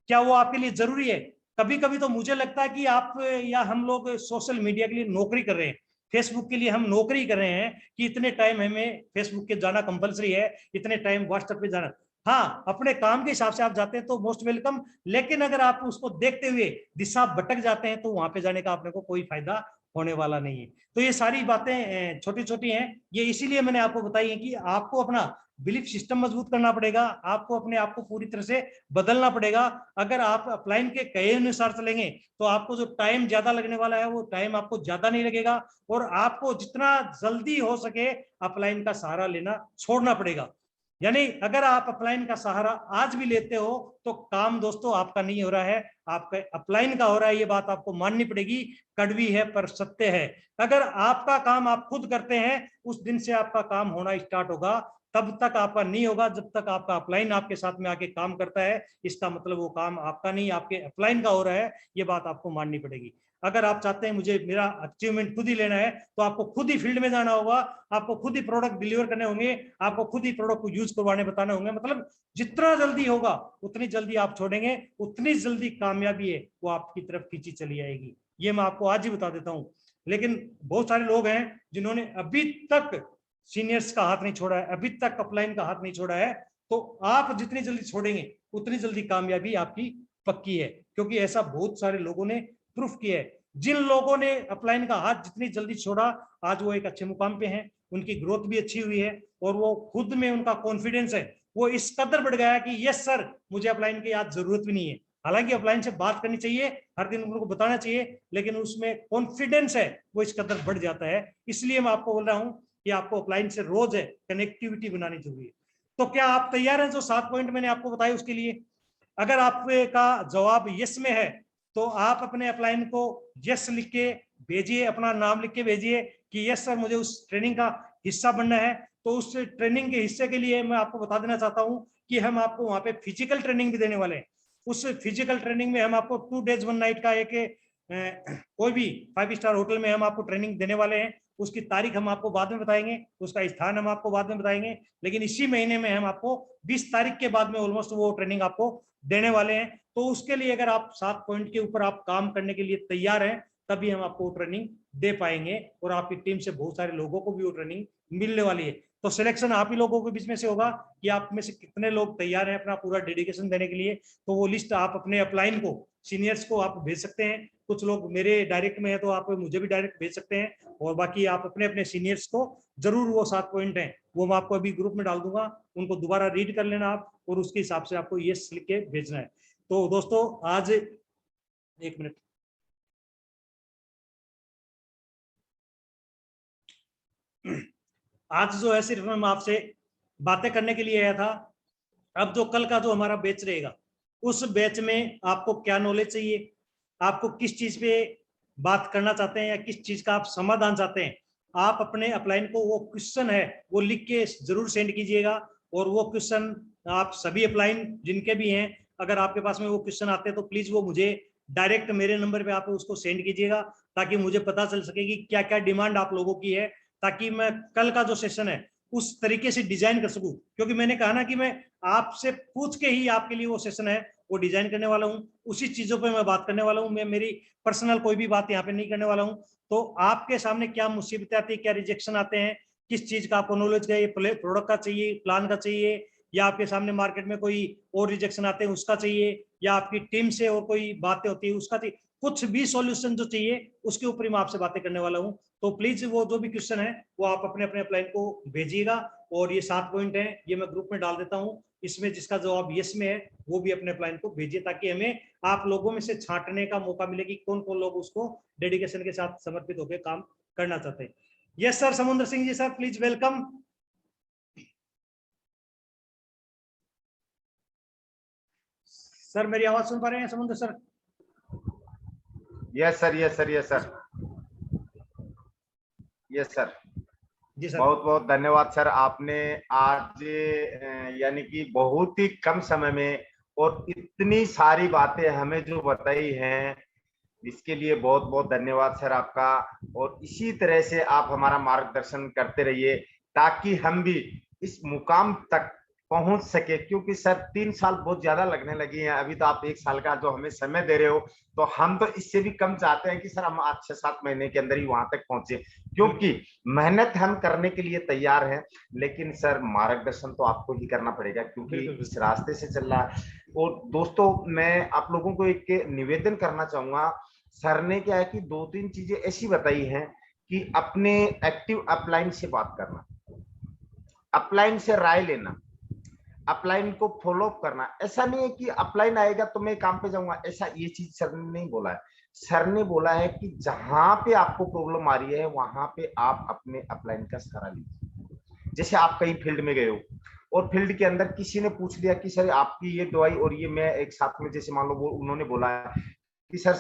क्या वो आपके लिए जरूरी है? कभी कभी तो मुझे लगता है कि आप या हम लोग सोशल मीडिया के लिए नौकरी कर रहे हैं, फेसबुक के लिए हम नौकरी कर रहे हैं कि इतने टाइम हमें फेसबुक के जाना कंपलसरी है, इतने टाइम व्हाट्सएप पे जाना। हाँ, अपने काम के हिसाब से आप जाते हैं तो मोस्ट वेलकम, लेकिन अगर आप उसको देखते हुए दिशा भटक जाते हैं तो वहां पे जाने का अपने को कोई फायदा होने वाला नहीं है। तो ये सारी बातें छोटी छोटी हैं, ये इसीलिए मैंने आपको बताई है कि आपको अपना बिलीफ सिस्टम मजबूत करना पड़ेगा, आपको अपने आप को पूरी तरह से बदलना पड़ेगा। अगर आप अपलाइन के कहे अनुसार चलेंगे तो आपको जो टाइम ज्यादा लगने वाला है वो टाइम आपको ज्यादा नहीं लगेगा, और आपको जितना जल्दी हो सके अपलाइन का सहारा लेना छोड़ना पड़ेगा। यानी अगर आप अपलाइन का सहारा आज भी लेते हो तो काम दोस्तों आपका नहीं हो रहा है, आपका अपलाइन का हो रहा है, ये बात आपको माननी पड़ेगी। कड़वी है पर सत्य है। अगर आपका काम आप खुद करते हैं, उस दिन से आपका काम होना स्टार्ट होगा, तब तक आपका नहीं होगा जब तक आपका अपलाइन आपके साथ में आके काम करता है। इसका मतलब वो काम आपका नहीं आपके अपलाइन का हो रहा है, ये बात आपको माननी पड़ेगी। अगर आप चाहते हैं मुझे मेरा अचीवमेंट खुद ही लेना है तो आपको खुद ही फील्ड में जाना होगा, आपको खुद ही प्रोडक्ट डिलीवर करने होंगे, आपको खुद ही प्रोडक्ट को यूज करवाने बताने होंगे। मतलब जितना जल्दी होगा उतनी जल्दी आप छोड़ेंगे, उतनी जल्दी कामयाबी है वो आपकी तरफ खींची चली आएगी। ये मैं आपको आज ही बता देता हूं। लेकिन बहुत सारे लोग हैं जिन्होंने अभी तक सीनियर्स का हाथ नहीं छोड़ा है, अभी तक अपलाइन का हाथ नहीं छोड़ा है, तो आप जितनी जल्दी छोड़ेंगे उतनी जल्दी कामयाबी आपकी पक्की है, क्योंकि ऐसा बहुत सारे लोगों ने प्रूफ किया है। जिन लोगों ने अपलाइन का हाथ जितनी जल्दी छोड़ा, आज वो एक अच्छे मुकाम पे हैं, उनकी ग्रोथ भी अच्छी हुई है और वो खुद में उनका कॉन्फिडेंस है वो इस कदर बढ़ गया कि यस सर, मुझे अपलाइन की आज जरूरत भी नहीं है। हालांकि अपलाइन से बात करनी चाहिए, हर दिन उनको बताना चाहिए, लेकिन उसमें कॉन्फिडेंस है वो इस कदर बढ़ जाता है। इसलिए मैं आपको बोल रहा हूं कि आपको अपलाइन से रोज है कनेक्टिविटी बनानी जरूरी है। तो क्या आप तैयार हैं जो 7 पॉइंट मैंने आपको बताए उसके लिए? अगर आपका जवाब यस में है तो आप अपने अपलाइन को यस लिख के भेजिए, अपना नाम लिख के भेजिए कि यस सर मुझे उस ट्रेनिंग का हिस्सा बनना है। तो उस ट्रेनिंग के हिस्से के लिए मैं आपको बता देना चाहता हूं कि हम आपको वहां पे फिजिकल ट्रेनिंग भी देने वाले हैं। उस फिजिकल ट्रेनिंग में हम आपको 2 डेज 1 नाइट का एक कोई भी 5 स्टार होटल में हम आपको ट्रेनिंग देने वाले हैं। उसकी तारीख हम आपको बाद में बताएंगे, उसका स्थान हम आपको बाद में बताएंगे, लेकिन इसी महीने में हम आपको 20 तारीख के बाद में ऑलमोस्ट वो ट्रेनिंग आपको देने वाले हैं। तो उसके लिए अगर आप 7 पॉइंट के ऊपर आप काम करने के लिए तैयार हैं, तभी हम आपको ट्रेनिंग दे पाएंगे और आपकी टीम से बहुत सारे लोगों को भी वो ट्रेनिंग मिलने वाली है। तो सिलेक्शन आप ही लोगों के बीच में से होगा कि आप में से कितने लोग तैयार हैं अपना पूरा डेडिकेशन देने के लिए। तो वो लिस्ट आप अपने अपलाइन को, सीनियर्स को आप भेज सकते हैं। कुछ लोग मेरे डायरेक्ट में है तो आप मुझे भी डायरेक्ट भेज सकते हैं, और बाकी आप अपने अपने सीनियर्स को जरूर वो 7 पॉइंट हैं वो मैं आपको अभी ग्रुप में डाल दूंगा, उनको दोबारा रीड कर लेना आप और उसके हिसाब से आपको ये लिख के भेजना है। तो दोस्तों आज एक मिनट, आज जो है सिर्फ मैं आपसे बातें करने के लिए आया था। अब जो कल का जो हमारा बैच रहेगा, उस बैच में आपको क्या नॉलेज चाहिए, आपको किस चीज पे बात करना चाहते हैं या किस चीज का आप समाधान चाहते हैं, आप अपने अपलाइन को वो क्वेश्चन है वो लिख के जरूर सेंड कीजिएगा। और वो क्वेश्चन आप सभी अपलाइन जिनके भी हैं, अगर आपके पास में वो क्वेश्चन आते हैं तो प्लीज वो मुझे डायरेक्ट मेरे नंबर पे आप उसको सेंड कीजिएगा, ताकि मुझे पता चल सके कि क्या क्या डिमांड आप लोगों की है, ताकि मैं कल का जो सेशन है उस तरीके से डिजाइन कर सकूं। क्योंकि मैंने कहा ना कि मैं आपसे पूछ के ही आपके लिए वो सेशन है वो डिजाइन करने वाला हूं, उसी चीजों पे मैं बात करने वाला हूं। मैं मेरी पर्सनल कोई भी बात यहाँ पे नहीं करने वाला हूं। तो आपके सामने क्या मुसीबतें आती है, क्या रिजेक्शन आते हैं, किस चीज का आपको नॉलेज है, ये प्रोडक्ट का चाहिए, प्लान का चाहिए, या आपके सामने मार्केट में कोई और रिजेक्शन आते हैं उसका चाहिए, या आपकी टीम से और कोई बातें होती है उसका चाहिए, कुछ भी सॉल्यूशन जो चाहिए उसके ऊपर ही मैं आपसे बातें करने वाला हूँ। तो प्लीज वो जो भी क्वेश्चन है वो आप अपने अपने अपलाइन को भेजिएगा, और ये 7 पॉइंट है ये मैं ग्रुप में डाल देता हूँ, इसमें जिसका जवाब यस में है वो भी अपने अपलाइन को भेजिए, ताकि हमें आप लोगों में से छांटने का मौका मिले कि कौन कौन लोग उसको डेडिकेशन के साथ समर्पित होकर काम करना चाहते हैं। Yes sir, Samudra Singh ji sir, please welcome. Sir मेरी आवाज सुन पा रहे हैं Samudra sir? Yes sir, yes sir, yes sir, yes sir. जी सर। बहुत बहुत धन्यवाद सर, आपने आज यानी कि बहुत ही कम समय में और इतनी सारी बातें हमें जो बताई हैं, इसके लिए बहुत बहुत धन्यवाद सर आपका। और इसी तरह से आप हमारा मार्गदर्शन करते रहिए ताकि हम भी इस मुकाम तक पहुंच सके, क्योंकि सर 3 साल बहुत ज्यादा लगने लगी हैं। अभी तो आप 1 साल का जो हमें समय दे रहे हो, तो हम तो इससे भी कम चाहते हैं कि सर हम 6-7 महीने के अंदर ही वहां तक पहुंचे, क्योंकि मेहनत हम करने के लिए तैयार हैं, लेकिन सर मार्गदर्शन तो आपको ही करना पड़ेगा, क्योंकि इस रास्ते से चल रहा है। और दोस्तों, मैं आप लोगों को एक निवेदन करना चाहूंगा। सर ने क्या है कि 2-3 चीजें ऐसी बताई हैं कि अपने एक्टिव अपलाइन से बात करना, अपलाइन से राय लेना, अपलाइन को फॉलो अप करना। ऐसा नहीं है कि अपलाइन आएगा तो मैं काम पे जाऊंगा, ऐसा ये चीज सर ने नहीं बोला है। सर ने बोला है कि जहां पे आपको प्रॉब्लम आ रही है वहां पे आप अपने अपलाइन का सहारा लीजिए। जैसे आप कहीं फील्ड में गए हो और फील्ड के अंदर किसी ने पूछ लिया कि सर आपकी ये दवाई और ये मैं एक साथ में, जैसे मान लो उन्होंने बोला है कि सर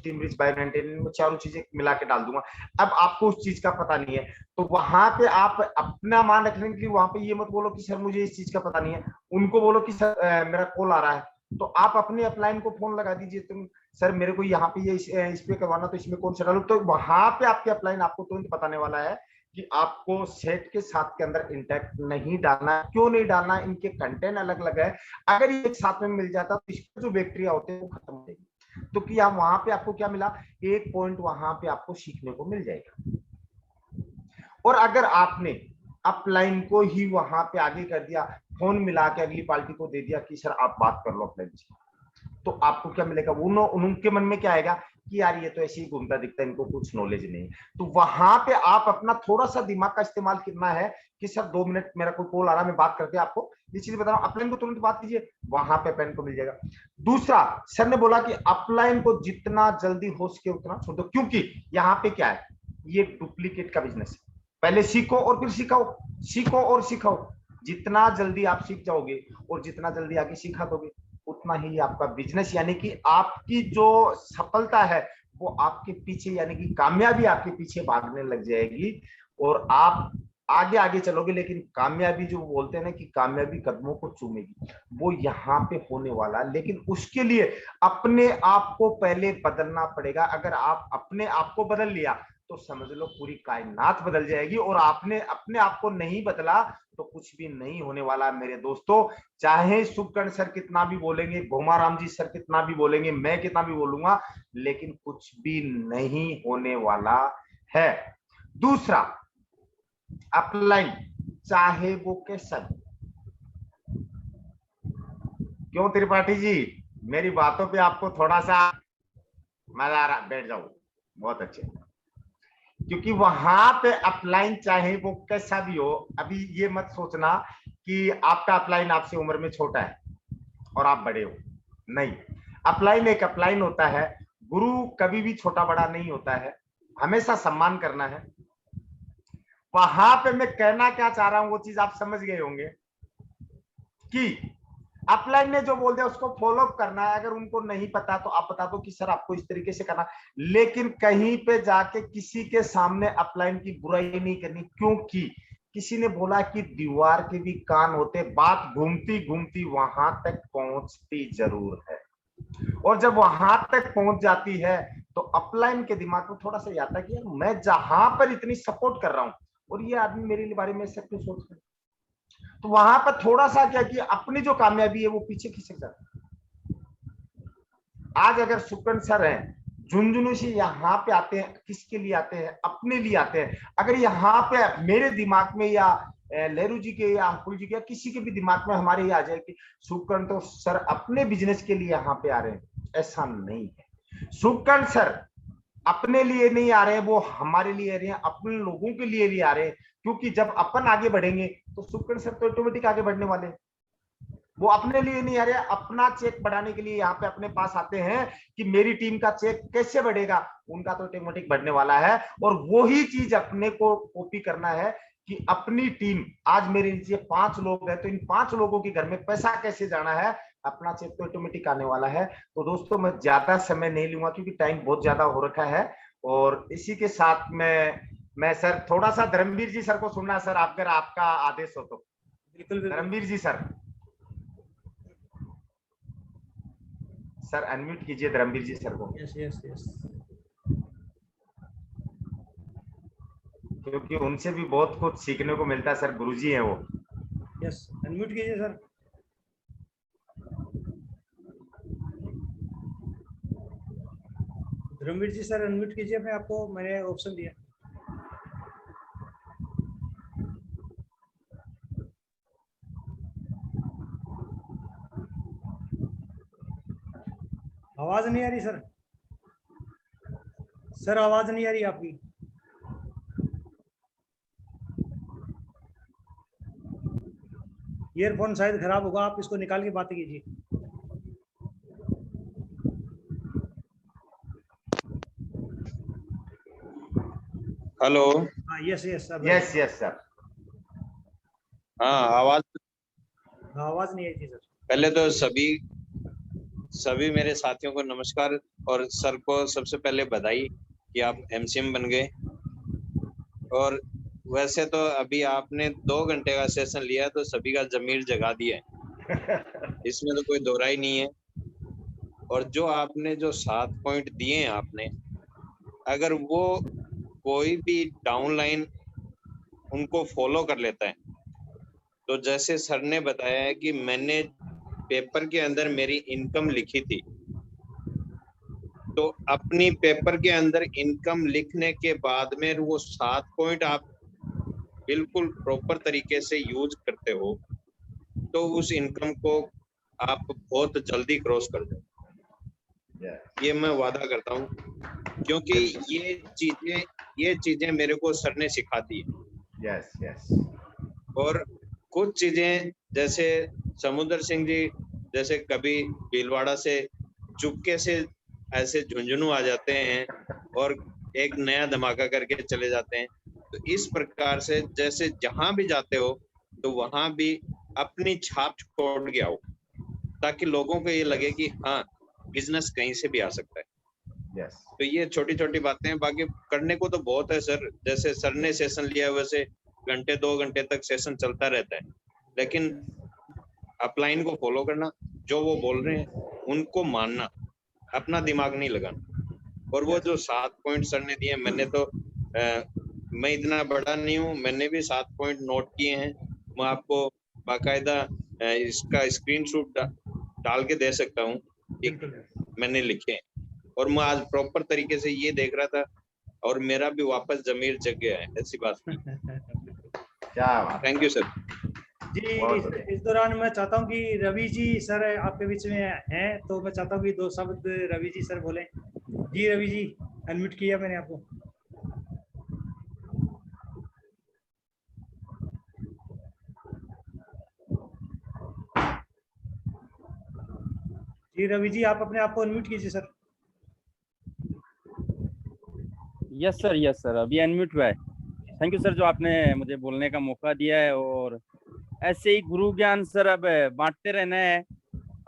मैं चारों चीजें मिला के डाल दूंगा, अब आपको उस चीज का पता नहीं है, तो वहां पे आप अपना मान रखने के लिए वहां पे ये मत बोलो कि सर मुझे इस चीज का पता नहीं है, उनको बोलो कि सर मेरा कॉल आ रहा है, तो आप अपने अपलाइन को फोन लगा दीजिए, तुम सर मेरे को यहाँ पे ये इस पे करवाना, तो इसमें कौन सा डालू, तो वहां पे आपके अपलाइन आपको तुरंत बताने वाला है कि आपको सेट के साथ के अंदर इंटैक्ट नहीं डालना, क्यों नहीं डालना, इनके कंटेंट अलग अलग है। अगर ये एक साथ में मिल जाता तो इसके जो बैक्टीरिया होते हैं वो खत्म हो जाएगी। तो क्या वहां पे आपको क्या मिला, एक पॉइंट वहां पे आपको सीखने को मिल जाएगा। और अगर आपने अपलाइन को ही वहां पे आगे कर दिया, फोन मिला के अगली पार्टी को दे दिया कि सर आप बात कर लो अपलाइन से, तो आपको क्या मिलेगा, उनके मन में क्या आएगा कि यार ये तो ऐसे ही घूमता दिखता है, इनको कुछ नॉलेज नहीं। तो वहां पे आप अपना थोड़ा सा दिमाग का इस्तेमाल करना है कि सर 2 मिनट मेरा कोई कॉल आ रहा है, मैं बात करके आपको ये चीज बता रहा हूं, अपलाइन को तुरंत बात कीजिए, वहां पे पेन को मिल जाएगा। दूसरा, सर ने बोला कि अपलाइन को जितना जल्दी हो सके उतना छोड़ दो, क्योंकि यहाँ पे क्या है, ये डुप्लीकेट का बिजनेस है। पहले सीखो और फिर सिखाओ, सीखो और सिखाओ। जितना जल्दी आप सीख जाओगे और जितना जल्दी आगे सिखा दोगे, उतना ही आपका बिजनेस यानी कि आपकी जो सफलता है वो आपके पीछे, यानी कि कामयाबी आपके पीछे भागने लग जाएगी और आप आगे आगे चलोगे। लेकिन कामयाबी जो बोलते हैं ना कि कामयाबी कदमों को चूमेगी, वो यहाँ पे होने वाला। लेकिन उसके लिए अपने आप को पहले बदलना पड़ेगा। अगर आप अपने आप को बदल लिया तो समझ लो पूरी कायनात बदल जाएगी, और आपने अपने आप को नहीं बदला तो कुछ भी नहीं होने वाला मेरे दोस्तों। चाहे शुभकर्ण सर कितना भी बोलेंगे, घोमाराम जी सर कितना भी बोलेंगे, मैं कितना भी बोलूंगा, लेकिन कुछ भी नहीं होने वाला है। दूसरा, अपलाइन चाहे वो कैसा, क्यों त्रिपाठी जी, मेरी बातों पे आपको थोड़ा सा मजा आ रहा, बैठ जाओ, बहुत अच्छे। क्योंकि वहां पे अपलाइन चाहे वो कैसा भी हो, अभी ये मत सोचना कि आपका अपलाइन आपसे उम्र में छोटा है और आप बड़े हो, नहीं। अपलाइन एक अपलाइन होता है, गुरु कभी भी छोटा बड़ा नहीं होता है, हमेशा सम्मान करना है। वहां पे मैं कहना क्या चाह रहा हूं वो चीज आप समझ गए होंगे कि अपलाइन ने जो बोल दिया उसको फॉलो अप करना है। अगर उनको नहीं पता तो आप बता दो कि सर आपको इस तरीके से करना, लेकिन कहीं पे जाके किसी के सामने अपलाइन की बुराई नहीं करनी, क्योंकि किसी ने बोला कि दीवार के भी कान होते, बात घूमती घूमती वहां तक पहुंचती जरूर है। और जब वहां तक पहुंच जाती है तो अपलाइन के दिमाग में थोड़ा सा आता है कि यार मैं जहां पर इतनी सपोर्ट कर रहा हूं और ये आदमी मेरे बारे में सब कुछ सोच रहा है, तो वहां पर थोड़ा सा क्या कि अपनी जो कामयाबी है वो पीछे खिसक जाती है। आज अगर सुकन सर हैं, झुंझुनू से यहाँ पे आते हैं, किसके लिए आते हैं? अपने लिए आते हैं। अगर यहाँ पे मेरे दिमाग में या लेरू जी के या अंकुल जी के किसी के भी दिमाग में हमारे ये आ जाए कि शुभकर्ण तो सर अपने बिजनेस के लिए यहाँ पे आ रहे हैं, ऐसा नहीं है। शुभकर्ण सर अपने लिए नहीं आ रहे हैं, वो हमारे लिए आ रहे हैं, अपने लोगों के लिए भी आ रहे हैं। क्योंकि जब अपन आगे बढ़ेंगे तो शुभकर्ण सर तो ऑटोमेटिक आगे बढ़ने वाले हैं। वो अपने लिए नहीं आ रहे, अपना चेक बढ़ाने के लिए यहाँ पे अपने पास आते हैं कि मेरी टीम का चेक कैसे बढ़ेगा, उनका तो ऑटोमेटिक बढ़ने वाला है। और वही चीज अपने को कॉपी करना है कि अपनी टीम, आज मेरे नीचे 5 लोग हैं तो इन 5 लोगों के घर में पैसा कैसे जाना है, अपना चेक तो ऑटोमेटिक आने वाला है। तो दोस्तों मैं ज्यादा समय नहीं लूंगा क्योंकि टाइम बहुत ज्यादा हो रखा है। और इसी के साथ मैं सर थोड़ा सा धर्मवीर जी सर को सुनना सर, अगर आपका आदेश हो तो। बिल्कुल धर्मवीर जी सर, सर अनम्यूट कीजिए धर्मवीर जी सर को। यस यस यस, क्योंकि उनसे भी बहुत कुछ सीखने को मिलता है सर, गुरुजी हैं वो। यस अनम्यूट कीजिए सर। धर्मवीर जी सर अनम्यूट कीजिए अपने, आपको मैंने ऑप्शन दिया। आवाज नहीं आ रही सर, सर आवाज नहीं आ रही आपकी। ईयरफोन शायद खराब होगा, आप इसको निकाल के बात कीजिए। हेलो। हाँ yes yes sir. Yes yes sir. हाँ आवाज आवाज नहीं आई थी सर। पहले तो सभी मेरे साथियों को नमस्कार, और सर को सबसे पहले बधाई कि आप एमसीएम बन गए। और वैसे तो अभी आपने 2 घंटे का सेशन लिया तो सभी का जमीर जगा दिया है, इसमें तो कोई दोहराई नहीं है। और जो आपने जो 7 पॉइंट दिए हैं आपने, अगर वो कोई भी डाउनलाइन उनको फॉलो कर लेता है, तो जैसे सर ने बताया है कि मैंने पेपर के अंदर मेरी इनकम लिखी थी, तो अपनी पेपर के अंदर इनकम लिखने के बाद में वो 7 पॉइंट आप बिल्कुल प्रॉपर तरीके से यूज करते हो, तो उस इनकम को आप बहुत जल्दी क्रॉस कर दो। ये मैं वादा करता हूँ, क्योंकि ये चीजें मेरे को सर ने सिखा दी है। Yes yes. और कुछ चीजें जैसे समुद्र सिंह जी जैसे कभी भीलवाड़ा से चुपके से ऐसे झुंझुनू आ जाते हैं और एक नया धमाका करके चले जाते हैं, तो इस प्रकार से जैसे जहां भी जाते हो तो वहां भी अपनी छाप छोड़ के आओ, ताकि लोगों को ये लगे कि हाँ बिजनेस कहीं से भी आ सकता है। यस। तो ये छोटी छोटी बातें हैं, बाकी करने को तो बहुत है सर। जैसे सर ने सेशन लिया वैसे घंटे 2 घंटे तक सेशन चलता रहता है, लेकिन अपलाइन को फॉलो करना, जो वो बोल रहे हैं उनको मानना, अपना दिमाग नहीं लगाना। और वो जो 7 पॉइंट सर ने दिए, मैंने तो मैं इतना बड़ा नहीं हूँ, मैंने भी 7 पॉइंट नोट किए हैं। मैं आपको बाकायदा इसका स्क्रीनशॉट डाल के दे सकता हूँ, मैंने लिखे हैं। और मैं आज प्रॉपर तरीके से ये देख रहा था और मेरा भी वापस जमीर जग गया है, ऐसी बात क्या बात। थैंक यू सर जी। इस दौरान मैं चाहता हूँ कि रवि जी सर आपके बीच में हैं, तो मैं चाहता हूँ कि 2 शब्द रवि जी सर बोलें। जी रवि जी अनम्यूट किया मैंने आपको। जी रवि जी आप अपने आप को अनम्यूट कीजिए सर। यस सर अभी अनम्यूट हुआ है। थैंक यू सर जो आपने मुझे बोलने का मौका दिया है, और ऐसे ही गुरु ज्ञान सर अब बांटते रहना है।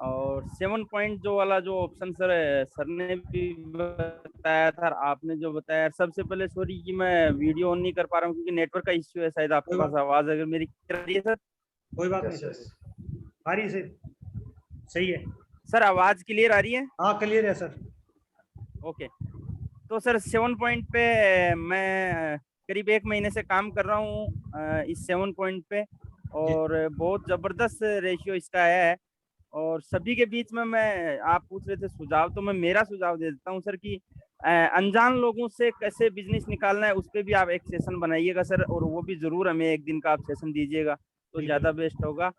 और 7 पॉइंट जो वाला जो ऑप्शन सर ने भी बताया था, आपने जो बताया, सबसे पहले सॉरी कि मैं वीडियो ऑन नहीं कर पा रहा हूँ क्योंकि नेटवर्क का इश्यू है शायद आपके पास। आवाज अगर मेरी क्लियर आ रही है सर? कोई बात नहीं सर, आ रही है सही है सर, आवाज क्लियर आ रही है? हाँ क्लियर है सर। ओके, तो सर 7 पॉइंट पे मैं करीब 1 महीने से काम कर रहा हूँ इस 7 पॉइंट पे, और बहुत जबरदस्त रेशियो इसका है। और सभी के बीच में मैं, आप पूछ रहे थे सुझाव, तो मैं मेरा सुझाव दे देता हूँ सर कि अनजान लोगों से कैसे बिजनेस निकालना है उस पे भी आप एक सेशन बनाइएगा सर, और वो भी जरूर हमें एक दिन का आप सेशन दीजिएगा तो ज्यादा बेस्ट होगा।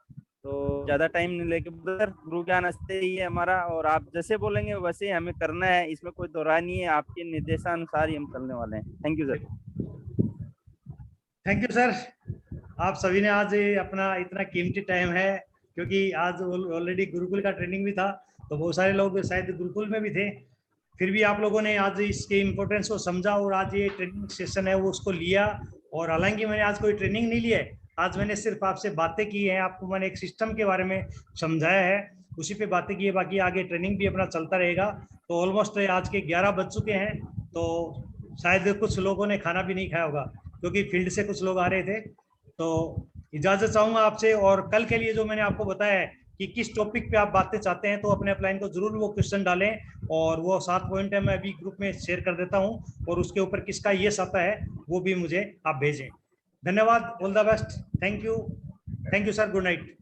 तो ज्यादा टाइम नहीं लेके ब्रदर, गुरु ज्ञान अस्ते ही है हमारा, और आप जैसे बोलेंगे वैसे ही हमें करना है, इसमें कोई दो राय नहीं है, आपके निर्देशानुसार ही हम चलने वाले हैं। Thank you sir. Thank you sir. आप सभी ने आज अपना इतना कीमती टाइम है, क्योंकि आज ऑलरेडी गुरुकुल का ट्रेनिंग भी था, तो बहुत सारे लोग शायद गुरुकुल में भी थे, फिर भी आप लोगों ने आज इसके इम्पोर्टेंस को समझा और आज ये ट्रेनिंग सेशन है वो उसको लिया। और हालांकि मैंने आज कोई ट्रेनिंग नहीं लिया है, आज मैंने सिर्फ आपसे बातें की हैं, आपको मैंने एक सिस्टम के बारे में समझाया है, उसी पे बातें की है, बाकी आगे ट्रेनिंग भी अपना चलता रहेगा। तो ऑलमोस्ट आज के 11 बज चुके हैं, तो शायद कुछ लोगों ने खाना भी नहीं खाया होगा, क्योंकि फील्ड से कुछ लोग आ रहे थे। तो इजाजत चाहूंगा आपसे, और कल के लिए जो मैंने आपको बताया है कि किस टॉपिक पे आप बातें चाहते हैं, तो अपने अपलाइन को जरूर वो क्वेश्चन डालें, और वो 7 पॉइंट है मैं अभी ग्रुप में शेयर कर देता हूं, और उसके ऊपर किसका यस आता है वो भी मुझे आप भेजें। धन्यवाद, all the best, thank you sir, good night.